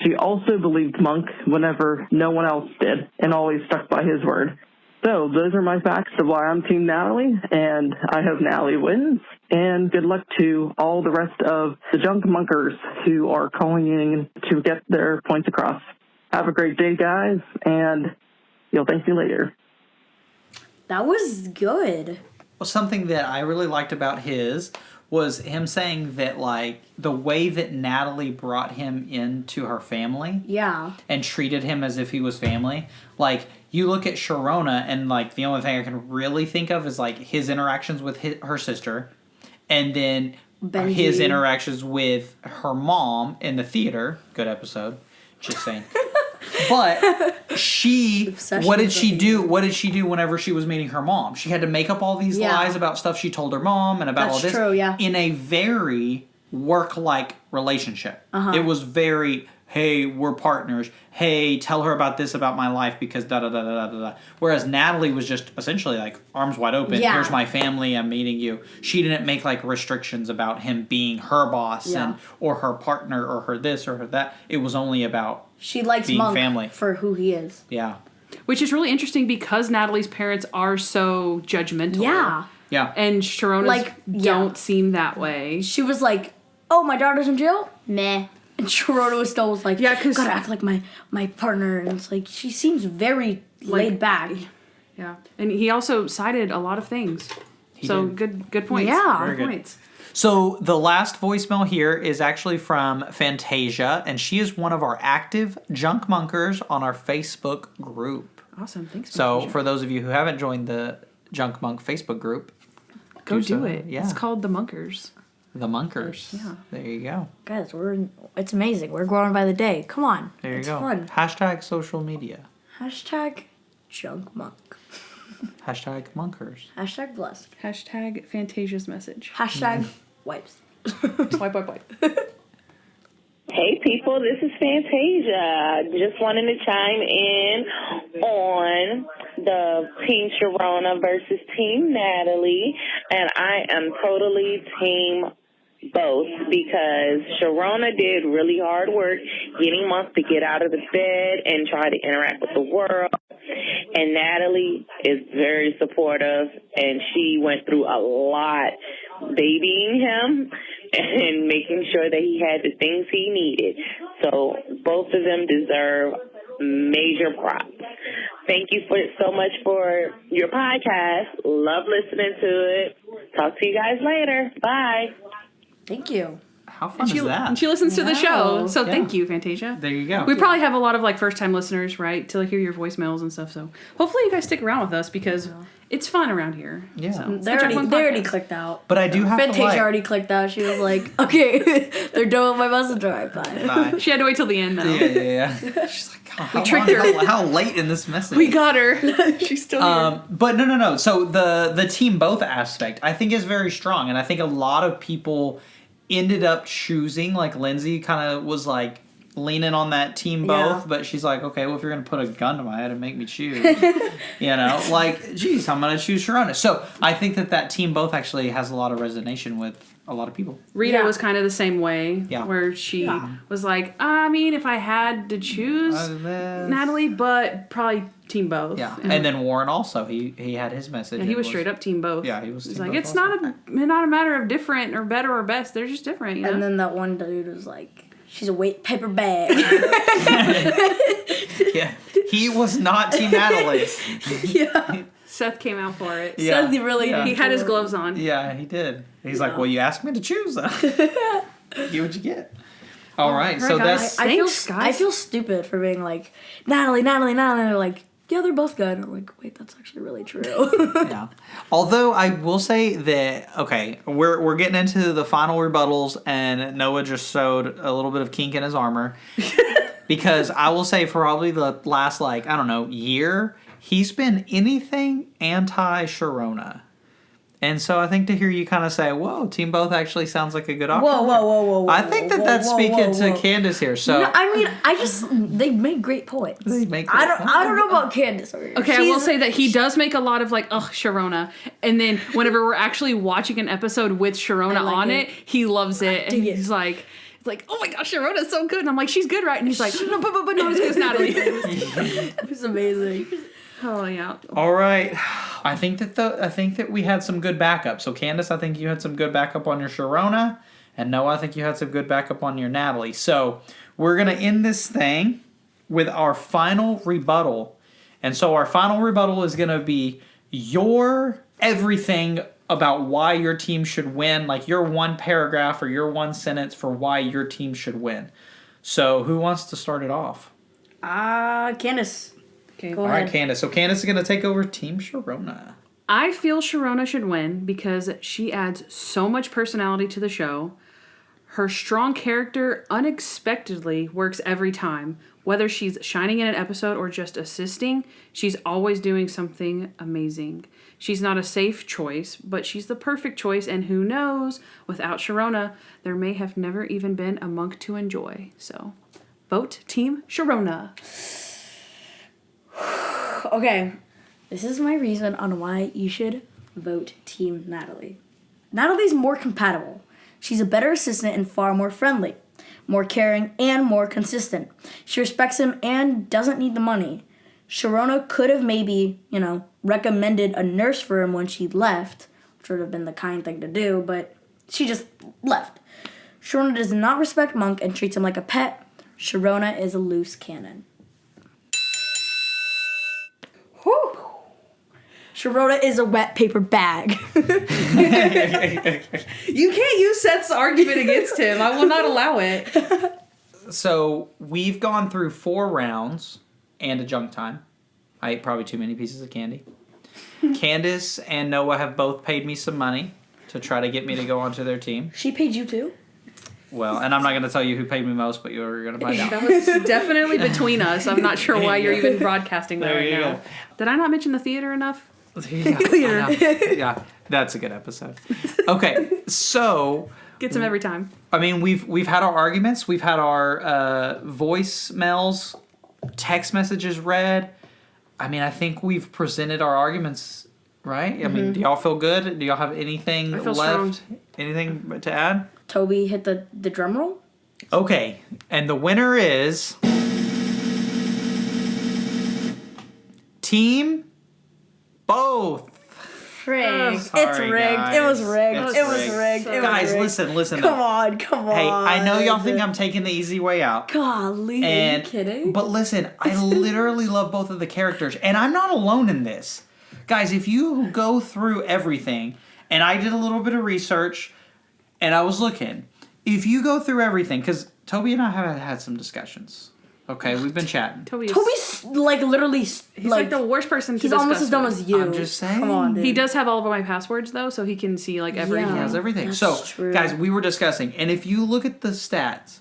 She also believed Monk whenever no one else did and always stuck by his word. So those are my facts of why I'm Team Natalie, and I hope Natalie wins. And good luck to all the rest of the junk monkers who are calling in to get their points across. Have a great day, guys, and you'll thank you later. That was good. Well, something that I really liked about his was him saying that, like, the way that Natalie brought him into her family Yeah. and treated him as if he was family. Like, you look at Sharona, and, like, the only thing I can really think of is, like, his interactions with her sister, and then Benji. his interactions with her mom in the theater. Good episode. Just saying. But what did she do? What did she do whenever she was meeting her mom? She had to make up all these lies about stuff she told her mom and about all this. True, yeah. In a very work-like relationship. It was very, hey, we're partners. Hey, tell her about this about my life because da-da-da-da-da-da. Whereas Natalie was just essentially like arms wide open. Yeah. Here's my family. I'm meeting you. She didn't make like restrictions about him being her boss and or her partner or her this or her that. It was only about She likes being Monk family. for who he is. Yeah. Which is really interesting because Natalie's parents are so judgmental. Yeah. Yeah. And Sharona's don't seem that way. She was like, oh, my daughter's in jail? Meh. And Sharona was still like, yeah, because gotta act like my partner. And it's like, she seems very laid back. Yeah. And he also cited a lot of things. So did. good points. Yeah. Very good. Points. So the last voicemail here is actually from Fantasia, and she is one of our active junk monkers on our Facebook group. Awesome. Thanks, So Fantasia. for those of you who haven't joined the Junk Monk Facebook group, Go do so. it. Yeah. It's called The Monkers. The Monkers. Yeah. There you go. Guys, it's amazing. We're growing by the day. Come on. There you it's go. Fun. Hashtag social media. Hashtag junkmonk. Hashtag Monkers. Hashtag blessed. Hashtag Fantasia's message. Hashtag wipes. Wipe. Hey people, this is Fantasia. Just wanting to chime in on the Team Sharona versus Team Natalie, and I am totally Team both because Sharona did really hard work getting Monk to get out of the bed and try to interact with the world, and Natalie is very supportive, and she went through a lot babying him and making sure that he had the things he needed. So both of them deserve major props. Thank you so much for your podcast. Love listening to it. Talk to you guys later. Bye. Thank you. How fun is that? And she listens to the show, so Yeah. Thank you, Fantasia. There you go. We probably have a lot of like first-time listeners, right, to hear your voicemails and stuff. So hopefully you guys stick around with us because it's fun around here. Yeah. So, They already clicked out. But I do have Fantasia to like... already clicked out. She was like, okay, they're done with my message. All right, bye. Bye. She had to wait till the end, though. Yeah. She's like, We tricked her. How late in this message? We got her. She's still here. But no. So the team both aspect, I think, is very strong. And I think a lot of people ended up choosing, like Lindsay kind of was like leaning on that team both, but she's like, okay, well, if you're going to put a gun to my head and make me choose, like, geez, I'm going to choose Sharona. So I think that team both actually has a lot of resonation with a lot of people. Rita was kind of the same way, where she was like, I mean, if I had to choose Natalie, but probably team both. Yeah, and then Warren also, he had his message. Yeah, he was straight up team both. Yeah, he was He's team like, both it's not a matter of different or better or best. They're just different. You know? And then that one dude was like, she's a weight paper bag. Yeah, he was not Team Natalie. Yeah. Seth came out for it. Yeah. Seth really He had his gloves on. Yeah, he did. He's like, well, you asked me to choose. Get what you get. All right, so that's... I feel stupid for being like, Natalie. And they're like, yeah, they're both good. And I'm like, wait, that's actually really true. Yeah. Although I will say that, okay, we're getting into the final rebuttals, and Noah just showed a little bit of kink in his armor. Because I will say for probably the last, year, he's been anything anti-Sharona. And so I think to hear you kind of say, whoa, Team Both actually sounds like a good option. Whoa. I think that's speaking to Kandyce here. So No, I mean, they make great points. I don't know about Kandyce. Okay, I will say that he does make a lot of Sharona. And then whenever we're actually watching an episode with Sharona on it, he loves it. And he's like, oh my gosh, Sharona's so good. And I'm like, she's good, right? And he's like, no, but no, it's good, Natalie. It's amazing. Oh, yeah. All right. I think that we had some good backup. So Kandyce, I think you had some good backup on your Sharona. And Noah, I think you had some good backup on your Natalie. So we're going to end this thing with our final rebuttal. And so our final rebuttal is going to be your everything about why your team should win, like your one paragraph or your one sentence for why your team should win. So who wants to start it off? Kandyce. Okay. Go All ahead. right, Kandyce. So Kandyce is going to take over Team Sharona. I feel Sharona should win because she adds so much personality to the show. Her strong character unexpectedly works every time. Whether she's shining in an episode or just assisting, she's always doing something amazing. She's not a safe choice, but she's the perfect choice, and who knows, without Sharona, there may have never even been a monk to enjoy. So, vote Team Sharona. Okay, this is my reason on why you should vote Team Natalie. Natalie's more compatible. She's a better assistant and far more friendly, more caring, and more consistent. She respects him and doesn't need the money. Sharona could have maybe, recommended a nurse for him when she left, which would have been the kind thing to do, but she just left. Sharona does not respect Monk and treats him like a pet. Sharona is a loose cannon. Whew. Sharona is a wet paper bag. You can't use Seth's argument against him. I will not allow it. So we've gone through 4 rounds and a junk time. I ate probably too many pieces of candy. Kandyce and Noah have both paid me some money to try to get me to go onto their team. She paid you too? Well, and I'm not going to tell you who paid me most, but you're going to find out. That was definitely between us. I'm not sure why you're even broadcasting that right now. Go. Did I not mention the theater enough? Yeah, that's a good episode. Okay, so gets them every time. I mean, we've had our arguments, we've had our voicemails, text messages read. I mean, I think we've presented our arguments, right? I mean, do y'all feel good? Do y'all have anything left? Strong. Anything to add? Toby hit the drum roll. Okay, and the winner is Team Both. Frig. It's Sorry, rigged. guys. It was rigged. It's It was rigged. rigged. It was Guys, rigged. listen. Come on. Hey, I know y'all think I'm taking the easy way out. Golly, are you kidding? But listen, I literally love both of the characters, and I'm not alone in this. Guys, if you go through everything, and I did a little bit of research, and I was looking, if you go through everything, because Toby and I have had some discussions. Okay, we've been chatting. Toby's like literally. He's like the worst person to He's discuss almost as dumb with. as you. I'm just saying. Come on, dude. He does have all of my passwords though, so he can see like everything. He has everything. that's So, true. guys, we were discussing, and if you look at the stats,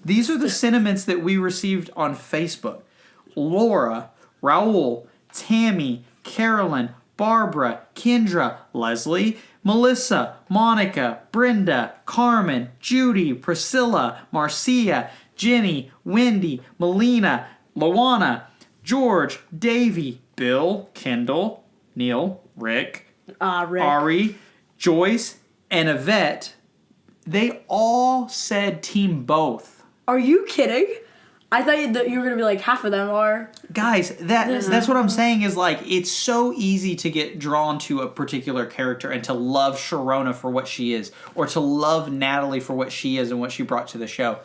these are the sentiments that we received on Facebook. Laura, Raul, Tammy, Carolyn, Barbara, Kendra, Leslie, Melissa, Monica, Brenda, Carmen, Judy, Priscilla, Marcia, Jenny, Wendy, Melina, Luana, George, Davey, Bill, Kendall, Neil, Rick, Ari, Joyce, and Yvette. They all said Team Both. Are you kidding? I thought you were gonna be like half of them are. Guys, that's what I'm saying is like it's so easy to get drawn to a particular character and to love Sharona for what she is, or to love Natalie for what she is and what she brought to the show.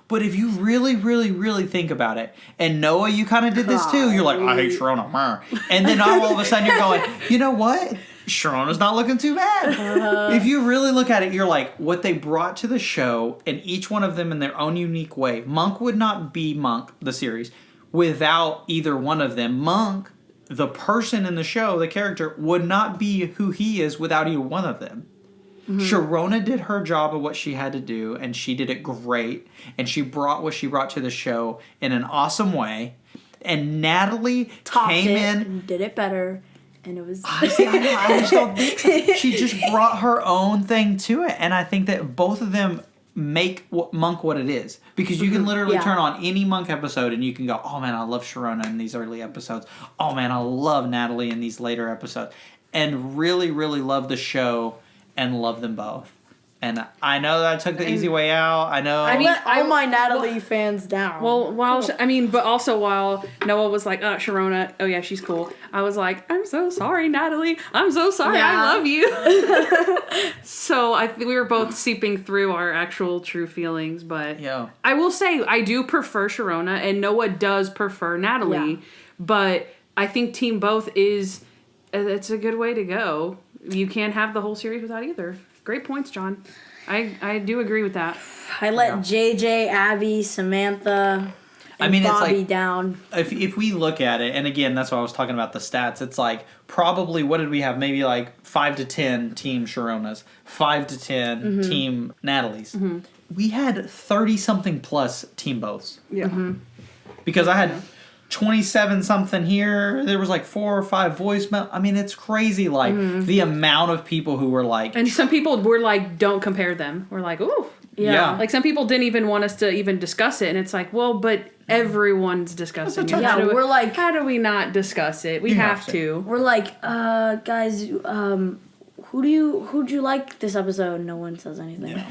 But if you really, really, really think about it, and Noah, you kind of did this too. You're like, I hate Sharona. And then all of a sudden you're going, you know what? Sharona's not looking too bad. If you really look at it, you're like, what they brought to the show, and each one of them in their own unique way. Monk would not be Monk, the series, without either one of them. Monk, the person in the show, the character, would not be who he is without either one of them. Sharona did her job of what she had to do, and she did it great. And she brought what she brought to the show in an awesome way. And Natalie came in and did it better. And it was. I just don't think so. She just brought her own thing to it, and I think that both of them make Monk what it is, because you can literally turn on any Monk episode and you can go, oh man, I love Sharona in these early episodes. Oh man, I love Natalie in these later episodes, and really, really love the show and love them both. And I know that I took the easy way out. I know. I let all my Natalie fans down. Well, but also while Noah was like, Sharona, oh yeah, she's cool. I was like, I'm so sorry, Natalie. I'm so sorry. Yeah. I love you. So I think we were both seeping through our actual true feelings. But I will say, I do prefer Sharona, and Noah does prefer Natalie. Yeah. But I think Team Both is, it's a good way to go. You can't have the whole series without either. Great points, John. I do agree with that. I let JJ, Abby, Samantha, and Bobby down. If we look at it, and again, that's why I was talking about the stats. It's like probably, what did we have? Maybe like 5 to 10 Team Sharonas, 5 to 10 Team Natalie's. We had 30 something plus Team Boths. Yeah. Because I had 27 something here. There was like 4 or 5 voicemail. I mean, it's crazy, like the amount of people who were like, and some people were like, don't compare them. We're like, ooh. Yeah. Like some people didn't even want us to even discuss it, and it's like, well, but everyone's discussing it. We're like, how do we not discuss it? We have to. We're like, guys, who'd you like this episode? No one says anything. Yeah.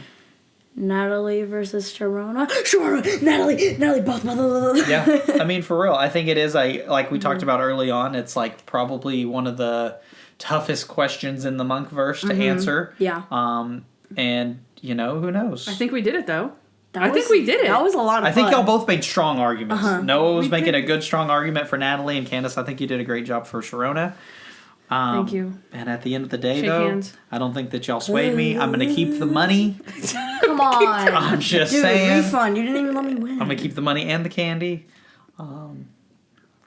Natalie versus Sharona. Sharona, Natalie, both. Yeah, I mean, for real, I think it is like we talked about early on. It's like probably one of the toughest questions in the Monkverse to answer. Yeah. And you know, who knows? I think we did it though. I think we did it. That was a lot of fun. I think y'all both made strong arguments. Noah was making a good, strong argument for Natalie, and Kandyce, I think you did a great job for Sharona. Thank you. And at the end of the day, Shake though, hands. I don't think that y'all swayed me. I'm going to keep the money. Come on. I'm just Dude, saying. refund. You didn't even let me win. I'm going to keep the money and the candy.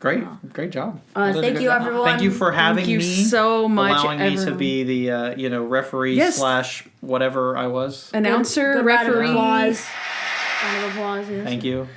Great job. Thank you, everyone. Thank you for having me. Thank you so much, allowing me everyone. to be the referee / whatever I was. Announcer, Good referee. Round of applause. Yes. Thank you.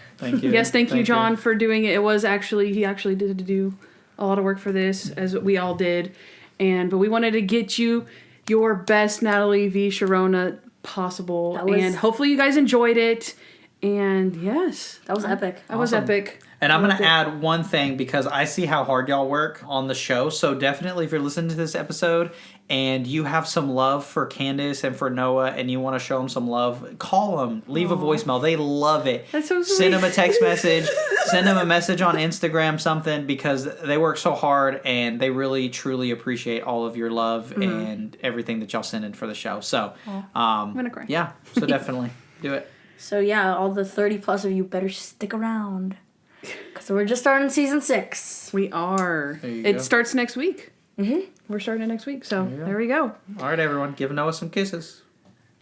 Yes, thank you, John, for doing it. He actually did do a lot of work for this, as we all did. But we wanted to get you your best Natalie v. Sharona possible. And hopefully you guys enjoyed it. And yes. That was epic. That was epic. And I'm going to add one thing because I see how hard y'all work on the show. So definitely if you're listening to this episode and you have some love for Kandyce and for Noah and you want to show them some love, call them. Leave a voicemail. They love it. That's so sweet. Send them a text message. Send them a message on Instagram, something, because they work so hard and they really, truly appreciate all of your love and everything that y'all send in for the show. So, I'm going to cry. Yeah, so definitely do it. So yeah, all the 30 plus of you better stick around. Because we're just starting season 6. We are. It starts next week. Mm-hmm. We're starting it next week. So there we go. All right, everyone. Give Noah some kisses.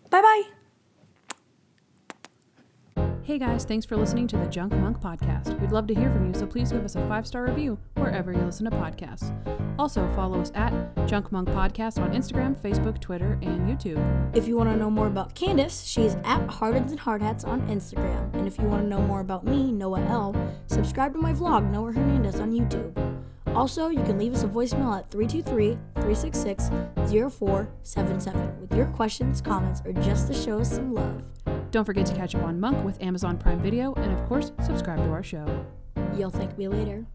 Bye-bye. Hey guys, thanks for listening to the Junk Monk Podcast. We'd love to hear from you, so please give us a 5-star review wherever you listen to podcasts. Also, follow us at Junk Monk Podcast on Instagram, Facebook, Twitter, and YouTube. If you want to know more about Kandyce, she's at Hardens and Hardhats on Instagram. And if you want to know more about me, Noah L., subscribe to my vlog, Noah Hernandez, on YouTube. Also, you can leave us a voicemail at 323-366-0477 with your questions, comments, or just to show us some love. Don't forget to catch up on Monk with Amazon Prime Video, and of course, subscribe to our show. You'll thank me later.